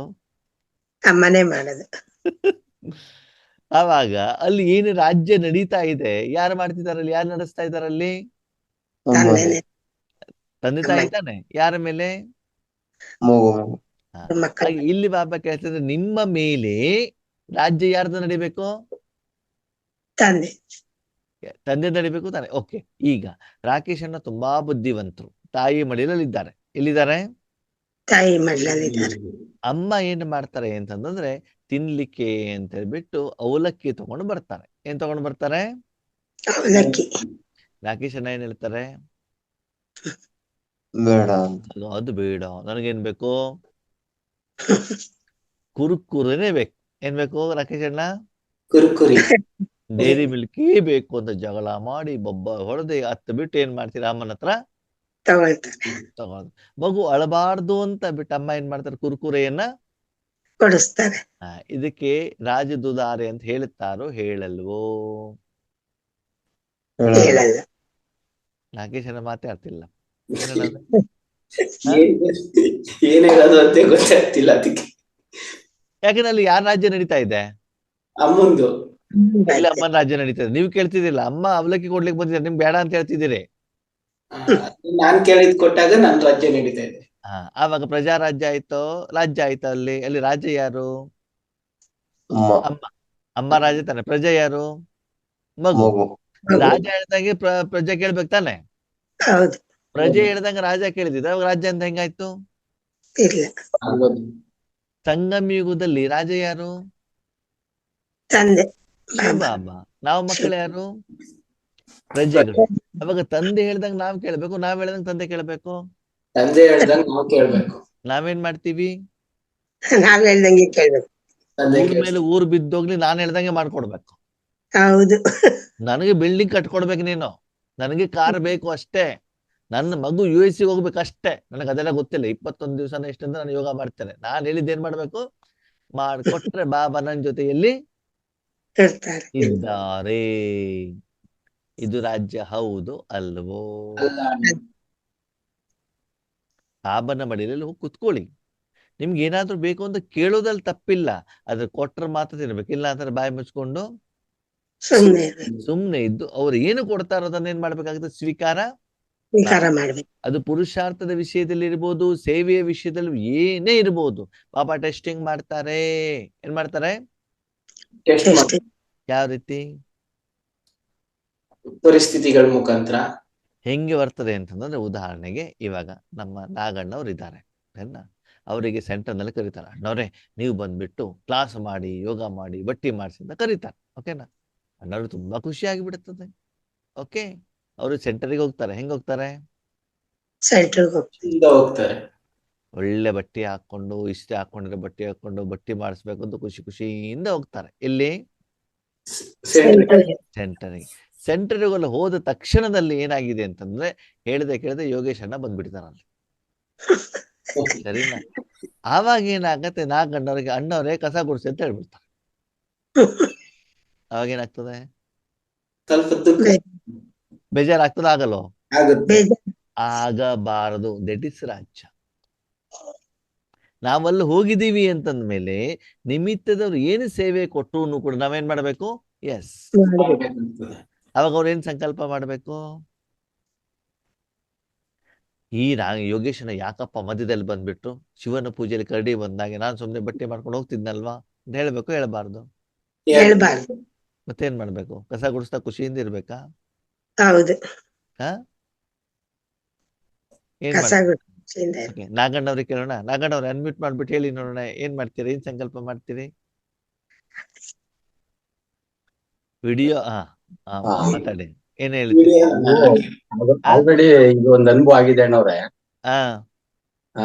ಅಮ್ಮನೇ ಮಾಡೋದು. ಆವಾಗ ಅಲ್ಲಿ ಏನು ರಾಜ್ಯ ನಡೀತಾ ಇದೆ, ಯಾರು ಮಾಡ್ತಿದಾರೆ ಅಲ್ಲಿ? ಯಾರು ನಡೆಸ್ತಾ ಇದಾರೆ ಅಲ್ಲಿ? ತಂದೆನೇ. ತಂದೆ ತಾಯಿ ತಾನೆ. ಯಾರ ಮೇಲೆ? ಮಗು. ಮಕ್ಕಳು. ಇಲ್ಲಿ ಬಾಬಾ ಕೇಳ್ತಿದ್ರೆ ನಿಮ್ಮ ಮೇಲೆ ರಾಜ್ಯ ಯಾರ್ದು ನಡಿಬೇಕು? ತಂದೆ. ತಂದೆ ನಡಿಬೇಕು ತಾನೆ. ಓಕೆ, ಈಗ ರಾಕೇಶ್ ಅಣ್ಣ ತುಂಬಾ ಬುದ್ಧಿವಂತರು, ತಾಯಿ ಮಡಿಲಲ್ಲಿ ಇದ್ದಾರೆ. ಎಲ್ಲಿದ್ದಾರೆ? ತಾಯಿ ಮಡ್ಲಲ್ಲಿದ್ದಾರೆ. ಅಮ್ಮ ಏನ್ ಮಾಡ್ತಾರೆ ಅಂತಂದ್ರೆ ತಿನ್ಲಿಕ್ಕೆ ಅಂತ ಹೇಳ್ಬಿಟ್ಟು ಅವಲಕ್ಕಿ ತಗೊಂಡು ಬರ್ತಾರೆ. ಏನ್ ತಗೊಂಡು ಬರ್ತಾರೆ? ಅವಲಕ್ಕಿ. ರಾಕೇಶ್ ಅಣ್ಣ ಏನ್ ಹೇಳ್ತಾರೆ? ಬೇಡ. ಅದು ಬೇಡ, ನನಗೇನ್ ಬೇಕು? ಕುರುಕುರೇನೆ ಬೇಕು. ಏನ್ ಬೇಕು ರಾಕೇಶ್ ಅಣ್ಣ? ಕುರುಕುರಿ. ಡೈರಿ ಮಿಲ್ಕೇ ಬೇಕು ಅಂತ ಜಗಳ ಮಾಡಿ ಬೊಬ್ಬ ಹೊಡೆದು ಹತ್ತು ಬಿಟ್ಟು ಏನ್ ಮಾಡ್ತೀರಾ? ಅಮ್ಮನ ಹತ್ರ ತಗೊಳ್ತಾರೆ. ಮಗು ಅಳಬಾರ್ದು ಅಂತ ಬಿಟ್ಟು ಅಮ್ಮ ಏನ್ ಮಾಡ್ತಾರೆ? ಕುರುಕುರೆಯನ್ನ ಕೊಡಿಸ್ತಾರೆ. ಇದಕ್ಕೆ ರಾಜದುದಾರೆ ಅಂತ ಹೇಳುತ್ತಾರೋ ಹೇಳಲ್ವೋ? ಹೇಳಲ್ಲ. ನಾಗೇಶ್ ಅಣ್ಣ ಮಾತಾಡ್ತಿಲ್ಲ. ಏನ್ ಹೇಳೋದು ಅಂತ ಗೊತ್ತಾಗ್ತಿಲ್ಲ ಅದಕ್ಕೆ. ಯಾಕಂದ್ರೆ ಅಲ್ಲಿ ಯಾರ ರಾಜ್ಯ ನಡೀತಾ ಇದೆ? ಅಮ್ಮಂದು. ಇಲ್ಲಿ ಅಮ್ಮನ ರಾಜ್ಯ ನಡೀತಾ ಇದೆ. ನೀವು ಕೇಳ್ತಿದ್ದಿಲ್ಲ, ಅಮ್ಮ ಅವಲಕ್ಕಿ ಕೊಡ್ಲಿಕ್ಕೆ ಬಂದಿದ್ದಾರೆ, ನಿಮ್ಗೆ ಬೇಡ ಅಂತ ಹೇಳ್ತಿದ್ದೀರಿ. ನಾನ್ ಕೇಳಿದ್ ಕೊಟ್ಟಾಗ ನನ್ ರಾಜ್ಯ ನಡೀತಾ ಇದೆ. ಆವಾಗ ಪ್ರಜಾ ರಾಜ್ಯ ಆಯ್ತೋ ರಾಜ್ಯ ಆಯ್ತೋ? ಅಲ್ಲಿ ರಾಜ್ಯ ಯಾರು? ಅಮ್ಮ ಅಮ್ಮ. ಅಮ್ಮ ರಾಜ್ಯ ತಾನೆ. ಪ್ರಜೆ ಯಾರು? ಮಗು. ಮಗು ರಾಜ ಹೇಳ್ದಂಗೆ ಪ್ರಜೆ ಕೇಳ್ಬೇಕು ತಾನೆ. ಹೌದು. ಪ್ರಜೆ ಹೇಳ್ದಂಗೆ ರಾಜ ಕೇಳಿದಿದ್ದ, ಅವಾಗ ರಾಜ್ಯ ಅಂತ ಹೆಂಗಾಯ್ತು? ಇಲ್ಲ. ಆಗೋದು. ಸಂಗಮ ಯುಗದಲ್ಲಿ ರಾಜ ಯಾರು? ತಂದೆ ಬಾಬಾ. ಶಿವಬಾಬಾ. ನಾವು ಮಕ್ಕಳು ಯಾರು? ಪ್ರಜೆಗಳು. ಅವಾಗ ತಂದೆ ಹೇಳ್ದಂಗೆ ನಾವ್ ಕೇಳ್ಬೇಕು, ನಾವ್ ಹೇಳ್ದಂಗೆ ತಂದೆ ಕೇಳ್ಬೇಕು. ತಂದೆ ಹೇಳ್ದಂಗ್ ನಾವು ಕೇಳ್ಬೇಕು. ನಾವೇನ್ ಮಾಡ್ತೀವಿ? ನಾವ್ ಹೇಳ್ದಂಗೆ ಕೇಳ್ಬೇಕು. ತಂದೆ ಊರ್ ಮೇಲೆ ಊರ್ ಬಿದ್ದೋಗ್ಲಿ ನಾನ್ ಹೇಳ್ದಂಗೆ ಮಾಡ್ಕೊಡ್ಬೇಕು. ಹೌದು. ನನಗೆ ಬಿಲ್ಡಿಂಗ್ ಕಟ್ಕೊಡ್ಬೇಕು ನೀನು, ನನಗೆ ಕಾರ್ ಬೇಕು ಅಷ್ಟೇ, ನನ್ನ ಮಗು US ಗೆ ಹೋಗ್ಬೇಕು ಅಷ್ಟೇ, ನನಗೆ ಅದೆಲ್ಲ ಗೊತ್ತಿಲ್ಲ. 21 ದಿವಸನ ಎಷ್ಟಂದ್ರೆ ನಾನು ಯೋಗ ಮಾಡ್ತೇನೆ. ನಾನ್ ಹೇಳಿದ್ದು ಏನ್ ಮಾಡ್ಬೇಕು? ಮಾಡ್ಕೊಟ್ರೆ ಬಾಬಾ ನನ್ ಜೊತೆಯಲ್ಲಿ ಇರ್ತಾರೆ. ಇದ್ದಾರೆ. ಇದು ರಾಜ್ಯ ಹೌದು ಅಲ್ವೋ? ಅಲ್ಲ. ಬಾಬನ ಮಡಿಲಲ್ಲಿ ಹೋಗಿ ಕುತ್ಕೊಳ್ಳಿ. ನಿಮ್ಗೆ ಏನಾದ್ರೂ ಬೇಕು ಅಂತ ಕೇಳೋದ್ರಲ್ಲಿ ತಪ್ಪಿಲ್ಲ, ಅದ್ರ ಕೊಟ್ರೆ ಮಾತ್ರ ತಿನ್ಬೇಕು. ಇಲ್ಲ ಅಂದ್ರೆ ಬಾಯಿ ಮುಚ್ಕೊಂಡು ಸುಮ್ನೆ ಇರ್ಬೇಕು. ಸುಮ್ನೆ ಇದ್ದು ಅವ್ರು ಏನು ಕೊಡ್ತಾರೋ ಅದನ್ನ ಏನ್ ಮಾಡ್ಬೇಕಾಗುತ್ತೆ? ಸ್ವೀಕಾರ. ಸ್ವೀಕಾರ ಮಾಡ್ಬೇಕು. ಅದು ಪುರುಷಾರ್ಥದ ವಿಷಯದಲ್ಲಿ ಇರ್ಬೋದು, ಸೇವೆಯ ವಿಷಯದಲ್ಲಿ ಏನೇ ಇರ್ಬೋದು. ಬಾಬಾ ಟೆಸ್ಟಿಂಗ್ ಮಾಡ್ತಾರೆ. ಏನ್ ಮಾಡ್ತಾರೆ? ಟೆಸ್ಟ್ ಎಷ್ಟು ಯಾವ ರೀತಿ? ಪರಿಸ್ಥಿತಿಗಳ ಮುಖಾಂತರ. ಹೆಂಗೆ ಬರ್ತದೆ ಅಂತಂದ್ರೆ, ಉದಾಹರಣೆಗೆ ಇವಾಗ ನಮ್ಮ ನಾಗಣ್ಣವ್ರು ಇದ್ದಾರೆ, ಅವರಿಗೆ ಸೆಂಟರ್ ನಲ್ಲಿ ಕರೀತಾರೆ. ಅಣ್ಣವ್ರೆ ನೀವು ಬಂದ್ಬಿಟ್ಟು ಕ್ಲಾಸ್ ಮಾಡಿ, ಯೋಗ ಮಾಡಿ, ಬಟ್ಟಿ ಮಾಡಿಸಿ ಅಂತ ಕರೀತಾರೆ. ಓಕೆನಾ? ಅಣ್ಣವ್ರು ತುಂಬಾ ಖುಷಿ ಆಗಿಬಿಡುತ್ತದೆ. ಓಕೆ, ಅವರು ಸೆಂಟರಿಗೆ ಹೋಗ್ತಾರೆ. ಹೆಂಗ್ ಹೋಗ್ತಾರೆ? ಸೆಂಟ್ರಿಗೆ ಹೋಗ್ತಾರೆ. ಇಂದ ಹೋಗ್ತಾರೆ. ಒಳ್ಳೆ ಬಟ್ಟೆ ಹಾಕೊಂಡು, ಇಷ್ಟೇ ಹಾಕೊಂಡಿರೋ ಬಟ್ಟೆ ಹಾಕೊಂಡು ಬಟ್ಟಿ ಮಾಡಿಸ್ಬೇಕು ಅಂತ ಖುಷಿಯಿಂದ ಹೋಗ್ತಾರೆ. ಎಲ್ಲಿ? ಸೆಂಟ್ರಿಗೆ. ಸೆಂಟರ್ಗೆ ಹೋದ ತಕ್ಷಣದಲ್ಲಿ ಏನಾಗಿದೆ ಅಂತಂದ್ರೆ, ಕೇಳದೆ ಯೋಗೇಶ್ ಅಣ್ಣ ಬಂದ್ಬಿಡ್ತಾರಲ್ಲಿ. ಸರಿನಾ? ಆವಾಗ ಏನಾಗತ್ತೆ? ನಾಗಣ್ಣವ್ರಿಗೆ ಅಣ್ಣವ್ರೆ ಕಸ ಗುಡಿಸಿ ಅಂತ ಹೇಳ್ಬಿಡ್ತಾರೆ. ಅವಾಗ ಏನಾಗ್ತದೆ? ಸ್ವಲ್ಪ ದುಃಖ ಬೇಜಾರಾಗ್ತದ? ಆಗಲ್ಲೋ? ಆಗುತ್ತೆ. ಬೇಜಾರು. ಆಗಬಾರದು. ದಟ್ ಇಸ್ ರಾಜ್ಯ. ನಾವಲ್ಲಿ ಹೋಗಿದ್ದೀವಿ ಅಂತಂದ್ಮೇಲೆ ನಿಮಿತ್ತದವ್ರು ಏನು ಸೇವೆ ಕೊಟ್ಟರು ಕೂಡ ನಾವೇನ್ ಮಾಡ್ಬೇಕು? ಎಸ್. ಮಾಡ್ಬೇಕು. ಅವಾಗ ಅವ್ರು ಏನ್ ಸಂಕಲ್ಪ ಮಾಡ್ಬೇಕು? ಈ ಯೋಗೇಶನ ಯಾಕಪ್ಪ ಮಧ್ಯದಲ್ಲಿ ಬಂದ್ಬಿಟ್ರು? ಶಿವನ ಪೂಜೆಯಲ್ಲಿ ಕರಡಿ ಬಂದಾಗ ನಾನು ಸುಮ್ನೆ ಬಟ್ಟೆ ಮಾಡ್ಕೊಂಡು ಹೋಗ್ತಿದ್ನಲ್ವಾ ಅಂತ ಹೇಳ್ಬೇಕು? ಹೇಳಬಾರ್ದು. ಹೇಳ್ಬಾರ್ದು. ಮತ್ತೇನ್ ಮಾಡ್ಬೇಕು? ಕಸ ಗುಡಿಸ್ತಾ ಖುಷಿಯಿಂದ ಇರ್ಬೇಕಾ? ಹೌದು. ಏನ್ ಕಸ ಗುಡಿಸಿಂದ ಓಕೆ, ನಾಗಣ್ಣವ್ರಿಗೆ ಕೇಳೋಣ. ನಾಗಣ್ಣವ್ರೆ ಅನ್ಮ್ಯೂಟ್ ಮಾಡ್ಬಿಟ್ಟು ಹೇಳಿ ನೋಡೋಣ, ಏನ್ ಮಾಡ್ತೀರಿ? ಏನ್ ಸಂಕಲ್ಪ ಮಾಡ್ತೀರಿ? ವಿಡಿಯೋ ಮಾತಾಡಿ. ಏನ್ ಹೇಳ್ತೀರಿ? ಆಲ್ರೆಡಿ ಇದು ಒಂದು ಅನುಭವ ಆಗಿದೆ ಅಣ್ಣವ್ರೆ. ಹಾ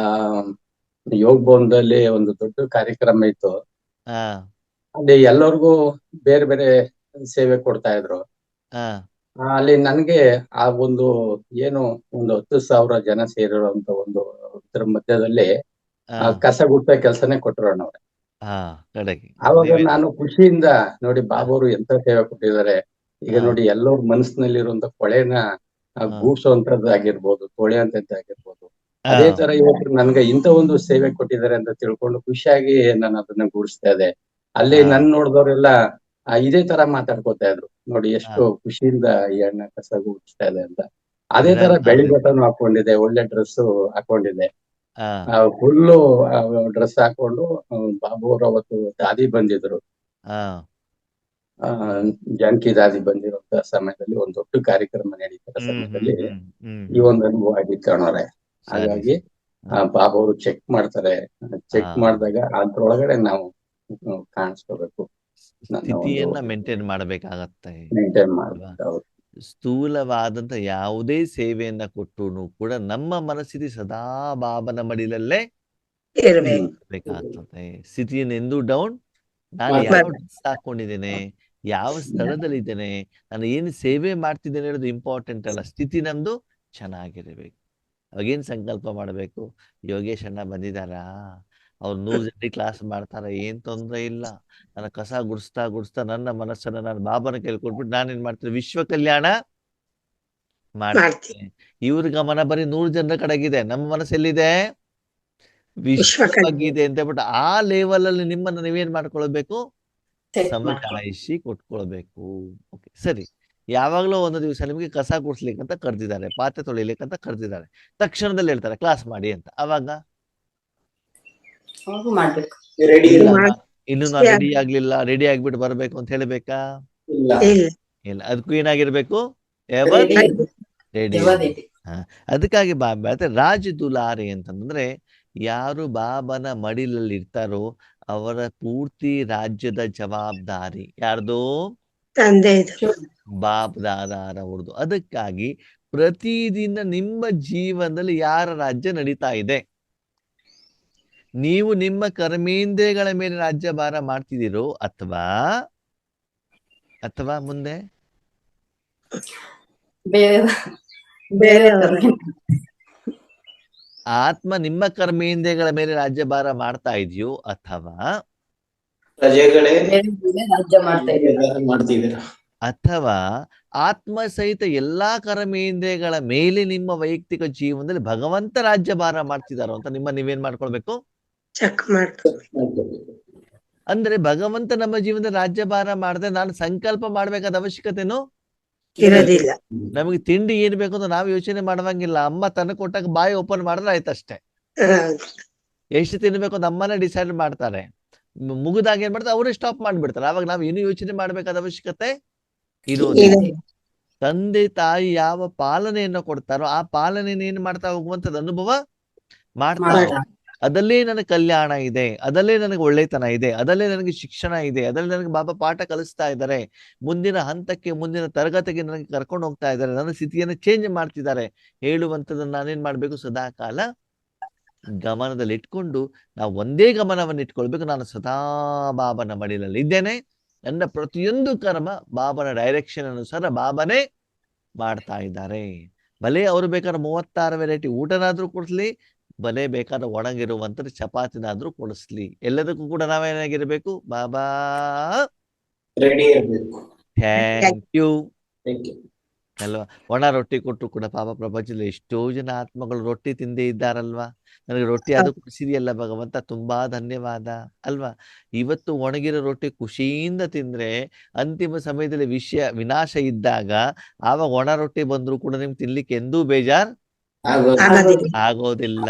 ಯೋಗ ಭವನದಲ್ಲಿ ಒಂದು ದೊಡ್ಡ ಕಾರ್ಯಕ್ರಮ ಇತ್ತು. ಹಾ ಅಲ್ಲಿ ಎಲ್ಲರಿಗೂ ಬೇರೆ ಬೇರೆ ಸೇವೆ ಕೊಡ್ತಾ ಇದ್ರು. ಅಲ್ಲಿ ನನ್ಗೆ ಆ ಒಂದು ಏನು ಒಂದು 10,000 ಜನ ಸೇರಿರುವಂತ ಒಂದು ಇದ್ರ ಮಧ್ಯದಲ್ಲಿ ಕಸ ಗುಡ್ತ ಕೆಲಸನೇ ಕೊಟ್ರು ಅಣ್ಣವ್ರೆ. ಆವಾಗ ನಾನು ಖುಷಿಯಿಂದ ನೋಡಿ ಬಾಬಾರು ಎಂತ ಸೇವೆ ಕೊಟ್ಟಿದ್ದಾರೆ. ಈಗ ನೋಡಿ ಎಲ್ಲರ ಮನಸ್ಸಿನಲ್ಲಿರುವಂತ ಕೊಳೆನ ಗೂಡ್ಸೋಂತದ್ದಾಗಿರ್ಬೋದು, ತೊಳೆಯುವಂತದ್ದಾಗಿರ್ಬೋದು. ಅದೇ ತರ ಇವತ್ತು ನನ್ಗೆ ಇಂತ ಒಂದು ಸೇವೆ ಕೊಟ್ಟಿದ್ದಾರೆ ಅಂತ ತಿಳ್ಕೊಂಡು ಖುಷಿಯಾಗಿ ನಾನು ಅದನ್ನ ಗೂಡಿಸ್ತಾ ಇದ್ದೆ. ಅಲ್ಲಿ ನನ್ ನೋಡಿದವರೆಲ್ಲ ಇದೇ ತರ ಮಾತಾಡ್ಕೋತಾ ಇದ್ರು, ನೋಡಿ ಎಷ್ಟು ಖುಷಿಯಿಂದ ಈ ಅಣ್ಣ ಕಸ ಗೂಡಿಸ್ತಾ ಇದೆ ಅಂತ. ಅದೇ ತರ ಬೆಳಿ ಬಟನ್ ಹಾಕೊಂಡಿದೆ, ಒಳ್ಳೆ ಡ್ರೆಸ್ ಹಾಕೊಂಡಿದೆ, ಫುಲ್ಲು ಡ್ರೆಸ್ ಹಾಕೊಂಡು ಬಾಬು ಅವರು ಅವತ್ತು ದಾದಿ ಬಂದಿದ್ರು. ಜಾನಕಿ ದಾದಿ ಬಂದಿರುವಂತ ಸಮಯದಲ್ಲಿ ಒಂದು ದೊಡ್ಡ ಕಾರ್ಯಕ್ರಮ ನಡೀತಿರೋ ಸಮಯದಲ್ಲಿ ಈ ಒಂದು ಅನುಭವ ಆಗಿತ್ತು ಅಣ್ಣವ್ರೆ. ಹಾಗಾಗಿ ಬಾಬು ಅವರು ಚೆಕ್ ಮಾಡ್ತಾರೆ. ಚೆಕ್ ಮಾಡಿದಾಗ ಅದ್ರೊಳಗಡೆ ನಾವು ಕಾಣಿಸ್ಕೋಬೇಕು, ಸ್ಥಿತಿಯನ್ನ ಮೇಂಟೈನ್ ಮಾಡಬೇಕಾಗತ್ತೆ. ಮೇಂಟೈನ್ ಮಾಡ್ಬೇಕು. ಸ್ಥೂಲವಾದಂತ ಯಾವುದೇ ಸೇವೆಯನ್ನ ಕೊಟ್ಟರು ಕೂಡ ನಮ್ಮ ಮನಸ್ಥಿತಿ ಸದಾ ಬಾಬನ ಮಡಿಲಲ್ಲೇ ಇರ್ಬೇಕಾಗ್ತದೆ. ಸ್ಥಿತಿಯನ್ನು ಎಂದೂ ಡೌನ್, ನಾನು ಯಾವ ಡ್ರೆಸ್ ಹಾಕೊಂಡಿದ್ದೇನೆ, ಯಾವ ಸ್ಥಳದಲ್ಲಿ ಇದ್ದೇನೆ, ನಾನು ಏನು ಸೇವೆ ಮಾಡ್ತಿದ್ದೇನೆ ಅನ್ನೋದು ಇಂಪಾರ್ಟೆಂಟ್ ಅಲ್ಲ, ಸ್ಥಿತಿ ನಮ್ದು ಚೆನ್ನಾಗಿರ್ಬೇಕು. ಅವಾಗೇನ್ ಸಂಕಲ್ಪ ಮಾಡ್ಬೇಕು? ಯೋಗೇಶ್ ಅಣ್ಣ ಬಂದಿದಾರಾ, ಅವ್ರು 100 ಜನರಿಗೆ ಕ್ಲಾಸ್ ಮಾಡ್ತಾರ, ಏನ್ ತೊಂದ್ರೆ ಇಲ್ಲ. ನನ್ನ ಕಸ ಗುಡಿಸ್ತಾ ನನ್ನ ಮನಸ್ಸನ್ನ ನಾನು ಬಾಬನ ಕೇಳ್ಕೊಟ್ಬಿಟ್ಟು ನಾನೇನ್ ಮಾಡ್ತೀನಿ? ವಿಶ್ವ ಕಲ್ಯಾಣ ಮಾಡ್ತೀನಿ. ಇವ್ರ ಗಮನ ಬರೀ 100 ಜನರ ಕಡೆಗಿದೆ, ನಮ್ಮ ಮನಸ್ಸೆಲ್ಲಿದೆ? ವಿಶ್ವವಾಗಿದೆ ಅಂತ ಹೇಳ್ಬಿಟ್ಟು ಆ ಲೆವೆಲ್ ಅಲ್ಲಿ ನಿಮ್ಮನ್ನ ನೀವೇನ್ ಮಾಡ್ಕೊಳ್ಬೇಕು, ಸಮಜಾಯಿಷಿ ಕೊಟ್ಕೊಳ್ಬೇಕು. ಓಕೆ ಸರಿ. ಯಾವಾಗ್ಲೋ ಒಂದು ದಿವಸ ನಿಮಗೆ ಕಸ ಗುಡಿಸ್ಲಿಕ್ಕೆ ಅಂತ ಕರೆದಿದ್ದಾರೆ, ಪಾತ್ರೆ ತೊಳಿಲಿಕ್ಕೆ ಅಂತ ಕರೆದಿದ್ದಾರೆ, ತಕ್ಷಣದಲ್ಲಿ ಹೇಳ್ತಾರೆ ಕ್ಲಾಸ್ ಮಾಡಿ ಅಂತ. ಅವಾಗ ಮಾಡ್ಬೇಕು. ರೆಡಿ ಇಲ್ಲ ಇಲ್ಲ. ಇನ್ನು ನಾನು ರೆಡಿ ಆಗ್ಲಿಲ್ಲ, ರೆಡಿ ಆಗ್ಬಿಟ್ಟು ಬರ್ಬೇಕು ಅಂತ ಹೇಳ್ಬೇಕಾ? ಇಲ್ಲ. ಇಲ್ಲ. ಇಲ್ಲ, ಅದಕ್ಕೂ ಏನಾಗಿರ್ಬೇಕು, ಎವರ್ Ready. ರೆಡಿ. ದೇವಾದೇವಿ. ಅದಕ್ಕಾಗಿ ಬಾಬಾ ಹೇಳ್ತಾರೆ ರಾಜ ದುಲಾರಿ ಅಂತಂದ್ರೆ ಯಾರು ಬಾಬನ ಮಡಿಲಲ್ಲಿ ಇರ್ತಾರೋ ಅವರ ಪೂರ್ತಿ ರಾಜ್ಯದ ಜವಾಬ್ದಾರಿ ಯಾರ್ದು? ತಂದೆ ಇದು. ಬಾಪ್ ದಾದಾರವ್ರದ್ದು. ಅದಕ್ಕಾಗಿ ಪ್ರತಿದಿನ ನಿಮ್ಮ ಜೀವನದಲ್ಲಿ ಯಾರ ರಾಜ್ಯ ನಡೀತಾ ಇದೆ? ನೀವು ನಿಮ್ಮ ಕರ್ಮೇಂದ್ರಿಯಗಳ ಮೇಲೆ ರಾಜ್ಯಭಾರ ಮಾಡ್ತಿದ್ದೀರೋ ಅಥವಾ ಅಥವಾ ಮುಂದೆ ಬೇರೆಯವ್ರ ಆತ್ಮ ನಿಮ್ಮ ಕರ್ಮೇಂದ್ರಿಯಗಳ ಮೇಲೆ ರಾಜ್ಯಭಾರ ಮಾಡ್ತಾ ಇದೆಯೋ ಅಥವಾ ಪ್ರಜೆಗಳೇ ರಾಜ್ಯ ಮಾಡ್ತಾ ಇದ್ದಾರೆ. ಮಾಡ್ತಿದ್ದೀರ. ಅಥವಾ ಆತ್ಮ ಸಹಿತ ಎಲ್ಲಾ ಕರ್ಮೇಂದ್ರಿಯಗಳ ಮೇಲೆ ನಿಮ್ಮ ವೈಯಕ್ತಿಕ ಜೀವನದಲ್ಲಿ ಭಗವಂತ ರಾಜ್ಯಭಾರ ಮಾಡ್ತಿದಾರೋ ಅಂತ ನೀವೇನ್ ಮಾಡ್ಕೊಳ್ಬೇಕು, ಚೆಕ್ ಮಾಡ್ಕೊ. ಅಂದ್ರೆ ಭಗವಂತ ನಮ್ಮ ಜೀವನದಲ್ಲಿ ರಾಜ್ಯಭಾರ ಮಾಡದೆ ನಾನು ಸಂಕಲ್ಪ ಮಾಡ್ಬೇಕಾದ ಅವಶ್ಯಕತೆನೂ ಇರೋದಿಲ್ಲ. ನಮಗೆ ತಿಂಡಿ ಏನ್ ಬೇಕು ಅಂತ ನಾವು ಯೋಚನೆ ಮಾಡುವಂಗಿಲ್ಲ. ಅಮ್ಮ ತನಕ ಕೊಟ್ಟಾಗ ಬಾಯಿ ಓಪನ್ ಮಾಡಿದ್ರೆ ಆಯ್ತಷ್ಟೇ. ಹೌದು. ಎಷ್ಟು ತಿನ್ಬೇಕು ಅಂತ ಅಮ್ಮನೇ ಡಿಸೈಡ್ ಮಾಡ್ತಾರೆ. ಮುಗಿದಾಗ ಏನ್ ಮಾಡ್ತಾರೆ, ಅವರೇ ಸ್ಟಾಪ್ ಮಾಡ್ಬಿಡ್ತಾರೆ. ಅವಾಗ ನಾವು ಏನು ಯೋಚನೆ ಮಾಡ್ಬೇಕಾದ ಅವಶ್ಯಕತೆ ಇರೋದಿಲ್ಲ. ತಂದೆ ತಾಯಿ ಯಾವ ಪಾಲನೆಯನ್ನು ಕೊಡ್ತಾರೋ ಆ ಪಾಲನೆಯನ್ನು ಏನ್ ಮಾಡ್ತಾ ಹೋಗುವಂತದ್ದು ಅನುಭವ ಮಾಡ್ತಾ ಹೋಗ್ತಾರೆ. ಅದಲ್ಲೇ ನನಗೆ ಕಲ್ಯಾಣ ಇದೆ, ಅದಲ್ಲೇ ನನಗೆ ಒಳ್ಳೆತನ ಇದೆ, ಅದಲ್ಲೇ ನನಗೆ ಶಿಕ್ಷಣ ಇದೆ, ಅದರಲ್ಲಿ ನನಗೆ ಬಾಬಾ ಪಾಠ ಕಲಿಸ್ತಾ ಇದ್ದಾರೆ, ಮುಂದಿನ ಹಂತಕ್ಕೆ ಮುಂದಿನ ತರಗತಿಗೆ ನನಗೆ ಕರ್ಕೊಂಡು ಹೋಗ್ತಾ ಇದ್ದಾರೆ, ನನ್ನ ಸ್ಥಿತಿಯನ್ನು ಚೇಂಜ್ ಮಾಡ್ತಿದ್ದಾರೆ ಹೇಳುವಂಥದ್ದನ್ನು ನಾನೇನ್ ಮಾಡ್ಬೇಕು, ಸದಾ ಕಾಲ ಗಮನದಲ್ಲಿ ಇಟ್ಕೊಂಡು ನಾವು ಒಂದೇ ಗಮನವನ್ನು ಇಟ್ಕೊಳ್ಬೇಕು. ನಾನು ಸದಾ ಬಾಬನ ಮಡಿಲಲ್ಲಿ ಇದ್ದೇನೆ, ನನ್ನ ಪ್ರತಿಯೊಂದು ಕರ್ಮ ಬಾಬನ ಡೈರೆಕ್ಷನ್ ಅನುಸಾರ ಬಾಬನೇ ಮಾಡ್ತಾ ಇದ್ದಾರೆ. ಭಲೆ ಅವರು ಬೇಕಾದ್ರೆ 36 ವೆರೈಟಿ ಊಟನಾದ್ರೂ ಕೊಡಿಸ್ಲಿ, ಭಲೆ ಬೇಕಾದ್ರೆ ಒಣಗಿರುವಂತ ಚಪಾತಿನಾದ್ರೂ ಕೊಡಿಸ್ಲಿ, ಎಲ್ಲದಕ್ಕೂ ಕೂಡ ನಾವೇನಾಗಿರ್ಬೇಕು, ಬಾಬಾ ರೆಡಿ ಇರ್ಬೇಕು. Thank you thank you. ಅಲ್ವಾ. ಒಣ ರೊಟ್ಟಿ ಕೊಟ್ಟರು ಕೂಡ ಪಾಪ ಪ್ರಪಂಚದಲ್ಲಿ ಎಷ್ಟೋ ಜನ ಆತ್ಮಗಳು ರೊಟ್ಟಿ ತಿಂದೇ ಇದ್ದಾರಲ್ವಾ. ನನಗೆ ರೊಟ್ಟಿ ಅದು ಕುಡಿಸಿದೆಯಲ್ಲ ಭಗವಂತ, ತುಂಬಾ ಧನ್ಯವಾದ ಅಲ್ವಾ. ಇವತ್ತು ಒಣಗಿರೋ ರೊಟ್ಟಿ ಖುಷಿಯಿಂದ ತಿಂದ್ರೆ ಅಂತಿಮ ಸಮಯದಲ್ಲಿ ವಿನಾಶ ಇದ್ದಾಗ ಆವಾಗ ಒಣ ರೊಟ್ಟಿ ಬಂದ್ರು ಕೂಡ ನಿಮ್ಗೆ ತಿನ್ಲಿಕ್ಕೆ ಎಂದೂ ಬೇಜಾರ್ ಆಗೋದಿಲ್ಲ.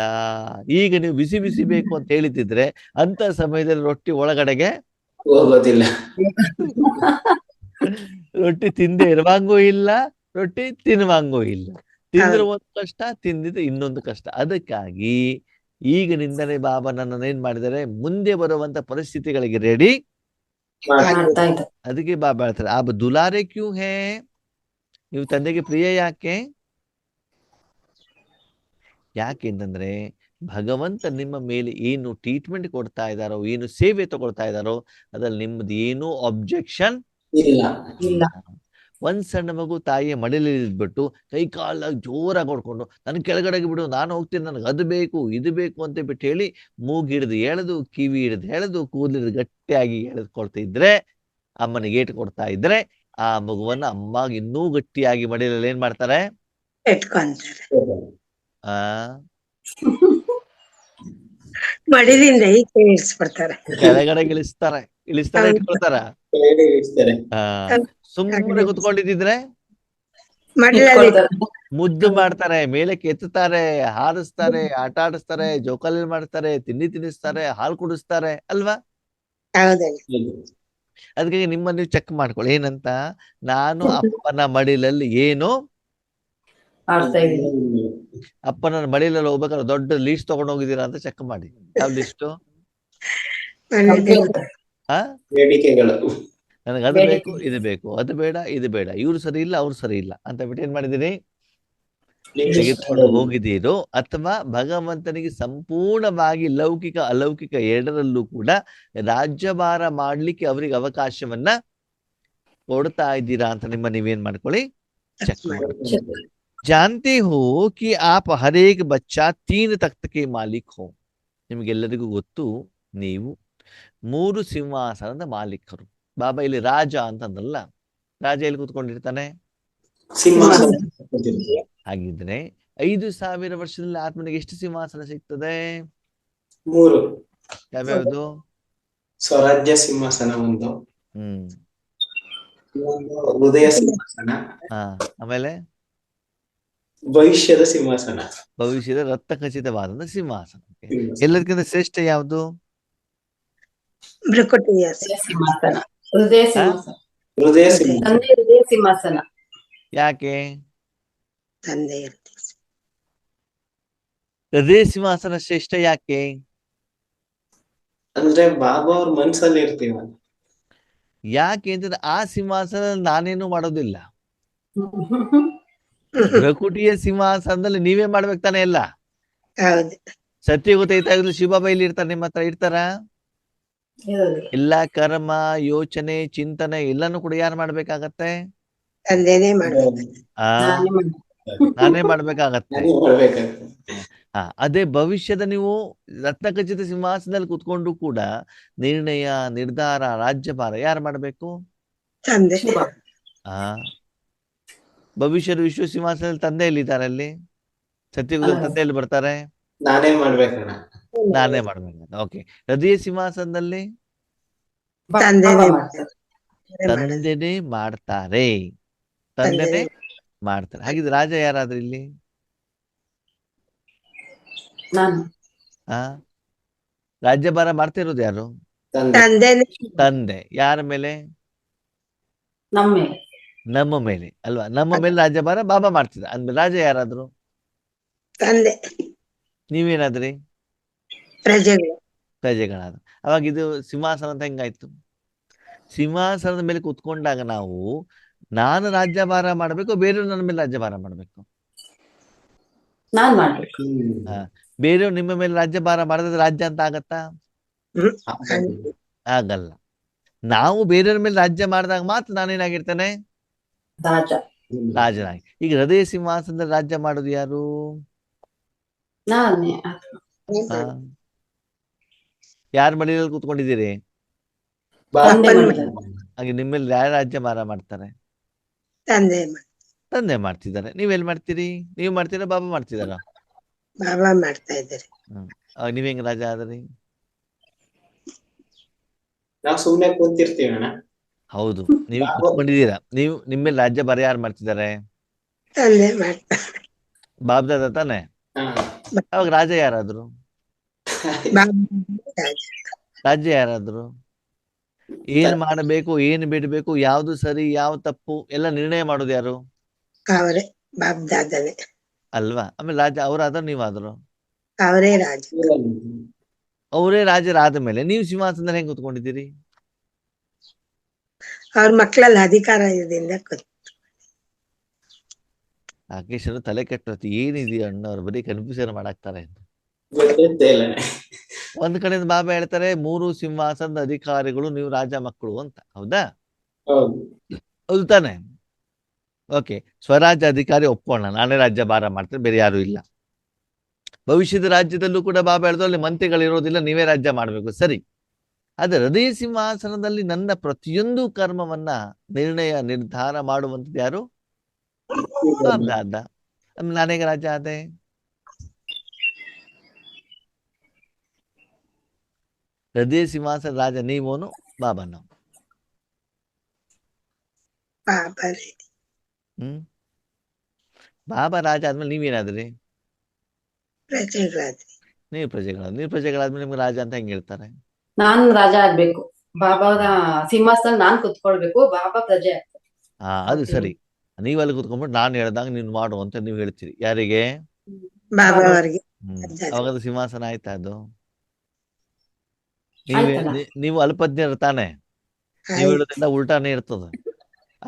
ಈಗ ನೀವು ಬಿಸಿ ಬಿಸಿ ಬೇಕು ಅಂತ ಹೇಳಿದ್ರೆ ಅಂತ ಸಮಯದಲ್ಲಿ ರೊಟ್ಟಿ ಒಳಗಡೆಗೆ ಹೋಗೋದಿಲ್ಲ. ರೊಟ್ಟಿ ತಿಂದೆ ಇರುವಂಗೂ ಇಲ್ಲ, ರೊಟ್ಟಿ ತಿನ್ನುವಂಗೂ ಇಲ್ಲ. ತಿಂದ್ರೆ ಒಂದು ಕಷ್ಟ, ತಿಂದಿದ್ರೆ ಇನ್ನೊಂದು ಕಷ್ಟ. ಅದಕ್ಕಾಗಿ ಈಗಿನಿಂದಲೇ ಬಾಬಾ ನನ್ನನ್ನು ಏನ್ ಮಾಡಿದರೆ ಮುಂದೆ ಬರುವಂತ ಪರಿಸ್ಥಿತಿಗಳಿಗೆ ರೆಡಿ ಮಾಡ್ತಾ ಇದ್ದಾರೆ. ಅದಕ್ಕೆ ಬಾಬಾ ಹೇಳ್ತಾರೆ ಆಬ್ ದುಲಾರೆ ಕ್ಯೂ ಹೇ, ನೀವು ತಂದೆಗೆ ಪ್ರಿಯ ಯಾಕೆ? ಯಾಕೆಂತಂದ್ರೆ ಭಗವಂತ ನಿಮ್ಮ ಮೇಲೆ ಏನು ಟ್ರೀಟ್ಮೆಂಟ್ ಕೊಡ್ತಾ ಇದ್ದಾರೋ, ಏನು ಸೇವೆ ತಗೊಳ್ತಾ ಇದ್ದಾರೋ ಅದ್ರಲ್ಲಿ ನಿಮ್ದು ಏನೂ ಅಬ್ಜೆಕ್ಷನ್ ಇಲ್ಲ. ಒಂದ್ ಸಣ್ಣ ಮಗು ತಾಯಿಯ ಮಡಿಲಲ್ಲಿ ಇದ್ಬಿಟ್ಟು ಕೈ ಕಾಲಾಗಿ ಜೋರಾಗಿ ಹೊಡ್ಕೊಂಡು ನನ್ ಕೆಳಗಡೆಗೆ ಬಿಡು, ನಾನು ಹೋಗ್ತೀನಿ, ನನಗೆ ಅದು ಬೇಕು ಇದು ಬೇಕು ಅಂತ ಬಿಟ್ಟು ಹೇಳಿ ಮೂಗಿಡ್ದು ಎಳೆದು ಕಿವಿ ಹಿಡಿದು ಎಳೆದು ಕೂದಲಿದ್ದು ಗಟ್ಟಿಯಾಗಿ ಎಳೆದುಕೊಳ್ತಿದ್ರೆ, ಅಮ್ಮನಿಗೆ ಏಟು ಕೊಡ್ತಾ ಇದ್ರೆ ಆ ಮಗುವನ್ನ ಅಮ್ಮ ಇನ್ನೂ ಗಟ್ಟಿಯಾಗಿ ಮಡಿಲಲ್ಲಿ ಏನ್ ಮಾಡ್ತಾರೆ, ಆ ಮಡಿಲಿಂದ ಇಳಿಸ್ಬಿಡ್ತಾರೆ, ಕೆಳಗಡೆ ಇಳಿಸ್ತಾರೆ ಇಟ್ಕೊಳ್ತಾರ. ಸುಮ್ಮನೆ ಕುತ್ಕೊಂಡಿದ್ರೆ ಮುದ್ದು ಮಾಡ್ತಾರೆ, ಮೇಲೆ ಕೆತ್ತುತ್ತಾರೆ, ಹಾರಿಸ್ತಾರೆ, ಆಟ ಆಡಿಸ್ತಾರೆ, ಜೋಕಾಲಿ ಮಾಡ್ತಾರೆ, ತಿಂಡಿ ತಿನ್ನಿಸ್ತಾರೆ, ಹಾಲು ಕುಡಿಸ್ತಾರೆ ಅಲ್ವಾ. ಅದಕ್ಕಾಗಿ ನಿಮ್ಮನ್ನು ನೀವು ಚೆಕ್ ಮಾಡ್ಕೊಳ್ಳಿ. ಏನಂತ, ನಾನು ಅಪ್ಪನ ಮಡಿಲಲ್ಲಿ ಏನು ಅಪ್ಪನ ಮಡಿಲಲ್ಲಿ ಹೋಗ್ಬೇಕಾದ್ರೆ ದೊಡ್ಡ ಲೀಸ್ಟ್ ತಗೊಂಡು ಹೋಗಿದ್ದೀರಾ ಅಂತ ಚೆಕ್ ಮಾಡಿ. ಯಾವ ಲಿಸ್ಟು? ನನಗೆ ಅದು ಬೇಕು ಇದು ಬೇಕು, ಅದು ಬೇಡ ಇದು ಬೇಡ, ಇವ್ರು ಸರಿ ಇಲ್ಲ ಅವ್ರು ಸರಿ ಇಲ್ಲ ಅಂತ ಬಿಟ್ಟು ಏನ್ ಮಾಡಿದೀನಿ, ತೆಗೆದುಕೊಂಡು ಹೋಗಿದ್ದೀರೋ. ಅಥವಾ ಭಗವಂತನಿಗೆ ಸಂಪೂರ್ಣವಾಗಿ ಲೌಕಿಕ ಅಲೌಕಿಕ ಎರಡರಲ್ಲೂ ಕೂಡ ರಾಜ್ಯಭಾರ ಮಾಡ್ಲಿಕ್ಕೆ ಅವರಿಗೆ ಅವಕಾಶವನ್ನ ಕೊಡ್ತಾ ಇದ್ದೀರಾ ಅಂತ ನೀವೇನ್ ಮಾಡ್ಕೊಳ್ಳಿ, ಚೆಕ್ ಮಾಡ್ಕೊಳ್ಳಿ. जानते हो कि आप हर एक बच्चा 3 तख्त के मालिक हो. ನಿಮಗೆಲ್ಲರಿಗೂ ಗೊತ್ತು ನೀವು 3 ಸಿಂಹಾಸನದ ಮಾಲೀಕರು. ಬಾಬಾ ಇಲ್ಲಿ ರಾಜ ಅಂತಂದಲ್ಲ, ರಾಜ ಎಲ್ಲಿ ಕೂತ್ಕೊಂಡಿರ್ತಾನೆ? ಹಾಗಿದ್ರೆ 5000 ವರ್ಷದಲ್ಲಿ ಆತ್ಮನಿಗೆ ಎಷ್ಟು ಸಿಂಹಾಸನ ಸಿಗ್ತದೆ? ಮೂರು. ಯಾವ್ಯಾವ್ದು? ಸ್ವರಾಜ್ಯ ಸಿಂಹಾಸನ ಒಂದು, ಹ್ಮ್. ಇನ್ನೊಂದು ಹೃದಯ ಸಿಂಹಾಸನ, ಹಾ, ಆಮೇಲೆ ಭವಿಷ್ಯದ ಸಿಂಹಾಸನ. ಭವಿಷ್ಯದ ರಕ್ತ ಖಚಿತವಾದ ಸಿಂಹಾಸನ. ಸಿಂಹಾಸನ. ಎಲ್ಲದಕ್ಕಿಂತ ಶ್ರೇಷ್ಠ ಯಾವುದು? ಭ್ರಕುಟಿಯ ಹೃದಯ ಸಿಂಹಾಸನ. ಹೃದಯ ಸಿಂಹಾಸನ. ಹೃದಯ ಸಿಂಹಾಸನ. ತಂದೆ ಹೃದಯ ಸಿಂಹಾಸನ. ಯಾಕೆ? ತಂದೆ ಇರ್ತೀವಿ. ಹೃದಯ ಸಿಂಹಾಸನ ಶ್ರೇಷ್ಠ ಯಾಕೆ? ಅಂದ್ರೆ ಬಾಬಾ ಅವ್ರ ಮನ್ಸಲ್ಲಿ ಇರ್ತೀವ. ಯಾಕೆ ಅಂತಂದ್ರೆ ಆ ಸಿಂಹಾಸನ ನಾನೇನು ಮಾಡೋದಿಲ್ಲ. ಭ್ರಕುಟಿಯ ಸಿಂಹಾಸನದಲ್ಲಿ ನೀವೇ ಮಾಡ್ಬೇಕು ತಾನೆ ಎಲ್ಲ. ಹೌದು. ಸತ್ಯ ಗೊತ್ತಾಯ್ತಾಗಲಿ ಶಿವಬಾಬಾ ಇಲ್ಲಿ ಇರ್ತಾರೆ, ನಿಮ್ಮ ಹತ್ರ ಇರ್ತಾರ? ಇರೋದಿಲ್ಲ. ಎಲ್ಲ ಕರ್ಮ, ಯೋಚನೆ, ಚಿಂತನೆ ಎಲ್ಲಾನು ಕೂಡ ಯಾರು ಮಾಡ್ಬೇಕಾಗತ್ತೆ? ತಂದೆನೇ ಮಾಡ್ಬೇಕು. ಆ ನಾನೇ ಮಾಡ್ಬೇಕು. ನಾನೇ ಮಾಡ್ಬೇಕಾಗತ್ತೆ. ನಾನೇ ಮಾಡ್ಬೇಕಾಗ್ತದೆ. ಅದೇ ಭವಿಷ್ಯದ ನೀವು ರತ್ನಖಚಿತ ಸಿಂಹಾಸನದಲ್ಲಿ ಕುತ್ಕೊಂಡು ಕೂಡ ನಿರ್ಣಯ, ನಿರ್ಧಾರ, ರಾಜ್ಯಭಾರ ಯಾರು ಮಾಡ್ಬೇಕು? ತಂದೆ. ಶಿವ. ಆ ಭವಿಷ್ಯದ ವಿಶ್ವ ಸಿಂಹಾಸನದಲ್ಲಿ ತಂದೆ ಎಲ್ಲಿದ್ದಾರೆ? ಅಲ್ಲಿ ಸತ್ಯಯುಗದಲ್ಲಿ ತಂದೆ ಎಲ್ಲಿ ಬರ್ತಾರೆ? ನಾನೇ ಮಾಡ್ಬೇಕಣ್ಣ. ನಾನೇ ಮಾಡ್ಬೇಕು. ಓಕೆ. ಹೃದಯ ಸಿಂಹಾಸನದಲ್ಲಿ ತಂದೆನೇ ಬಾಬಾ ಮಾಡ್ತಾರೆ. ತಂದೆನೇ ಮಾಡ್ತಾರೆ. ತಂದೆನೇ ಮಾಡ್ತಾರೆ. ಹಾಗಿದ್ರೆ ರಾಜ ಯಾರಾದ್ರೂ ಇಲ್ಲಿ? ನಾನು ಆ ರಾಜ್ಯಭಾರ ಮಾಡ್ತಿರೋದು ಯಾರು? ತಂದೆ. ತಂದೆನೇ ತಂದೆ. ಯಾರ ಮೇಲೆ? ನಮ್ಮ ಮೇಲೆ. ನಮ್ಮ ಮೇಲೆ ಅಲ್ವಾ? ನಮ್ಮ ಮೇಲೆ ರಾಜ್ಯಭಾರ ಬಾಬಾ ಮಾಡ್ತಿದ್ದ ಅಂದ್ಮೇಲೆ ರಾಜ ಯಾರಾದ್ರು? ತಂದೆ. ನೀವೇನಾದ್ರಿ? ಪ್ರಜೆಗಳು. ಪ್ರಜೆಗಳಾದ. ಅವಾಗ ಇದು ಸಿಂಹಾಸನ ಅಂತ ಹೆಂಗಾಯ್ತು? ಸಿಂಹಾಸನದ ಮೇಲೆ ಕುತ್ಕೊಂಡಾಗ ನಾವು ನಾನು ರಾಜ್ಯಭಾರ ಮಾಡ್ಬೇಕು, ಬೇರೆಯವ್ರು ನನ್ನ ಮೇಲೆ ರಾಜ್ಯಭಾರ ಮಾಡ್ಬೇಕು. ನಾನ್ ಮಾಡ್ಬೇಕು. ಬೇರೆಯವ್ರು ನಿಮ್ಮ ಮೇಲೆ ರಾಜ್ಯಭಾರ ಮಾಡಿದ್ರೆ ರಾಜ್ಯ ಅಂತ ಆಗತ್ತಾ? ಹ್ಮ್. ಆಗಲ್ಲ. ನಾವು ಬೇರೆಯವ್ರ ಮೇಲೆ ರಾಜ್ಯ ಮಾಡಿದಾಗ ಮಾತ್ರ ನಾನೇನಾಗಿರ್ತೇನೆ? ರಾಜ. ರಾಜನಾಗಿ. ಈಗ ಹೃದಯ ಸಿಂಹಾಸನದಲ್ಲಿ ರಾಜ್ಯ ಮಾಡೋದು ಯಾರು? ನಾನೇ. ಯಾರ ಮನೆಯಲ್ಲಿ ಕೂತ್ಕೊಂಡಿದ್ದೀರಿ? ತಂದೆ ಅಪ್ಪನ ಮಾಡಿದ್ದಾರೆ. ಹಾಗೆ ನಿಮ್ಮಲ್ಲಿ ಯಾರು ರಾಜ್ಯಭಾರ ಮಾಡ್ತಾರೆ? ತಂದೆ ತಂದೆ ಮಾಡ್ತಿದ್ದಾರೆ. ನೀವೆಲ್ಲಿ ಮಾಡ್ತೀರಿ? ನೀವು ಮಾಡ್ತೀರಾ, ಬಾಬಾ ಮಾಡ್ತಿದಾರ? ಬಾಬಾ ಮಾಡ್ತಾ ಇದ್ದಾರೆ. ನೀವ್ ಹೆಂಗ್ ರಾಜ ಆದ್ರಿ? ನಾವ್ ಸುಮ್ನೆ ಕೂತಿರ್ತೀವಿ ಅಣ್ಣ. ಹೌದು, ನೀವು ಕುತ್ಕೊಂಡಿದ್ದೀರಾ. ನೀವು ನಿಮ್ಮಲ್ಲಿ ರಾಜ್ಯಭಾರ ಯಾರು ಮಾಡ್ತಿದ್ದಾರೆ? ತಂದೆ ಮಾಡ್ತಾರೆ. ಬಾಬ್ದಾದ ತಾನೆ? ಅವಾಗ ರಾಜ ಯಾರಾದ್ರು? ಬಾಬಾ ರಾಜ. ರಾಜ್ಯ ಯಾರಾದ್ರು? ಏನ್ ಮಾಡಬೇಕು, ಏನ್ ಬಿಡ್ಬೇಕು, ಯಾವ್ದು ಸರಿ, ಯಾವ ತಪ್ಪು ಎಲ್ಲ ನಿರ್ಣಯ ಮಾಡೋದು ಯಾರು? ಅವರೇ ಬಾಬ್ ದಾದನೇ. ಅಲ್ವಾ? ಆಮೇಲೆ ರಾಜ ಅವರಾದ್ರು, ನೀವಾದ್ರು? ಅವರೇ ರಾಜ. ಅವರೇ ರಾಜರಾದ ಮೇಲೆ ನೀವು ಸಿಂಹಾಸನದಲ್ಲಿ ಹೆಂಗ್ ಕುತ್ಕೊಂಡಿದ್ದೀರಿ? ಅವ್ರ ಮಕ್ಕಳಲ್ಲಿ ಅಧಿಕಾರ ಇರೋದ್ರಿಂದ ರಾಕೇಶ್ ತಲೆ ಕೆಟ್ಟೋತಿ. ಏನಿದೆಯಾ ಅಣ್ಣ, ಅವ್ರು ಬರೀ ಕನ್ಫ್ಯೂಷನ್ ಮಾಡಾಕ್ತಾರೆ ಅಂತ. ಒಂದ್ ಕಡೆಯಿಂದ ಬಾಬಾ ಹೇಳ್ತಾರೆ 3 ಸಿಂಹಾಸನದ ಅಧಿಕಾರಿಗಳು ನೀವು ರಾಜ ಮಕ್ಕಳು ಅಂತ. ಹೌದಾ? ಹೌದು ತಾನೆ? ಓಕೆ. ಸ್ವರಾಜ್ಯ ಅಧಿಕಾರಿ ಒಪ್ಪೋಣ, ನಾನೇ ರಾಜ್ಯ ಭಾರ ಮಾಡ್ತೇನೆ, ಬೇರೆ ಯಾರು ಇಲ್ಲ. ಭವಿಷ್ಯದ ರಾಜ್ಯದಲ್ಲೂ ಕೂಡ ಬಾಬಾ ಹೇಳಿದ್ರು ಅಲ್ಲಿ ಮಂತ್ರಿಗಳು ಇರೋದಿಲ್ಲ, ನೀವೇ ರಾಜ್ಯ ಮಾಡ್ಬೇಕು. ಸರಿ. ಆದ್ರೆ ಹೃದಯ ಸಿಂಹಾಸನದಲ್ಲಿ ನನ್ನ ಪ್ರತಿಯೊಂದು ಕರ್ಮವನ್ನ ನಿರ್ಣಯ, ನಿರ್ಧಾರ ಮಾಡುವಂಥದ್ದು ಯಾರು? ಬಾಬ್ದಾದ. ನಾನೇಗ ರಾಜ ಆದೆ? ಹೃದಯ ಸಿಂಹಾಸನ ರಾಜ ನೀವೋನು, ಬಾಬಾನು. ಬಾಬಾನೇ. ಬಾಬಾ ರಾಜ ಆದ್ಮೇಲೆ ನೀವೇನಾದ್ರಿ? ಪ್ರಜೆಗಳಾದ್ರಿ. ನೀವು ಪ್ರಜೆಗಳಾದ್ಮೇಲೆ ನಿಮ್ಗೆ ರಾಜ ಅಂತ ಹೆಂಗ್ ಹೇಳ್ತಾರೆ? ನಾನ್ ರಾಜ ಆಗ್ಬೇಕು. ಬಾಬಾದ ಸಿಂಹಾಸನ ನಾನ್ ಕುತ್ಕೊಳ್ಬೇಕು, ಬಾಬಾ ಪ್ರಜೆ ಆಗ್ತಾರೆ. ಅದು ಸರಿ. ನೀವ್ ಅಲ್ಲಿ ಕುತ್ಕೊಂಡ್ಬಿಟ್ಟು ನಾನು ಹೇಳ್ದಂಗ ನೀನ್ ಮಾಡು ಅಂತ ನೀವ್ ಹೇಳ್ತೀರಿ. ಯಾರಿಗೆ? ಬಾಬಾ ಅವ್ರಿಗೆ. ಅವಾಗ ಸಿಂಹಾಸನ ಆಯ್ತಾ ಅದು? ಆಯ್ತಲ್ಲ. ನೀವು ಅಲ್ಪಜ್ಞರು ತಾನೆ? ನೀವು ಹೇಳೋದ್ರಿಂದ ಉಲ್ಟಾನೇ ಇರ್ತದೆ,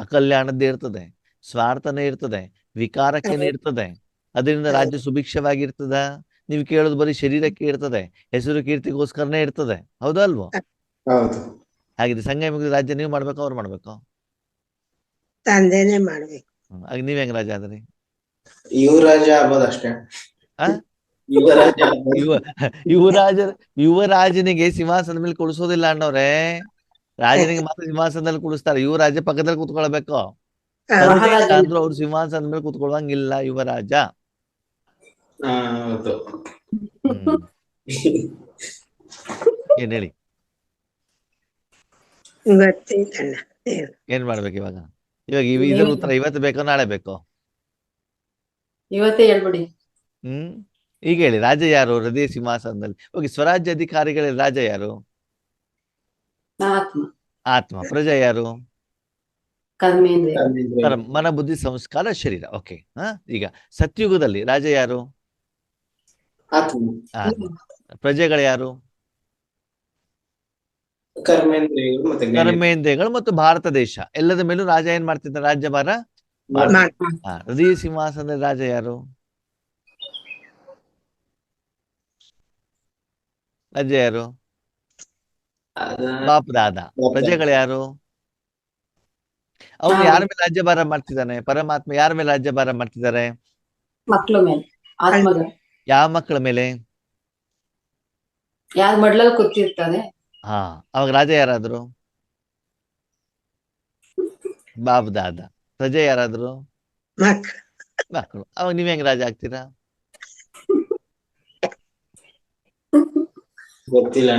ಅಕಲ್ಯಾಣದ್ದೇ ಇರ್ತದೆ, ಸ್ವಾರ್ಥನೇ ಇರ್ತದೆ, ವಿಕಾರಕ್ಕೇನೆ ಇರ್ತದೆ. ಅದರಿಂದ ರಾಜ್ಯ ಸುಭಿಕ್ಷವಾಗಿರ್ತದ? ನೀವು ಕೇಳೋದು ಬರೀ ಶರೀರಕ್ಕೆ ಇರ್ತದೆ, ಹೆಸರು ಕೀರ್ತಿಗೋಸ್ಕರನೇ ಇರ್ತದೆ. ಹೌದಾ ಅಲ್ವೋ? ಹಾಗಿದ್ರೆ ಸಂಘ ಮುಗಿದ ರಾಜ್ಯ ನೀವು ಮಾಡ್ಬೇಕು, ಅವ್ರು ಮಾಡ್ಬೇಕು? ತಂದೆನೇ ಮಾಡ್ಬೇಕು. ಹಾಗೆ ನೀವ್ ಹೆಂಗ್ ರಾಜ ಆದ್ರಿ? ಯುವರಾಜ ಆಗ್ಬೋದಷ್ಟೇ. ಯುವರಾಜನಿಗೆ ಸಿಂಹಾಸನದ ಮೇಲೆ ಕುಳಿಸೋದಿಲ್ಲ ಅಣ್ಣವ್ರೆ. ರಾಜನಿಗೆ ಮಾತ್ರ ಸಿಂಹಾಸನದಲ್ಲಿ ಕುಳಿಸ್ತಾರೆ, ಯುವರಾಜ ಪಕ್ಕದಲ್ಲಿ ಕುತ್ಕೊಳ್ಬೇಕು. ಅಂದ್ರು ಅವ್ರು ಸಿಂಹಾಸನದ ಮೇಲೆ ಕುತ್ಕೊಳ್ಳಂಗಿಲ್ಲ ಯುವರಾಜ. ಏನ್ ಹೇಳಿ, ಗೊತ್ತಿಲ್ಲಣ್ಣ. ಏನ್ ಮಾಡ್ಬೇಕು ಇವಾಗ? ಇವಾಗ ಇದ್ರ ಉತ್ತರ ಇವತ್ತು ಬೇಕೋ ನಾಳೆ ಬೇಕೋ? ಇವತ್ತೇ ಹೇಳ್ಬಿಡಿ. ಈಗ ಹೇಳಿ, ರಾಜ ಯಾರು ಹೃದಯ ಸಿಂಹಾಸನದಲ್ಲಿ? ಹೋಗಿ, ಸ್ವರಾಜ್ಯ ಅಧಿಕಾರಿಗಳಲ್ಲಿ ರಾಜ ಯಾರು? ಆತ್ಮ, ಆತ್ಮ. ಪ್ರಜೆ ಯಾರು? ಕರ್ಮೇಂದ್ರಿಯ. ಮನ ಬುದ್ಧಿ ಸಂಸ್ಕಾರ ಶರೀರ. ಓಕೆ. ಈಗ ಸತ್ಯುಗದಲ್ಲಿ ರಾಜ ಯಾರು? ಆತ್ಮ, ಆತ್ಮ. ಪ್ರಜೆಗಳು ಯಾರು? ಕರ್ಮೇಂದ್ರಿಯಗಳು ಮತ್ತೆ ಜ್ಞಾನೇಂದ್ರಿಯ. ಕರ್ಮೇಂದ್ರಿಯಗಳು ಮತ್ತು ಭಾರತ ದೇಶ ಎಲ್ಲದ ಮೇಲೂ ರಾಜ ಏನ್ ಮಾಡ್ತಿದ್ದ? ರಾಜ್ಯಭಾರ ಹೃದಯ ಸಿಂಹಾಸನದಲ್ಲಿ ರಾಜ ಯಾರು? ರಾಜ ಯಾರು? ಬಾಪ್ ದಾದ. ಪ್ರಜೆಗಳು ಯಾರು? ಅವನು ಯಾರ ಮೇಲೆ ರಾಜ್ಯಭಾರ ಮಾಡ್ತಿದ್ದಾನೆ? ಪರಮಾತ್ಮ ಯಾರ ಮೇಲೆ ರಾಜ್ಯಭಾರ ಮಾಡ್ತಿದ್ದಾರೆ? ಮಕ್ಳ ಮೇಲೆ, ಆತ್ಮಗಳು. ಯಾವ ಮಕ್ಕಳ ಮೇಲೆ? ಯಾರ ಮಡ್ಲಲ್ಲಿ ಕೂತಿರ್ತಾರೆ. ಅವಾಗ ರಾಜ ಯಾರಾದ್ರು? ಬಾಪ್ ದಾದ. ಪ್ರಜೆ ಯಾರಾದ್ರು? ಮಕ್ಕಳು. ಅವಾಗ ನೀವ್ ಹೆಂಗ್ ರಾಜ ಆಗ್ತೀರಾ? ಗೊತ್ತಿಲ್ಲ.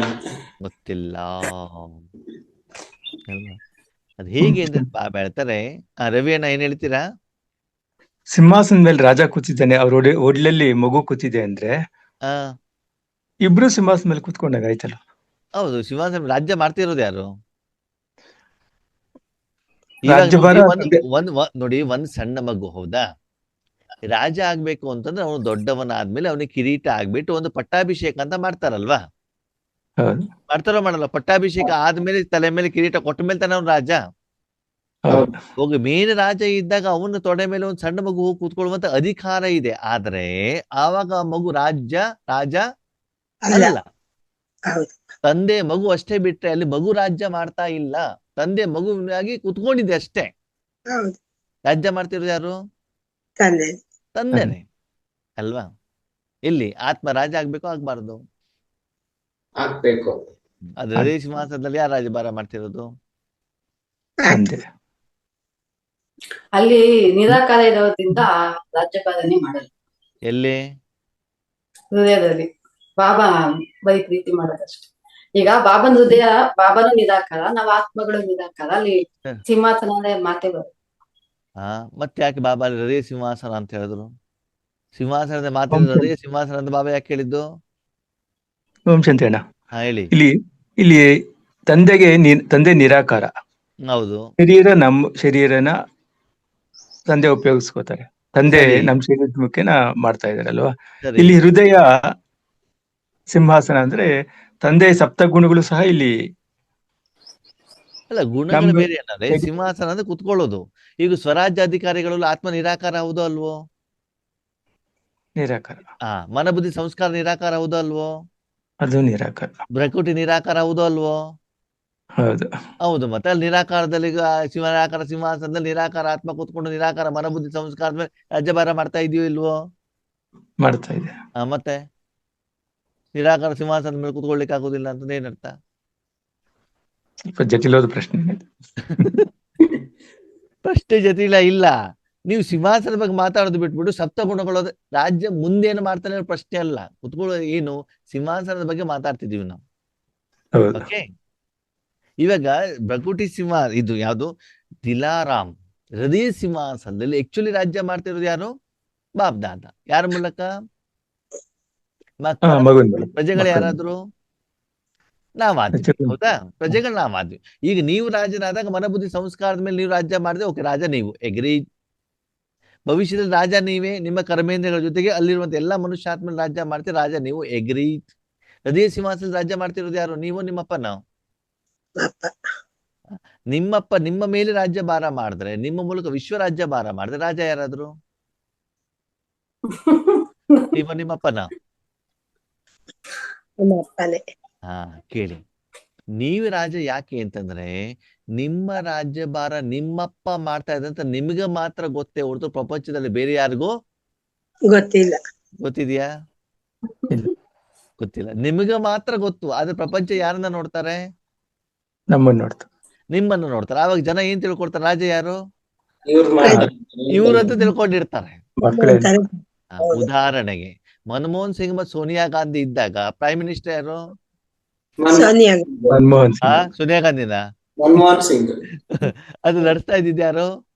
ಅದ್ ಹೇಗೆ ಅಂದ್ರೆ ಹೇಳ್ತಾರೆ. ರವಿಯಣ್ಣ ಏನ್ ಹೇಳ್ತೀರಾ? ಸಿಂಹಾಸನ ಮೇಲೆ ರಾಜ ಕೂತಿದ್ದಾನೆ, ಅವ್ರ ಒಡ್ಲಲ್ಲಿ ಮಗು ಕೂತಿದೆ ಅಂದ್ರೆ ಇಬ್ರು ಸಿಂಹಾಸನ ಮೇಲೆ ಕೂತ್ಕೊಂಡಾಗ ಆಯ್ತಲ್ಲ. ಹೌದು, ಸಿಂಹಾಸನ ರಾಜ್ಯ ಮಾಡ್ತಿರೋದು ಯಾರು? ನೋಡಿ, ಒಂದ್ ಸಣ್ಣ ಮಗು, ಹೌದಾ, ರಾಜ ಆಗ್ಬೇಕು ಅಂತಂದ್ರೆ ಅವನು ದೊಡ್ಡವನಾದ್ಮೇಲೆ ಅವನಿಗೆ ಕಿರೀಟ ಆಗ್ಬಿಟ್ಟು ಒಂದು ಪಟ್ಟಾಭಿಷೇಕ ಅಂತ ಮಾಡ್ತಾರಲ್ವಾ? ಮಾಡ್ತಾರೋ ಮಾಡಲ್ಲ? ಪಟ್ಟಾಭಿಷೇಕ ಆದ್ಮೇಲೆ ತಲೆ ಮೇಲೆ ಕಿರೀಟ ಕೊಟ್ಟ ಮೇಲೆ ತಾನೆ ಅವ್ನು ರಾಜ. ಹೋಗಿ ಮೇನ್ ರಾಜ ಇದ್ದಾಗ ಅವನ ತೊಡೆ ಮೇಲೆ ಒಂದ್ ಸಣ್ಣ ಮಗು ಹೋಗಿ ಕೂತ್ಕೊಳ್ಳುವಂತ ಅಧಿಕಾರ ಇದೆ. ಆದ್ರೆ ಆವಾಗ ಆ ಮಗು ರಾಜ ಅಲ್ಲ. ತಂದೆ ಮಗು ಅಷ್ಟೇ ಬಿಟ್ರೆ ಅಲ್ಲಿ ಮಗು ರಾಜ್ಯ ಮಾಡ್ತಾ ಇಲ್ಲ. ತಂದೆ ಮಗುವಿನಾಗಿ ಕೂತ್ಕೊಂಡಿದೆ ಅಷ್ಟೇ. ರಾಜ್ಯ ಮಾಡ್ತಿರೋದು ಯಾರು? ತಂದೆನೆ ಅಲ್ವಾ? ಇಲ್ಲಿ ಆತ್ಮ ರಾಜ ಆಗ್ಬೇಕು, ಆಗ್ಬಾರ್ದು? ಆಗ್ಬೇಕು. ಅದು ಹೃದಯ ಸಿಂಹಾಸನದಲ್ಲಿ ಯಾರು ರಾಜಭಾರ ಮಾಡ್ತಿರೋದು? ಅಲ್ಲಿ ನಿರಾಕಾರ ಇರೋದ್ರಿಂದ ರಾಜ್ಯಪಾಲನೆ ಮಾಡಲ್ಲ. ಎಲ್ಲಿ? ಹೃದಯದಲ್ಲಿ. ಬಾಬಾ ಬರೀ ಪ್ರೀತಿ ಮಾಡೋದಷ್ಟೇ. ಈಗ ಬಾಬನ ಹೃದಯ, ಬಾಬಾನು ನಿರಾಕಾರ, ನಾವ್ ಆತ್ಮಗಳು ನಿರಾಕಾರ. ಅಲ್ಲಿ ಸಿಂಹಾಸನ ಮಾತೆ ಬರುತ್ತೆ. ಮತ್ತೆ ಯಾಕೆ ಬಾಬಾ ಹೃದಯ ಸಿಂಹಾಸನ ಅಂತ ಹೇಳಿದ್ರು? ಸಿಂಹಾಸನದ ಮಾತಾಡಿದ ಹೃದಯ ಸಿಂಹಾಸನ ಅಂತ ಬಾಬಾ ಯಾಕೆ ಹೇಳಿದ್ದು? ಶಂತಣ್ಣ, ಹೇಳಿ. ಇಲ್ಲಿ ತಂದೆ ನಿರಾಕಾರ. ಹೌದು. ಶರೀರನ ತಂದೆ ಉಪಯೋಗಿಸ್ಕೋತಾರೆ. ತಂದೆ ನಮ್ ಶರೀರದ ಮುಖ್ಯನ ಮಾಡ್ತಾ ಇದಾರಲ್ವಾ? ಇಲ್ಲಿ ಹೃದಯ ಸಿಂಹಾಸನ ಅಂದ್ರೆ ತಂದೆ ಸಪ್ತ ಗುಣಗಳು ಸಹ ಇಲ್ಲಿ ಅಲ್ಲ, ಗುಣಗಳು ಬೇರೆ ಏನಂದ್ರೆ ಸಿಂಹಾಸನ ಅಂದ್ರೆ ಕುತ್ಕೊಳ್ಳೋದು. ಈಗ ಸ್ವರಾಜ್ಯ ಅಧಿಕಾರಿಗಳು ಆತ್ಮ ನಿರಾಕಾರ ಹೌದು ಅಲ್ವೋ? ನಿರಾಕಾರ. ಮನಬುದ್ಧಿ ಸಂಸ್ಕಾರ ನಿರಾಕಾರ ಹೌದು ಅಲ್ವೋ? ಅದು ನಿರಾಕಾರ. ಪ್ರಕೃತಿ ನಿರಾಕಾರ ಹೌದು ಅಲ್ವೋ? ಹೌದು. ಮತ್ತೆ ಅಲ್ಲಿ ನಿರಾಕಾರದಲ್ಲಿ ನಿರಾಕಾರ ಸಿಂಹಾಸನದಲ್ಲಿ ನಿರಾಕಾರ ಆತ್ಮ ಕೂತ್ಕೊಂಡು ನಿರಾಕಾರ ಮನಬುದ್ಧಿ ಸಂಸ್ಕಾರದ ಮೇಲೆ ರಾಜ್ಯಭಾರ ಮಾಡ್ತಾ ಇದೆಯೋ ಇಲ್ವೋ? ಮಾಡ್ತಾ ಇದೆ. ಮತ್ತೆ ನಿರಾಕಾರ ಸಿಂಹಾಸನದ ಮೇಲೆ ಕೂತ್ಕೊಳ್ಲಿಕ್ಕೆ ಆಗುದಿಲ್ಲ ಅಂತ ಏನರ್ಥ? ಸ್ವಲ್ಪ ಜಟಿಲವಾದ ಪ್ರಶ್ನೆ. ಪ್ರಶ್ನೆ ಜಟಿಲ ಇಲ್ಲ. ನೀವು ಸಿಂಹಾಸನದ ಬಗ್ಗೆ ಮಾತಾಡೋದು ಬಿಟ್ಬಿಟ್ಟು ಸಪ್ತ ಗುಣಗಳು ರಾಜ್ಯ ಮುಂದೇನು ಮಾಡ್ತಾನೆ ಪ್ರಶ್ನೆ ಅಲ್ಲ. ಕುತ್ಕೊಳ್ಳೋ ಏನು ಸಿಂಹಾಸನದ ಬಗ್ಗೆ ಮಾತಾಡ್ತಿದೀವಿ ನಾವು. ಓಕೆ, ಇವಾಗ ಭಕುಟಿ ಇದು ಯಾವುದು? ದಿಲಾರಾಮ್ ಹೃದಯ ಸಿಂಹಾಸನದಲ್ಲಿ ಆಕ್ಚುಲಿ ರಾಜ್ಯ ಮಾಡ್ತಿರೋದು ಯಾರು? ಬಾಪ್ ದಾದ. ಯಾರ ಮೂಲಕ? ಪ್ರಜೆಗಳು ಯಾರಾದ್ರು? ನಾವಾದ್ವಿ. ಹೌದಾ? ಪ್ರಜೆಗಳು ನಾವಾದ್ವಿ. ಈಗ ನೀವು ರಾಜನಾದಾಗ ಮನಬುದ್ಧಿ ಸಂಸ್ಕಾರದ ಮೇಲೆ ನೀವು ರಾಜ್ಯ ಮಾಡಿದ್ರೆ ಓಕೆ, ರಾಜ ನೀವು ಎಗ್ರಿ. ಭವಿಷ್ಯದಲ್ಲಿ ರಾಜ ನೀವೇ, ನಿಮ್ಮ ಕರ್ಮೇಂದ್ರಗಳ ಜೊತೆಗೆ ಅಲ್ಲಿರುವಂತ ಎಲ್ಲಾ ಮನುಷ್ಯಾತ್ಮ ರಾಜ್ಯ ಮಾಡ್ತೀರಿ, ರಾಜ ನೀವು ಎಗ್ರಿ. ಹೃದಯ ಸಿಂಹಾಸನದಲ್ಲಿ ರಾಜ್ಯ ಮಾಡ್ತಿರೋದು ಯಾರು? ನೀವು, ನಿಮ್ಮಪ್ಪನ? ನಿಮ್ಮಪ್ಪ ನಿಮ್ಮ ಮೇಲೆ ರಾಜ್ಯ ಭಾರ ಮಾಡಿದ್ರೆ, ನಿಮ್ಮ ಮೂಲಕ ವಿಶ್ವ ರಾಜ್ಯ ಭಾರ ಮಾಡಿದ್ರೆ ರಾಜ ಯಾರಾದ್ರು? ನಿಮ್ಮಪ್ಪನ? ಕೇಳಿ, ನೀವು ರಾಜ ಯಾಕೆ ಅಂತಂದ್ರೆ ನಿಮ್ಮ ರಾಜ್ಯ ಭಾರ ನಿಮ್ಮಪ್ಪ ಮಾಡ್ತಾ ಇದ್ದಂತ ನಿಮ್ಗೆ ಮಾತ್ರ ಗೊತ್ತೇ ಹೊರತು ಪ್ರಪಂಚದಲ್ಲಿ ಬೇರೆ ಯಾರಿಗೂ ಗೊತ್ತಿಲ್ಲ. ಗೊತ್ತಿದ್ಯಾ? ಗೊತ್ತಿಲ್ಲ. ನಿಮ್ಗೆ ಮಾತ್ರ ಗೊತ್ತು. ಆದ್ರೆ ಪ್ರಪಂಚ ಯಾರನ್ನ ನೋಡ್ತಾರೆ? ನಿಮ್ಮನ್ನು ನೋಡ್ತಾರೆ. ಆವಾಗ ಜನ ಏನ್ ತಿಳ್ಕೊಳ್ತಾರೆ? ರಾಜ ಯಾರು? ಇವ್ರಂತ ತಿಳ್ಕೊಂಡಿರ್ತಾರೆ. ಉದಾಹರಣೆಗೆ ಮನಮೋಹನ್ ಸಿಂಗ್ ಮತ್ತು ಸೋನಿಯಾ ಗಾಂಧಿ ಇದ್ದಾಗ ಪ್ರೈಮ್ ಮಿನಿಸ್ಟರ್ ಯಾರು? ಸೋನಿಯಾ ಮನಮೋಹನ್ ಆ ಸಿಂಗ್. ಸೋನಿಯಾ ಗಾಂಧಿನ ಮನಮೋಹನ್ ಸಿಂಗ್, ಅದು ನಡೆಸ್ತಾ ಇದ್ದಿದ್ಯಾರು?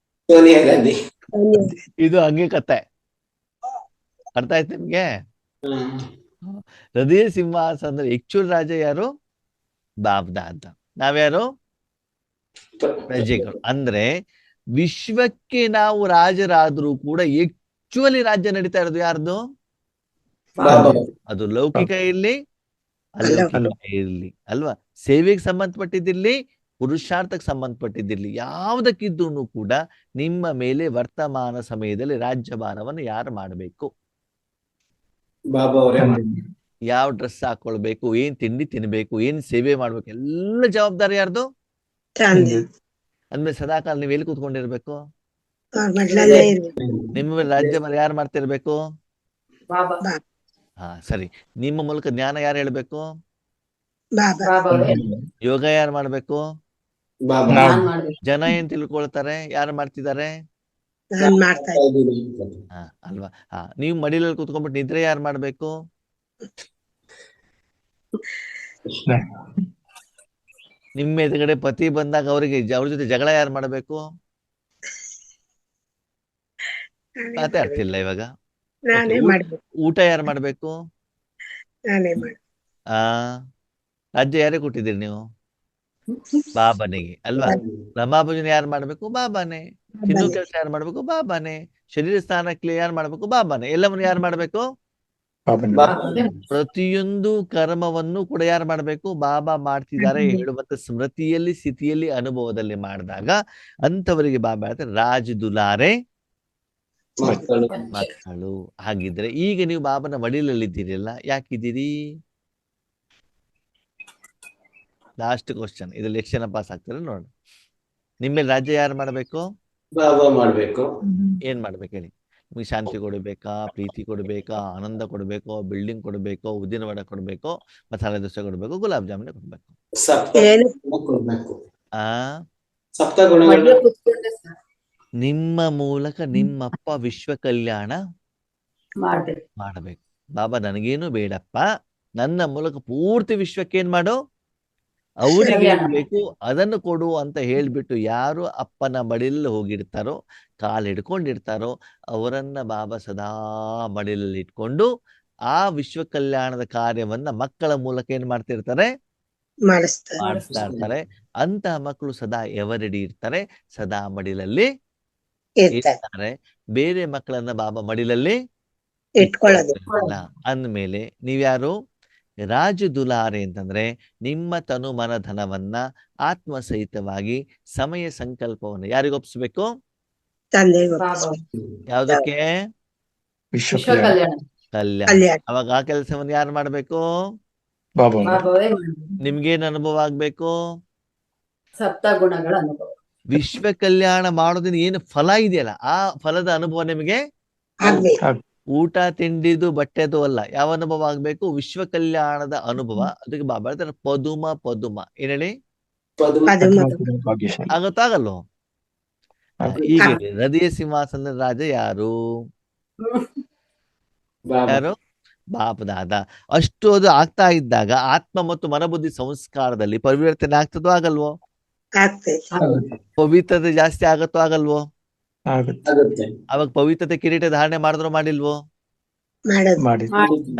ಸೋನಿಯಾ ಗಾಂಧಿ. ಇದು ಹಂಗೆ ಕತೆ. ಅರ್ಥ ಆಯ್ತು ನಿಮ್ಗೆ? ಹ್ಮ್. ಹೃದಯ ಸಿಂಹಾಸನದ ಆಕ್ಚುಲ್ ರಾಜ ಯಾರು? ಬಾಬ್ದಾದ. ನಾವ್ಯಾರು? ಪ್ರಜೆಗಳು. ಅಂದ್ರೆ ವಿಶ್ವಕ್ಕೆ ನಾವು ರಾಜರಾದ್ರೂ ಕೂಡ ಆಕ್ಚುಲಿ ರಾಜ್ಯ ನಡೀತಾ ಇರೋದು ಯಾರ್ದು? ಬಾಬಾ. ಅದು ಲೌಕಿಕ ಇರ್ಲಿ ಅಲೌಕಿಕ ಇರ್ಲಿ ಅಲ್ವಾ, ಸೇವೆಗೆ ಸಂಬಂಧಪಟ್ಟಿದ್ದಿರ್ಲಿ ಪುರುಷಾರ್ಥಕ್ಕೆ ಸಂಬಂಧಪಟ್ಟಿದ್ದಿರ್ಲಿ, ಯಾವುದಕ್ಕಿದ್ದೂ ಕೂಡ ನಿಮ್ಮ ಮೇಲೆ ವರ್ತಮಾನ ಸಮಯದಲ್ಲಿ ರಾಜ್ಯಭಾರವನ್ನು ಯಾರು ಮಾಡಬೇಕು? ಬಾಬಾ ಅವರೇ ಯಾವ ಡ್ರೆಸ್ ಹಾಕೊಳ್ಬೇಕು, ಏನ್ ತಿಂಡಿ ತಿನ್ಬೇಕು, ಏನ್ ಸೇವೆ ಮಾಡ್ಬೇಕು, ಎಲ್ಲ ಜವಾಬ್ದಾರಿ ಯಾರ್ದು? ತಂದೆ ಅಂದ್ಮೇಲೆ ಸದಾಕಾಲ ನೀವ್ ಎಲ್ಲಿ ಕೂತ್ಕೊಂಡಿರ್ಬೇಕು? ಅವ್ರ ಮಡ್ಲಲ್ಲೇ ಇರ್ಬೇಕು. ನಿಮ್ಮ ಮೇಲೆ ರಾಜ್ಯಭಾರ ಯಾರು ಮಾಡ್ತಿರ್ಬೇಕು? ಬಾಬಾ ಹಾ ಸರಿ. ನಿಮ್ಮ ಮೂಲಕ ಜ್ಞಾನ ಯಾರು ಹೇಳ್ಬೇಕು? ಬಾಬಾ ಬಾಬಾ ಅವರೇ ಯೋಗ ಯಾರು ಮಾಡ್ಬೇಕು? ಬಾಬಾ. ನಾನ್ ಮಾಡ್ಬೇಕು. ಜನ ಏನ್ ತಿಳ್ಕೊಳ್ತಾರೆ? ಯಾರು ಮಾಡ್ತಿದ್ದಾರೆ? ನಾನ್ ಮಾಡ್ತಾ ಇದ್ದೀನಿ. ಹಾ ಅಲ್ವಾ? ಹಾ, ನೀವು ಮಡಿಲಲ್ಲಿ ಕೂತ್ಕೊಂಡ್ಬಿಟ್ಟು ನಿದ್ರೆ ಯಾರು ಮಾಡ್ಬೇಕು? ನಿಮ್ಮ ಎದುರುಗಡೆ ಪತಿ ಬಂದಾಗ ಅವ್ರ ಜೊತೆ ಜಗಳ ಯಾರು ಮಾಡ್ಬೇಕು? ಮಾತಾಡ್ತಿಲ್ಲ ಇವಾಗ. ನಾನೇ Okay, ಮಾಡ್ಬೇಕು. ಊಟ ಯಾರು ಮಾಡ್ಬೇಕು? ನಾನೇ ಮಾಡ್ಬೇಕು. ಆ ರಾಜ್ಯ ಯಾರೇ ಕೊಟ್ಟಿದ್ದೀರಿ ನೀವು? ಬಾಬನಿಗೆ ಅಲ್ವಾ? ರಮಾಭಜನ ಯಾರು ಮಾಡ್ಬೇಕು? ಬಾಬಾನೇ. ತಿನ್ನು ಕೆಲಸ ಯಾರು ಮಾಡ್ಬೇಕು? ಬಾಬಾನೇ. ಶರೀರ ಸ್ಥಾನಕ್ಕೆ ಯಾರು ಮಾಡ್ಬೇಕು? ಬಾಬಾನೇ. ಎಲ್ಲವನ್ನು ಯಾರು ಮಾಡ್ಬೇಕು? ಪ್ರತಿಯೊಂದು ಕರ್ಮವನ್ನು ಕೂಡ ಯಾರು ಮಾಡ್ಬೇಕು? ಬಾಬಾ ಮಾಡ್ತಿದ್ದಾರೆ ಹೇಳುವಂತ ಸ್ಮೃತಿಯಲ್ಲಿ, ಸ್ಥಿತಿಯಲ್ಲಿ, ಅನುಭವದಲ್ಲಿ ಮಾಡಿದಾಗ ಅಂತವರಿಗೆ ಬಾಬಾ ಹೇಳ್ತಾರೆ ರಾಜ್ ದುಲಾರೆ ಮಕ್ಕಳು. ಮಕ್ಕಳು. ಹಾಗಿದ್ರೆ ಈಗ ನೀವು ಬಾಬನ ಮಡಿಲಲ್ಲಿದ್ದೀರಲ್ಲ, ಯಾಕಿದ್ದೀರಿ? ಲಾಸ್ಟ್ ಕ್ವಶನ್, ಇದ್ರಲ್ಲಿ ಎಷ್ಟು ಜನ ಪಾಸ್ ಆಗ್ತಾರೆ ನೋಡಿ. ನಿಮ್ಮೇಲೆ ರಾಜ್ಯ ಯಾರು ಮಾಡ್ಬೇಕು? ಬಾಬಾ ಮಾಡ್ಬೇಕು. ಏನ್ ಮಾಡ್ಬೇಕು ಹೇಳಿ? ನಿಮ್ಗೆ ಶಾಂತಿ ಕೊಡ್ಬೇಕಾ, ಪ್ರೀತಿ ಕೊಡ್ಬೇಕಾ, ಆನಂದ ಕೊಡ್ಬೇಕೋ, ಬಿಲ್ಡಿಂಗ್ ಕೊಡ್ಬೇಕೋ, ಉದ್ದಿನ ವಡೆ ಕೊಡ್ಬೇಕೋ, ಮಸಾಲೆ ದೋಸೆ ಕೊಡ್ಬೇಕು, ಗುಲಾಬ್ ಜಾಮೂನ್ ಕೊಡ್ಬೇಕು? ಸಪ್ತ ಏನು ಕೊಡ್ಬೇಕು. ಆ ಸಪ್ತ ಗುಣಗಳು ಮಡ್ಲ ಕೂತ್ಕೊಂಡೆ ಸರ್ ನಿಮ್ಮ ಮೂಲಕ ನಿಮ್ಮಪ್ಪ ವಿಶ್ವ ಕಲ್ಯಾಣ ಮಾಡ್ಬೇಕು. ಮಾಡಬೇಕು. ಬಾಬಾ ನನಗೇನು ಬೇಡಪ್ಪ, ನನ್ನ ಮೂಲಕ ಪೂರ್ತಿ ವಿಶ್ವಕ್ಕೆ ಏನ್ ಮಾಡು, ಅವ್ರಿಗೆ ಏನ್ ಬೇಕು ಅದನ್ನು ಕೊಡು ಅಂತ ಹೇಳ್ಬಿಟ್ಟು ಯಾರು ಅಪ್ಪನ ಮಡಿಲಲ್ಲಿ ಹೋಗಿರ್ತಾರೋ, ಕಾಲು ಹಿಡ್ಕೊಂಡಿರ್ತಾರೋ, ಅವರನ್ನ ಬಾಬಾ ಸದಾ ಮಡಿಲಲ್ಲಿ ಇಟ್ಕೊಂಡು ಆ ವಿಶ್ವ ಕಲ್ಯಾಣದ ಕಾರ್ಯವನ್ನ ಮಕ್ಕಳ ಮೂಲಕ ಏನ್ ಮಾಡ್ತಿರ್ತಾರೆ? ಮಾಡಿಸ್ತಾರೆ. ಮಾಡ್ತಾ ಇರ್ತಾರೆ. ಅಂತಹ ಮಕ್ಕಳು ಸದಾ ಎವರೆಡಿ ಇರ್ತಾರೆ, ಸದಾ ಮಡಿಲಲ್ಲಿ ಇರ್ತಾರೆ. ಇರ್ತಾರೆ. ಬೇರೆ ಮಕ್ಕಳನ್ನ ಬಾಬಾ ಮಡಿಲಲ್ಲಿ ಇಟ್ಕೊಳ್ಳೋದು. ಇಟ್ಕೊಳ್ಳೋದಿಲ್ಲ. ಅಂದ್ಮೇಲೆ ನೀವ್ಯಾರು? ರಾಜ ದುಲಾರೆ ಅಂತಂದ್ರೆ ನಿಮ್ಮ ತನು ಮನ ಧನವನ್ನ ಆತ್ಮಸಹಿತವಾಗಿ ಸಮಯ ಸಂಕಲ್ಪವನ್ನು ಯಾರಿಗೆ ಒಪ್ಪಿಸ್ಬೇಕು? ತಂದೆಗೆ ಬಾಬಾ ಯಾವ್ದಕ್ಕೆ? ವಿಶ್ವ ವಿಶ್ವ ಕಲ್ಯಾಣ. ಕಲ್ಯಾಣ ಕಲ್ಯಾಣ. ಕಲ್ಯಾಣ. ಅವಾಗ ಆ ಕೆಲಸವನ್ನು ಯಾರು ಮಾಡ್ಬೇಕು? ಬಾಬಾ ಬಾಬಾ ಅವರೇ ಮಾಡ್ಬೇಕು. ನಿಮ್ಗೇನ್ ಅನುಭವ ಆಗ್ಬೇಕು? ಸಪ್ತ ಗುಣಗಳ ಅನುಭವ. ವಿಶ್ವ ಕಲ್ಯಾಣ ಮಾಡೋದ್ರಿಂದ ಏನು ಫಲ ಇದೆಯಲ್ಲ, ಆ ಫಲದ ಅನುಭವ ನಿಮಗೆ ಆಗ್ಬೇಕು. ಊಟ ತಿಂಡಿದು ಬಟ್ಟೆದು ಅಲ್ಲ. ಯಾವ ಅನುಭವ ಆಗ್ಬೇಕು? ವಿಶ್ವ ಕಲ್ಯಾಣದ ಅನುಭವ. ಅದಕ್ಕೆ ಬಾಬಾ ಹೇಳ್ತಾರೆ ಪದುಮ ಪದುಮ. ಏನ್ ಹೇಳಿ? ಪದ್ಮ. ಪದ್ಮ ಭಾಗ್ಯಶಾಲಿ. ಆಗತ್ತಾಗಲ್ವೋ? ಈಗ ಹೃದಯ ಸಿಂಹಾಸನದ ರಾಜ ಯಾರು? ಬಾಬಾ. ಯಾರು? ಬಾಪದಾದ. ಅಷ್ಟು ಅದು ಆಗ್ತಾ ಇದ್ದಾಗ ಆತ್ಮ ಮತ್ತು ಮನಬುದ್ಧಿ ಸಂಸ್ಕಾರದಲ್ಲಿ ಪರಿವರ್ತನೆ ಆಗ್ತದೋ ಆಗಲ್ವೋ? ಆಗ್ತೈತೆ. ಪವಿತ್ರತೆ ಜಾಸ್ತಿ ಆಗತ್ತೋ ಆಗಲ್ವೋ? ಆಗುತ್ತೆ. ಆಗುತ್ತೆ. ಅವಾಗ ಪವಿತ್ರತೆ ಕಿರೀಟ ಧಾರಣೆ ಮಾಡಿದ್ರು ಮಾಡಿಲ್ವೋ? ಮಾಡೋದು. ಮಾಡಿ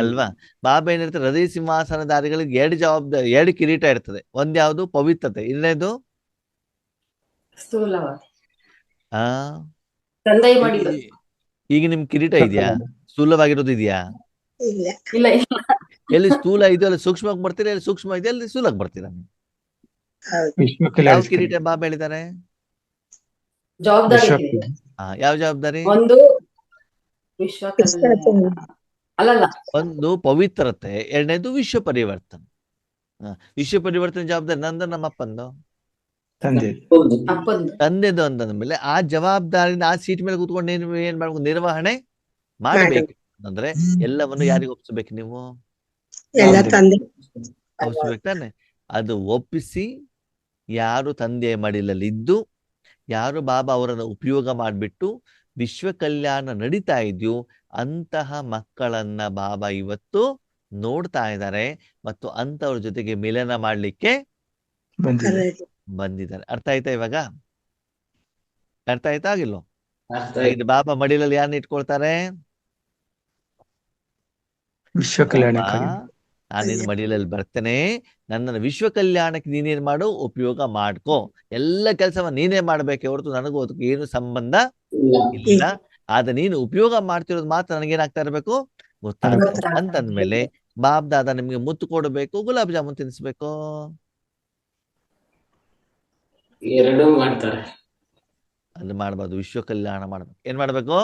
ಅಲ್ವಾ? ಬಾಬಾ ಏನಿರ್ತಾರೆ, ಹೃದಯ ಸಿಂಹಾಸನಧಾರಿಗಳಿಗೆ 2 ಜವಾಬ್ದಾರಿ, 2 ಕಿರೀಟ ಇರ್ತದೆ. ಒಂದ್ ಯಾವ್ದು? ಪವಿತ್ರತೆ. ಇನ್ನೇದು? ಸ್ಥೂಲವಾಗಿ ಆ ತಂದೆ ಮಾಡಿದ್ದು. ಈಗ ನಿಮ್ ಕಿರೀಟ ಇದೆಯಾ? ಸ್ಥೂಲವಾಗಿರೋದು ಇದೆಯಾ? ಇಲ್ಲ. ಇಲ್ಲ ಇಲ್ಲ ಎಲ್ಲಿ ಸ್ಥೂಲ ಇದೆಯೋ ಅಲ್ಲಿ ಸೂಕ್ಷ್ಮವಾಗಿ ಬರ್ತೀರಾ, ಎಲ್ಲಿ ಸೂಕ್ಷ್ಮ ಇದೆಯೋ ಅಲ್ಲಿ ಸ್ಥೂಲಕ್ಕೆ ಬರ್ತೀರಾ? ಹೌದು. ವಿಶ್ವ ಯಾವ ಕಲ್ಯಾಣ. ಕಿರೀಟ ಬಾಬಾ ಹೇಳಿದ್ದಾರೆ? ಜವಾಬ್ದಾರಿ ವಿಶ್ವ ಇದೆ. ಯಾವ ಜವಾಬ್ದಾರಿ? ಒಂದು ವಿಶ್ವ ಕಲ್ಯಾಣ ಅಲ್ಲಲ್ಲ ಒಂದು ಪವಿತ್ರತೆ, ಎರಡನೇದು ವಿಶ್ವ ಪರಿವರ್ತನೆ. ವಿಶ್ವ ಪರಿವರ್ತನೆ ಜವಾಬ್ದಾರಿ ನಂದು, ನಮ್ಮಪ್ಪಂದು, ತಂದೆ. ಹೌದು. ಅಪ್ಪಂದು. ತಂದೆದು ಅಂದ್ಮೇಲೆ ಆ ಜವಾಬ್ದಾರಿನ ಆ ಸೀಟ್ ಮೇಲೆ ಕೂತ್ಕೊಂಡು ಏನ್ ಮಾಡ್ಬೇಕು? ನಿರ್ವಹಣೆ ಮಾಡಬೇಕು. ಅಂದ್ರೆ ಎಲ್ಲವನ್ನು ಯಾರಿಗೆ ಒಪ್ಪಿಸ್ಬೇಕು? ನೀವು ಎಲ್ಲ ತಂದೆ. ಒಪ್ಪಿಸ್ಬೇಕು ತಾನೆ? ಅದು ಒಪ್ಪಿಸಿ ಯಾರು ತಂದೆಯ ಮಡಿಲಲ್ಲಿ ಇದ್ದು ಯಾರು ಬಾಬಾ ಅವರನ್ನು ಉಪಯೋಗ ಮಾಡಿಬಿಟ್ಟು ವಿಶ್ವ ಕಲ್ಯಾಣ ನಡೀತಾ ಇದೆಯೋ ಅಂತಹ ಮಕ್ಕಳನ್ನ ಬಾಬಾ ಇವತ್ತು ನೋಡ್ತಾ ಇದ್ದಾರೆ ಮತ್ತು ಅಂತವ್ರ ಜೊತೆಗೆ ಮಿಲನ ಮಾಡ್ಲಿಕ್ಕೆ ಬಂದಿದೆ. ಬಂದಿದ್ದಾರೆ. ಅರ್ಥ ಆಯ್ತಾ ಇವಾಗ? ಅರ್ಥ ಆಯ್ತಾ ಆಗಿಲ್ವೋ? ಅರ್ಥ ಹಾಗಿದ್ರೆ ಬಾಬಾ ಮಡಿಲಲ್ಲಿ ಯಾರನ್ನ ಇಟ್ಕೊಳ್ತಾರೆ? ವಿಶ್ವ ಕಲ್ಯಾಣಕ್ಕಾಗಿ. ನಾನು ನಿನ್ನ ಮಡಿಲಲ್ಲಿ ಬರ್ತೇನೆ, ನನ್ನನ್ನು ವಿಶ್ವ ಕಲ್ಯಾಣಕ್ಕೆ ನೀನೇನ್ ಮಾಡು, ಉಪಯೋಗ ಮಾಡ್ಕೋ. ಎಲ್ಲ ಕೆಲಸವನ್ನ ನೀನೇ ಮಾಡ್ಬೇಕೆ ಹೊರತು ನನಗೂ ಅದಕ್ಕೆ ಏನು ಸಂಬಂಧ ಇಲ್ಲ. ಆದ್ರೆ ನೀನು ಉಪಯೋಗ ಮಾಡ್ತಿರೋದು ಮಾತ್ರ ನನಗೇನಾಗ್ತಾ ಇರ್ಬೇಕು, ಗೊತ್ತಾಗ್ಬೇಕು. ಅಂತಂದ್ಮೇಲೆ ಬಾಬ್ ದಾದಾ ನಿಮ್ಗೆ ಮುತ್ತು ಕೊಡಬೇಕು, ಗುಲಾಬ್ ಜಾಮೂನ್ ತಿನ್ನಿಸ್ಬೇಕು. ಎರಡೂ ಮಾಡ್ತಾರೆ. ಅದು ಮಾಡ್ಬಾರ್ದು, ವಿಶ್ವ ಕಲ್ಯಾಣ ಮಾಡ್ಬೇಕು. ಏನ್ ಮಾಡ್ಬೇಕು?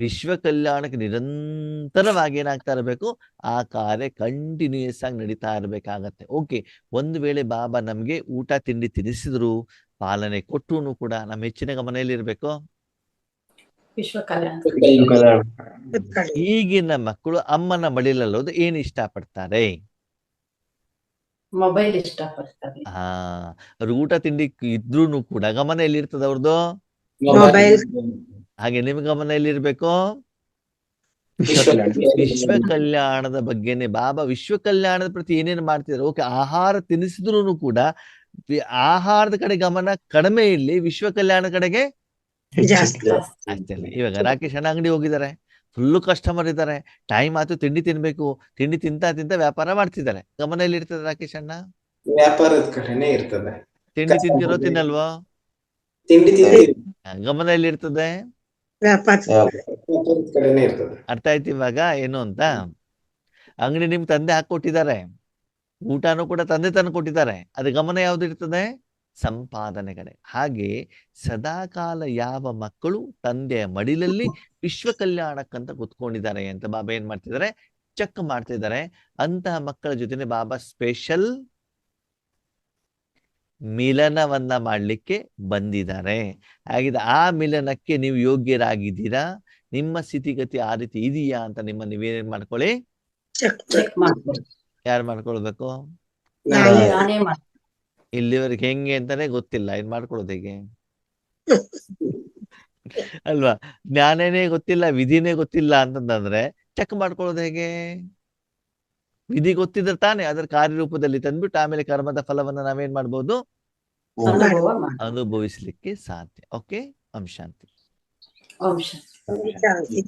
ವಿಶ್ವ ಕಲ್ಯಾಣಕ್ಕೆ ನಿರಂತರವಾಗಿ ಏನಾಗ್ತಾ ಇರಬೇಕು, ಆ ಕಾರ್ಯ ಕಂಟಿನ್ಯೂಯಸ್ ಆಗಿ ನಡೀತಾ ಇರ್ಬೇಕಾಗತ್ತೆ. ಓಕೆ, ಒಂದು ವೇಳೆ ಬಾಬಾ ನಮ್ಗೆ ಊಟ ತಿಂಡಿ ತಿನ್ನಿಸಿದ್ರು, ಪಾಲನೆ ಕೊಟ್ಟರು ಕೂಡ ನಮ್ಮ ಹೆಚ್ಚಿನ ಗಮನೆಯಲ್ಲಿ ಇರ್ಬೇಕು. ವಿಶ್ವ ಕಲ್ಯಾಣ. ಈಗಿನ ಮಕ್ಕಳು ಅಮ್ಮನ ಮಡಿಲಲ್ಲೋದು ಏನ್ ಇಷ್ಟಪಡ್ತಾರೆ? ಮೊಬೈಲ್ ಇಷ್ಟಪಡ್ತಾರೆ. ಅವ್ರು ಊಟ ತಿಂಡಿ ಇದ್ರೂ ಕೂಡ ಗಮನ ಎಲ್ಲಿರ್ತದೆ ಅವ್ರದ್ದು? ಮೊಬೈಲ್. ಹಾಗೆ ನಿಮ್ ಗಮನ ಎಲ್ಲಿರ್ಬೇಕು? ವಿಶ್ವ ಕಲ್ಯಾಣದ ಬಗ್ಗೆನೆ. ಬಾಬಾ ವಿಶ್ವ ಕಲ್ಯಾಣದ ಪ್ರತಿ ಏನೇನು ಮಾಡ್ತಿದ್ದಾರೆ. ಓಕೆ, ಆಹಾರ ತಿನ್ನಿಸಿದ್ರು ಕೂಡ ಆಹಾರದ ಕಡೆ ಗಮನ ಕಡಿಮೆ ಇರ್ಲಿ, ವಿಶ್ವ ಕಲ್ಯಾಣ ಕಡೆಗೆ ಜಾಸ್ತಿ. ಆಗ್ತಿಲ್ಲ. ಇವಾಗ ರಾಕೇಶ್ ಅಣ್ಣ ಅಂಗಡಿ ಹೋಗಿದ್ದಾರೆ, ಫುಲ್ಲು ಕಸ್ಟಮರ್ ಇದ್ದಾರೆ, ಟೈಮ್ ಆಯ್ತು, ತಿಂಡಿ ತಿನ್ಬೇಕು, ತಿಂಡಿ ತಿಂತ ವ್ಯಾಪಾರ ಮಾಡ್ತಿದ್ದಾರೆ. ಗಮನ ಎಲ್ಲಿ ಇರ್ತದೆ ರಾಕೇಶ್ ಅಣ್ಣ? ವ್ಯಾಪಾರದ ಕಡೆನೆ ಇರ್ತದೆ. ತಿಂಡಿ ತಿಂತಿರೋ ತಿನ್ನಲ್ವಾ? ತಿಂಡಿ ಗಮನ ಎಲ್ಲಿ ಇರ್ತದೆ? ವ್ಯಾಪಾರ ಕಡೆನೆ ಇರ್ತದೆ. ಅರ್ಥ ಆಯ್ತು ಇವಾಗ ಏನು ಅಂತ? ಅಂಗಡಿ ನಿಮ್ ತಂದೆ ಹಾಕೊಟ್ಟಿದ್ದಾರೆ, ಊಟನೂ ಕೂಡ ತಂದೆ ತಂದು ಕೊಟ್ಟಿದ್ದಾರೆ, ಅದು ಗಮನ ಯಾವ್ದು ಇರ್ತದೆ? ಸಂಪಾದನೆ ಕಡೆ. ಹಾಗೆ ಸದಾಕಾಲ ಯಾವ ಮಕ್ಕಳು ತಂದೆಯ ಮಡಿಲಲ್ಲಿ ವಿಶ್ವ ಕಲ್ಯಾಣಕ್ಕಂತ ಕುತ್ಕೊಂಡಿದ್ದಾರೆ ಅಂತ ಬಾಬಾ ಏನ್ ಮಾಡ್ತಿದ್ದಾರೆ, ಚೆಕ್ ಮಾಡ್ತಿದ್ದಾರೆ. ಅಂತಹ ಮಕ್ಕಳ ಜೊತೆ ಬಾಬಾ ಸ್ಪೆಷಲ್ ಮಿಲನವನ್ನ ಮಾಡ್ಲಿಕ್ಕೆ ಬಂದಿದ್ದಾರೆ. ಹಾಗಿದ್ರೆ ಆ ಮಿಲನಕ್ಕೆ ನೀವು ಯೋಗ್ಯರಾಗಿದ್ದೀರಾ? ನಿಮ್ಮ ಸ್ಥಿತಿಗತಿ ಆ ರೀತಿ ಇದೆಯಾ ಅಂತ ನೀವೇನ್ ಮಾಡ್ಕೊಳ್ಳಿ, ಚೆಕ್ ಮಾಡ್ತಾರೆ. ಯಾರು ಮಾಡ್ಕೊಳ್ಬೇಕು? ನಾನೇ ಮಾಡ್ತೀನಿ. ಇಲ್ಲಿವರೆಗೆ ಹೆಂಗೆ ಅಂತಾನೆ ಗೊತ್ತಿಲ್ಲ, ಏನ್ ಮಾಡ್ಕೊಳ್ಳೋದು ಹೇಗೆ ಅಲ್ವಾ? ಜ್ಞಾನನೇ ಗೊತ್ತಿಲ್ಲ, ವಿಧಿನೇ ಗೊತ್ತಿಲ್ಲ ಅಂತಂದ್ರೆ ಚೆಕ್ ಮಾಡ್ಕೊಳ್ಳೋದು ಹೇಗೆ? ವಿಧಿ ಗೊತ್ತಿದ್ರೆ ತಾನೇ ಅದರ ಕಾರ್ಯರೂಪದಲ್ಲಿ ತಂದ್ಬಿಟ್ಟು ಆಮೇಲೆ ಕರ್ಮದ ಫಲವನ್ನ ನಾವೇನ್ ಮಾಡ್ಬೋದು, ಅನುಭವ ಮಾಡಿ. ಅನುಭವಿಸ್ಲಿಕ್ಕೆ ಸಾಧ್ಯ. ಓಕೆ, ಓಂ ಶಾಂತಿ. ಓಂ ಶಾಂತಿ. ಶಾಂತಿ.